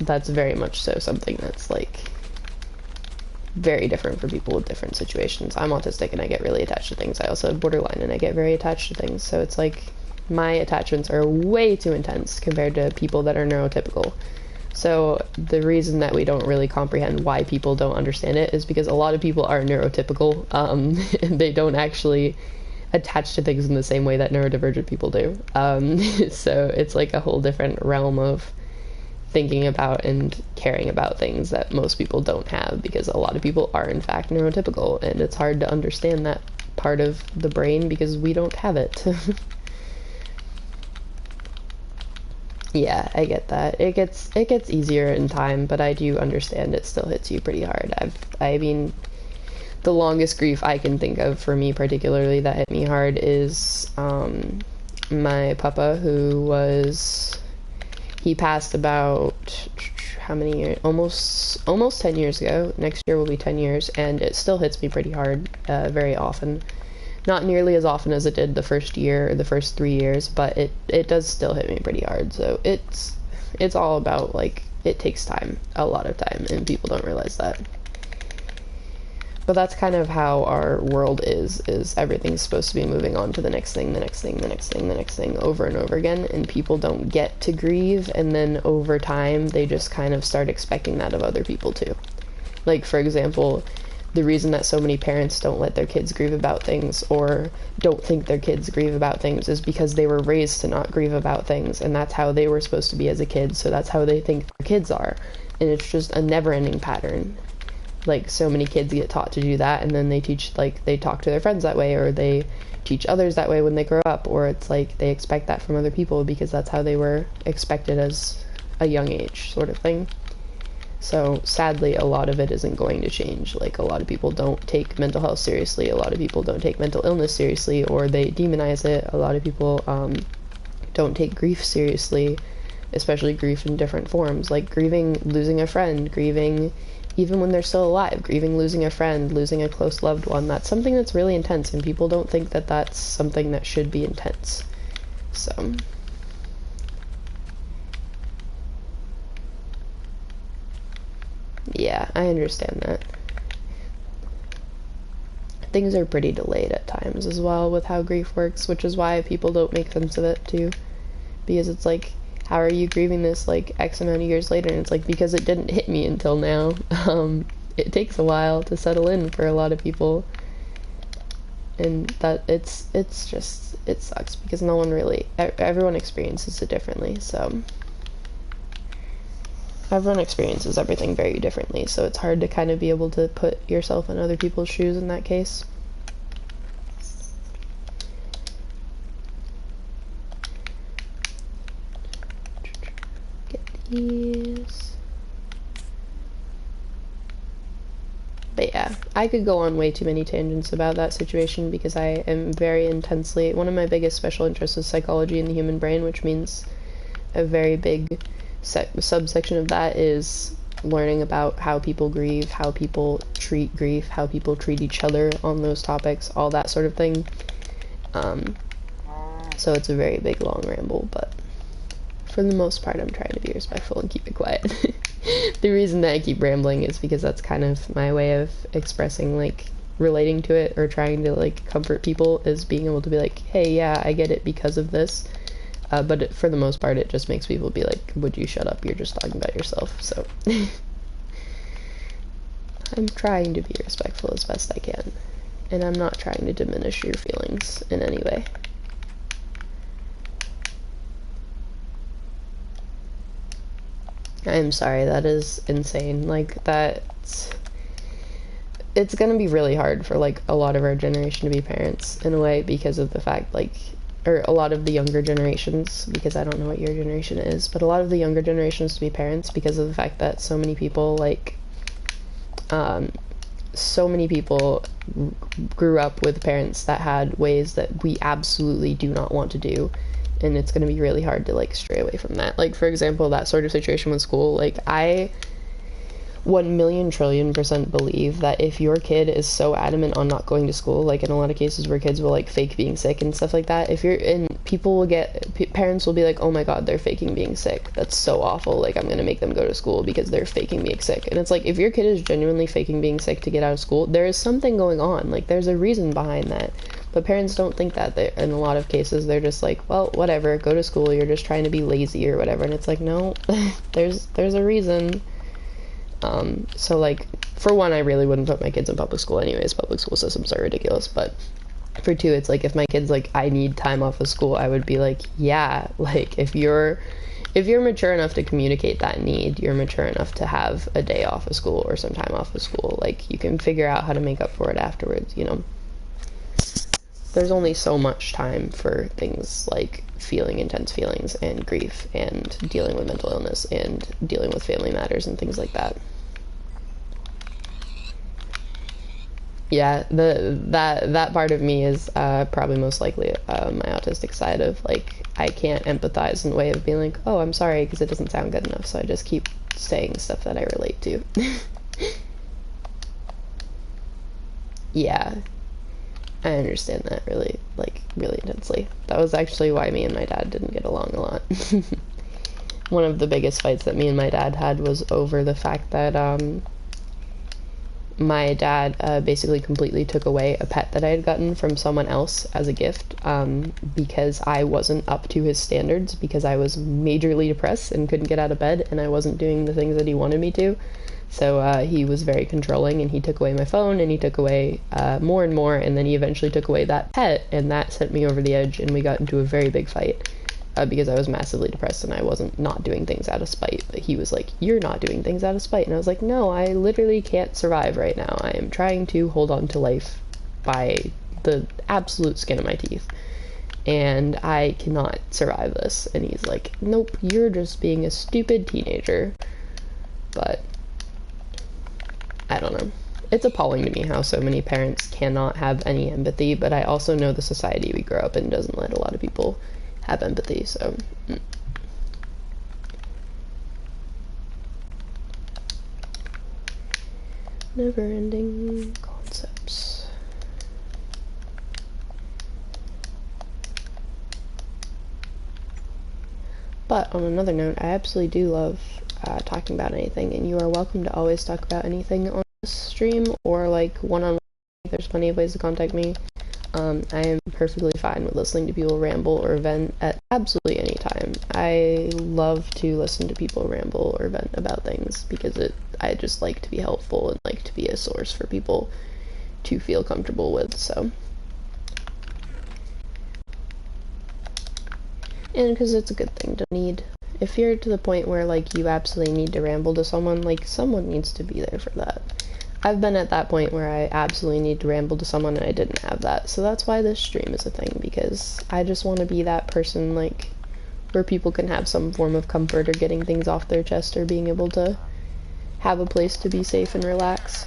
that's very much so something that's, like, very different for people with different situations. I'm autistic and I get really attached to things. I also have borderline and I get very attached to things. So it's like, my attachments are way too intense compared to people that are neurotypical. So the reason that we don't really comprehend why people don't understand it is because a lot of people are neurotypical, and they don't actually attach to things in the same way that neurodivergent people do. So it's like a whole different realm of thinking about and caring about things that most people don't have, because a lot of people are in fact neurotypical, and it's hard to understand that part of the brain because we don't have it. Yeah, I get that. It gets easier in time, but I do understand it still hits you pretty hard. I mean, the longest grief I can think of for me particularly that hit me hard is my papa, he passed about, how many years? Almost 10 years ago. Next year will be 10 years, and it still hits me pretty hard, very often. Not nearly as often as it did the first year or the first 3 years, but it does still hit me pretty hard. So it's all about, like, it takes time, a lot of time, and people don't realize that. But that's kind of how our world is everything's supposed to be moving on to the next thing, the next thing, the next thing, the next thing, over and over again, and people don't get to grieve, and then over time, they just kind of start expecting that of other people too. Like, for example, the reason that so many parents don't let their kids grieve about things, or don't think their kids grieve about things, is because they were raised to not grieve about things, and that's how they were supposed to be as a kid, so that's how they think their kids are, and it's just a never-ending pattern. Like, so many kids get taught to do that, and then they they talk to their friends that way, or they teach others that way when they grow up, or it's like they expect that from other people because that's how they were expected as a young age, sort of thing. So, sadly, a lot of it isn't going to change. Like, a lot of people don't take mental health seriously, a lot of people don't take mental illness seriously, or they demonize it. A lot of people don't take grief seriously, especially grief in different forms, like grieving losing a friend, grieving even when they're still alive, grieving losing a friend, losing a close loved one. That's something that's really intense, and people don't think that that's something that should be intense. So, yeah, I understand that. Things are pretty delayed at times as well with how grief works, which is why people don't make sense of it too. Because it's like, how are you grieving this like X amount of years later? And it's like, because it didn't hit me until now. It takes a while to settle in for a lot of people, and that it's just, it sucks because no one really, everyone experiences it differently. So everyone experiences everything very differently, so it's hard to kind of be able to put yourself in other people's shoes in that case. Yes. But yeah, I could go on way too many tangents about that situation because I am very intensely, one of my biggest special interests is psychology in the human brain, which means a very big subsection of that is learning about how people grieve, how people treat grief, how people treat each other on those topics, all that sort of thing. So it's a very big long ramble, but for the most part, I'm trying to be respectful and keep it quiet. The reason that I keep rambling is because that's kind of my way of expressing, like, relating to it or trying to, like, comfort people, is being able to be like, hey, yeah, I get it because of this. But for the most part, it just makes people be like, would you shut up? You're just talking about yourself. So I'm trying to be respectful as best I can. And I'm not trying to diminish your feelings in any way. I'm sorry, that is insane. Like, it's gonna be really hard for, like, a lot of our generation to be parents, in a way, because of the fact, like, or a lot of the younger generations, because I don't know what your generation is, but a lot of the younger generations to be parents because of the fact that so many people, like, so many people grew up with parents that had ways that we absolutely do not want to do, and it's going to be really hard to, like, stray away from that. Like, for example, that sort of situation with school, like, I 1,000,000,000,000,000% believe that if your kid is so adamant on not going to school, like in a lot of cases where kids will, like, fake being sick and stuff like that, if you're, and people will get, parents will be like, oh my god, they're faking being sick, that's so awful, like, I'm gonna make them go to school because they're faking being sick. And it's like, if your kid is genuinely faking being sick to get out of school, there is something going on, like, there's a reason behind that. But parents don't think that. In a lot of cases, they're just like, well, whatever, go to school, you're just trying to be lazy or whatever. And it's like, no, there's a reason. So, like, for one, I really wouldn't put my kids in public school anyways. Public school systems are ridiculous. But for two, it's like, if my kid's like, I need time off of school, I would be like, yeah, like, if you're mature enough to communicate that need, you're mature enough to have a day off of school or some time off of school. Like, you can figure out how to make up for it afterwards, you know? There's only so much time for things like feeling intense feelings and grief and dealing with mental illness and dealing with family matters and things like that. Yeah, that part of me is probably most likely my autistic side of, like, I can't empathize in a way of being like, oh, I'm sorry, because it doesn't sound good enough, so I just keep saying stuff that I relate to. Yeah. I understand that really intensely. That was actually why me and my dad didn't get along a lot. one of the biggest fights that me and my dad had was over the fact that my dad basically completely took away a pet that I had gotten from someone else as a gift because I wasn't up to his standards, because I was majorly depressed and couldn't get out of bed, and I wasn't doing the things that he wanted me to. So he was very controlling, and he took away my phone, and he took away more and more, and then he eventually took away that pet, and that sent me over the edge, and we got into a very big fight. Because I was massively depressed and I wasn't not doing things out of spite. But he was like, "You're not doing things out of spite." And I was like, "No, I literally can't survive right now. I am trying to hold on to life by the absolute skin of my teeth. And I cannot survive this." And he's like, "Nope, you're just being a stupid teenager." But I don't know. It's appalling to me how so many parents cannot have any empathy, but I also know the society we grow up in doesn't let a lot of people have empathy, so never-ending concepts. But on another note, I absolutely do love talking about anything, and you are welcome to always talk about anything on this stream or like one-on-one. There's plenty of ways to contact me. I am perfectly fine with listening to people ramble or vent at absolutely any time. I love to listen to people ramble or vent about things because I just like to be helpful and like to be a source for people to feel comfortable with, so. And because it's a good thing to need. If you're to the point where, like, you absolutely need to ramble to someone, like, someone needs to be there for that. I've been at that point where I absolutely need to ramble to someone and I didn't have that, so that's why this stream is a thing, because I just want to be that person, like, where people can have some form of comfort or getting things off their chest or being able to have a place to be safe and relax.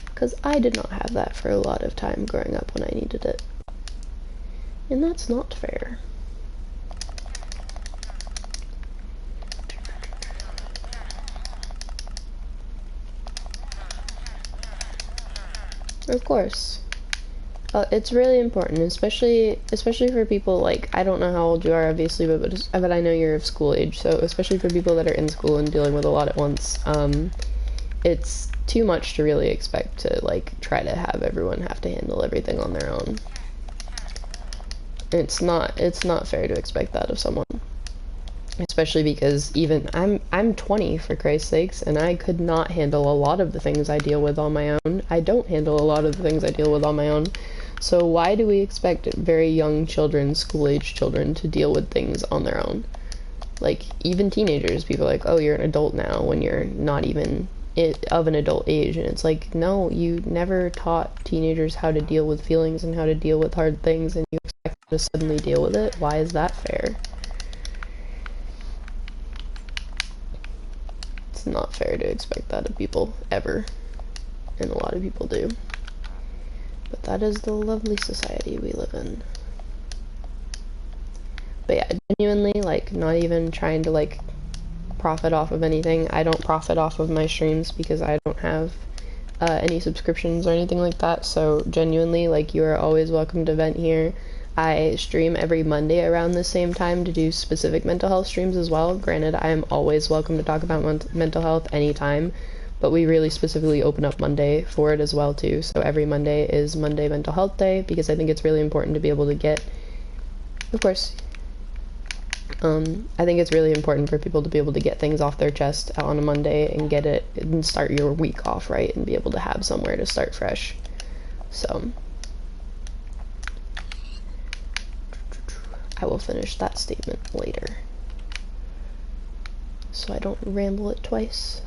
Because I did not have that for a lot of time growing up when I needed it. And that's not fair. Of course. It's really important, especially for people, like, I don't know how old you are, obviously, but I know you're of school age, so especially for people that are in school and dealing with a lot at once, it's too much to really expect to, like, try to have everyone have to handle everything on their own. It's not fair to expect that of someone. Especially because even I'm 20, for Christ's sakes, and I could not handle a lot of the things I deal with on my own. I don't handle a lot of the things I deal with on my own. So why do we expect very young children, school-age children, to deal with things on their own? Like, even teenagers, people are like, "Oh, you're an adult now," when you're not even of an adult age. And it's like, no, you never taught teenagers how to deal with feelings and how to deal with hard things, and you expect them to suddenly deal with it? Why is that fair? It's not fair to expect that of people, ever. And a lot of people do. But that is the lovely society we live in. But yeah, genuinely, like, not even trying to, like, profit off of anything. I don't profit off of my streams because I don't have any subscriptions or anything like that, so genuinely, like, you are always welcome to vent here. I stream every Monday around the same time to do specific mental health streams as well. Granted, I am always welcome to talk about mental health anytime, but we really specifically open up Monday for it as well too. So every Monday is Monday Mental Health Day, because I think it's really important to be able to get, of course, I think it's really important for people to be able to get things off their chest on a Monday and get it and start your week off right and be able to have somewhere to start fresh. So I will finish that statement later, so I don't ramble it twice.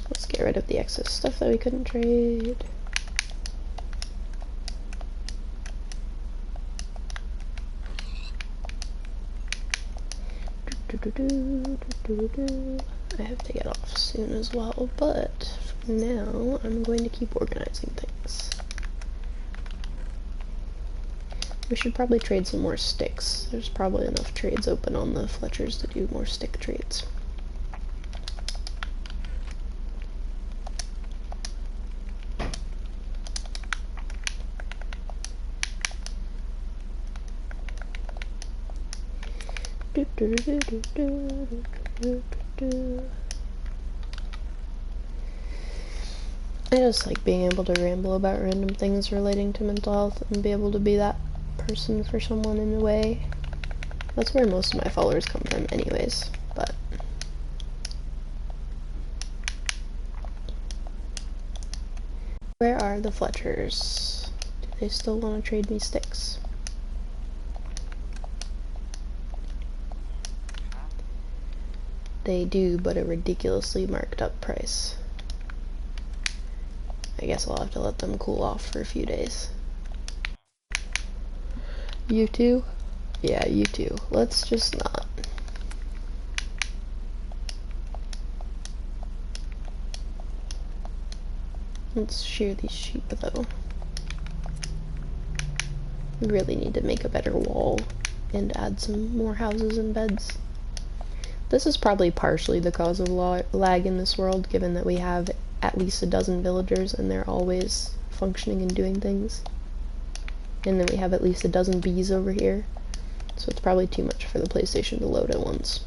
Let's get rid of the excess stuff that we couldn't trade. I have to get off soon as well, but for now I'm going to keep organizing things. We should probably trade some more sticks. There's probably enough trades open on the Fletchers to do more stick trades. I just like being able to ramble about random things relating to mental health and be able to be that person for someone in a way. That's where most of my followers come from anyways, but... Where are the Fletchers? Do they still want to trade me sticks? They do, but a ridiculously marked up price. I guess I'll have to let them cool off for a few days. You too? Yeah, you too. Let's just not. Let's shear these sheep though. We really need to make a better wall and add some more houses and beds. This is probably partially the cause of lag in this world, given that we have at least a dozen villagers and they're always functioning and doing things. And then we have at least a dozen bees over here, so it's probably too much for the PlayStation to load at once.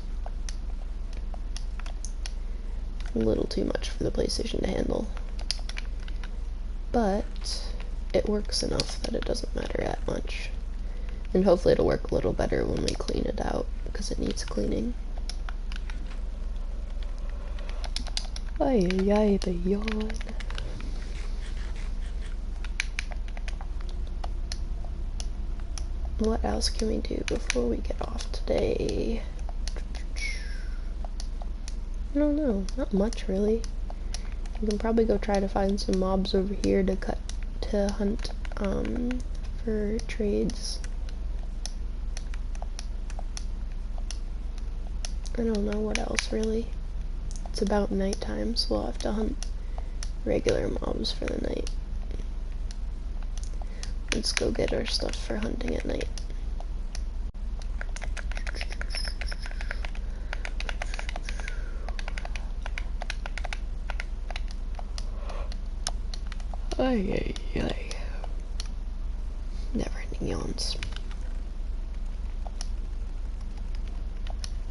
A little too much for the PlayStation to handle. But it works enough that it doesn't matter that much. And hopefully it'll work a little better when we clean it out, because it needs cleaning. Ay, ay, ay, the yawn. What else can we do before we get off today? I don't know, not much really. We can probably go try to find some mobs over here to hunt for trades. I don't know what else really. It's about nighttime, so we'll have to hunt regular mobs for the night. Let's go get our stuff for hunting at night. Ay, ay, ay. Never-ending yawns.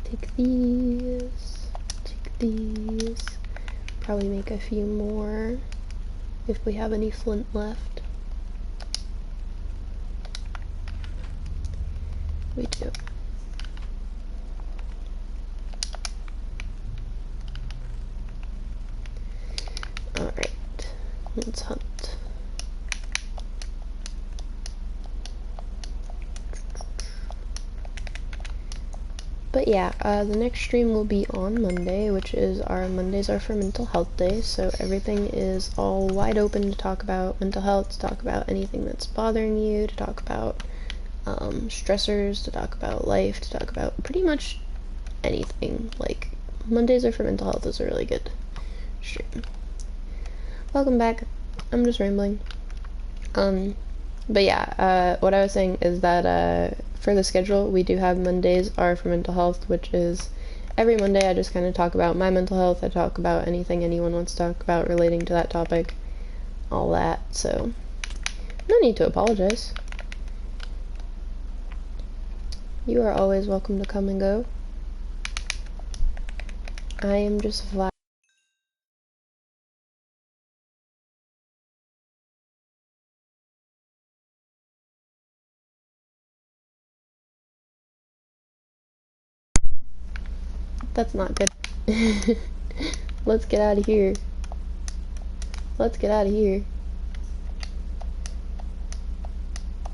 Take these. Take these. Probably make a few more if we have any flint left. We do. Alright, let's hunt. But yeah, the next stream will be on Monday, which is Mondays are for mental health day, so everything is all wide open to talk about mental health, to talk about anything that's bothering you, to talk about stressors, to talk about life, to talk about pretty much anything. Like, Mondays are for mental health is a really good stream. Welcome back. I'm just rambling. But yeah, what I was saying is that for the schedule, we do have Mondays are for mental health, which is every Monday I just kind of talk about my mental health. I talk about anything anyone wants to talk about relating to that topic, all that, so no need to apologize. You are always welcome to come and go. I am just vibing. That's not good. Let's get out of here. Let's get out of here.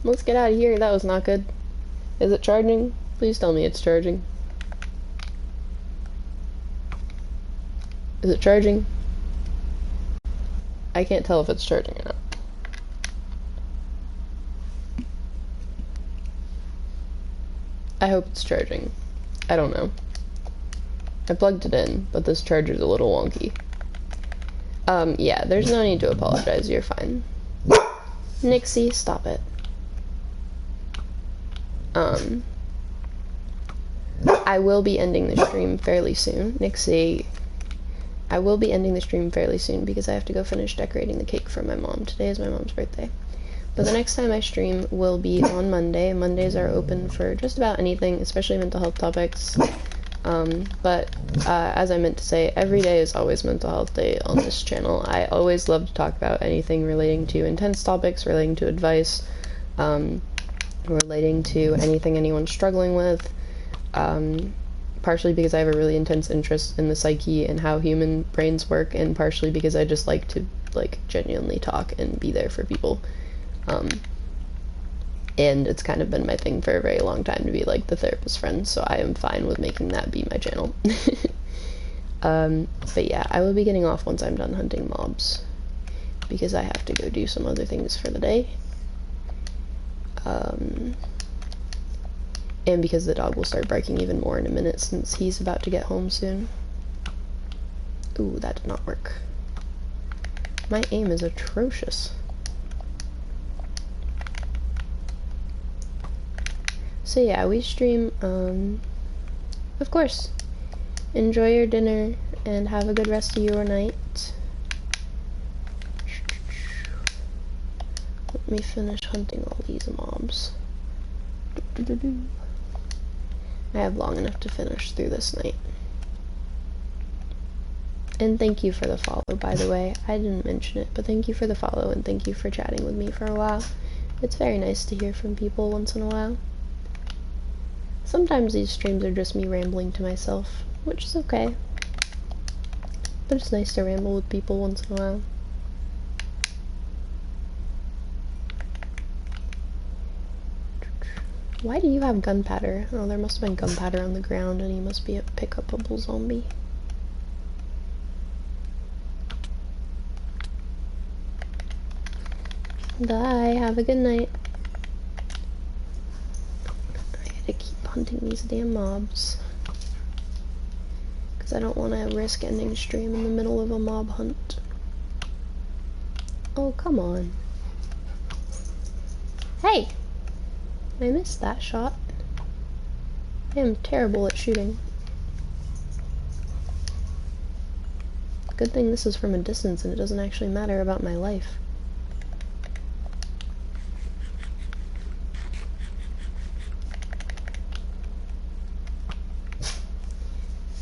Let's get out of here. That was not good. Is it charging? Please tell me it's charging. Is it charging? I can't tell if it's charging or not. I hope it's charging. I don't know. I plugged it in, but this charger's a little wonky. Yeah, there's no need to apologize. You're fine. Nixie, stop it. I will be ending the stream fairly soon. Nixie, I will be ending the stream fairly soon because I have to go finish decorating the cake for my mom. Today is my mom's birthday. But the next time I stream will be on Monday. Mondays are open for just about anything, especially mental health topics. But as I meant to say, every day is always mental health day on this channel. I always love to talk about anything relating to intense topics, relating to advice, relating to anything anyone's struggling with, partially because I have a really intense interest in the psyche and how human brains work, and partially because I just like to genuinely talk and be there for people. And it's kind of been my thing for a very long time to be like the therapist friend, so I am fine with making that be my channel. But yeah, I will be getting off once I'm done hunting mobs, because I have to go do some other things for the day. And because the dog will start barking even more in a minute since he's about to get home soon. Ooh, that did not work. My aim is atrocious. So yeah, we stream, of course. Enjoy your dinner and have a good rest of your night. Let me finish hunting all these mobs. I have long enough to finish through this night. And thank you for the follow, by the way. I didn't mention it, but thank you for the follow and thank you for chatting with me for a while. It's very nice to hear from people once in a while. Sometimes these streams are just me rambling to myself, which is okay. But it's nice to ramble with people once in a while. Why do you have gunpowder? Oh, there must have been gunpowder on the ground and he must be a pick-upable zombie. Bye, have a good night. I gotta keep hunting these damn mobs. Because I don't want to risk ending stream in the middle of a mob hunt. Oh, come on. Hey! I missed that shot. I am terrible at shooting. Good thing this is from a distance and it doesn't actually matter about my life.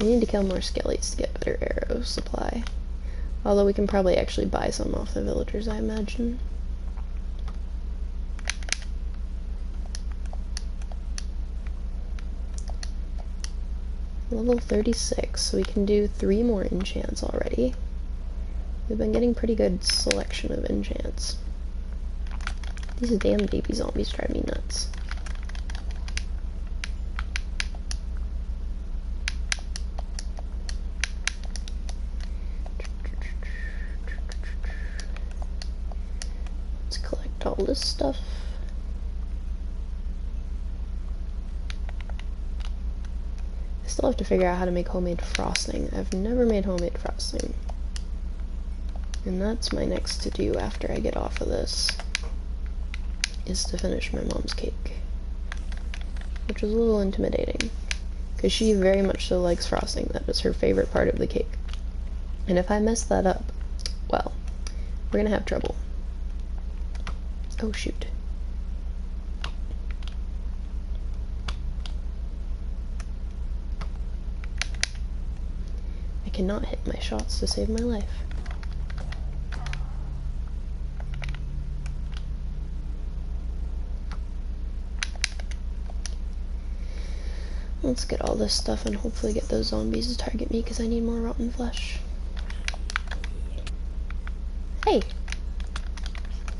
We need to kill more skellies to get better arrow supply. Although we can probably actually buy some off the villagers, I imagine. Level 36, so we can do 3 more enchants already. We've been getting pretty good selection of enchants. These damn baby zombies drive me nuts. Let's collect all this stuff. I still have to figure out how to make homemade frosting. I've never made homemade frosting. And that's my next to-do after I get off of this, is to finish my mom's cake. Which is a little intimidating, because she very much so likes frosting. That is her favorite part of the cake. And if I mess that up, well, we're gonna have trouble. Oh shoot. I cannot hit my shots to save my life. Let's get all this stuff and hopefully get those zombies to target me because I need more rotten flesh. Hey!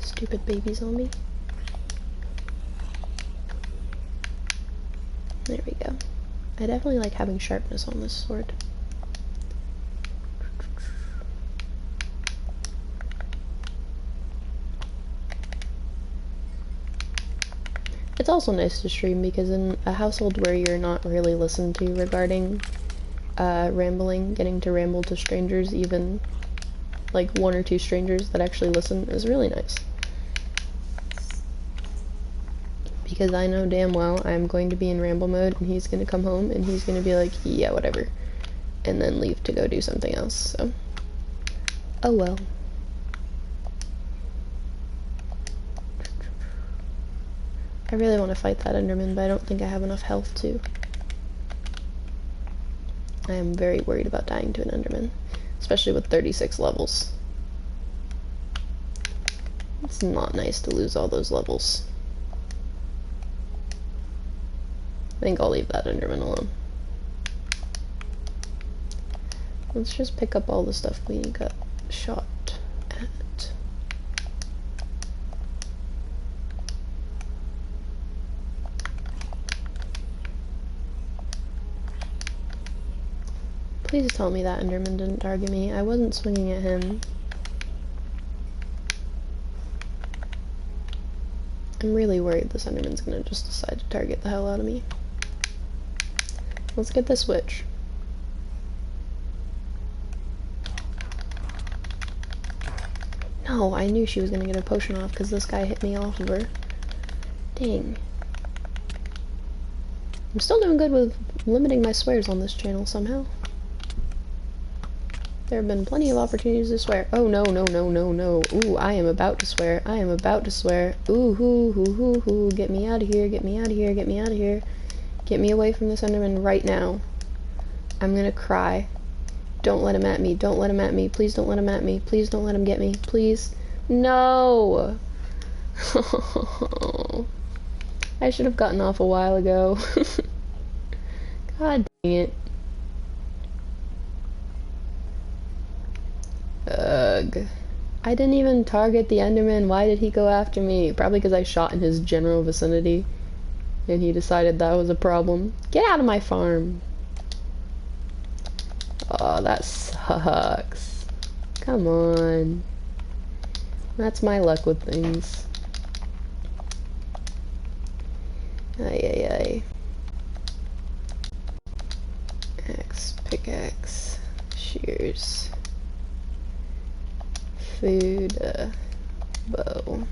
Stupid baby zombie. There we go. I definitely like having sharpness on this sword. It's also nice to stream because in a household where you're not really listened to regarding rambling, getting to ramble to strangers, even like 1 or 2 strangers that actually listen, is really nice. Because I know damn well I'm going to be in ramble mode and he's going to come home and he's going to be like, yeah, whatever, and then leave to go do something else, so. Oh well. I really want to fight that Enderman, but I don't think I have enough health to. I am very worried about dying to an Enderman, especially with 36 levels. It's not nice to lose all those levels. I think I'll leave that Enderman alone. Let's just pick up all the stuff we got shot at. Please tell me that Enderman didn't target me. I wasn't swinging at him. I'm really worried this Enderman's gonna just decide to target the hell out of me. Let's get this switch. No, I knew she was gonna get a potion off because this guy hit me off of her. Dang. I'm still doing good with limiting my swears on this channel somehow. There have been plenty of opportunities to swear. Oh, no, no, no, no, no. Ooh, I am about to swear. I am about to swear. Ooh, hoo, hoo, hoo, hoo. Get me out of here, get me out of here, get me out of here. Get me away from this Enderman right now. I'm gonna cry. Don't let him at me. Don't let him at me. Please don't let him at me. Please don't let him get me. Please. No! I should have gotten off a while ago. God dang it. Ugh. I didn't even target the Enderman. Why did he go after me? Probably because I shot in his general vicinity. And he decided that was a problem. Get out of my farm. Oh, that sucks. Come on. That's my luck with things. Ay, ay, ay. Axe, pickaxe, shears, food, bow.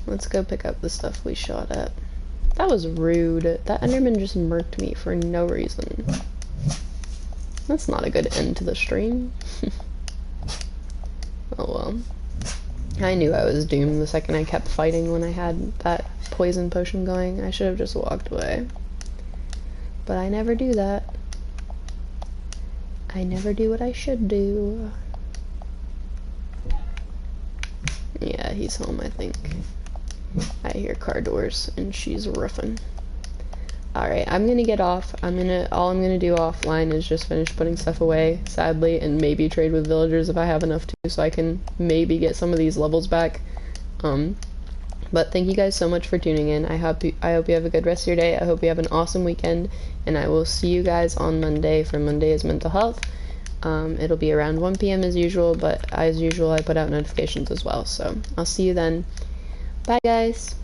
Let's go pick up the stuff we shot at. That was rude. That Enderman just murked me for no reason. That's not a good end to the stream. Oh well. I knew I was doomed the second I kept fighting when I had that poison potion going. I should have just walked away. But I never do that. I never do what I should do. Yeah, he's home, I think. I hear car doors, and she's roofing. Alright, I'm gonna get off. All I'm gonna do offline is just finish putting stuff away, sadly, and maybe trade with villagers if I have enough to, so I can maybe get some of these levels back. But thank you guys so much for tuning in. I hope you have a good rest of your day. I hope you have an awesome weekend, and I will see you guys on Monday for Monday is Mental Health. It'll be around 1 p.m. as usual, but as usual I put out notifications as well, so I'll see you then. Bye guys!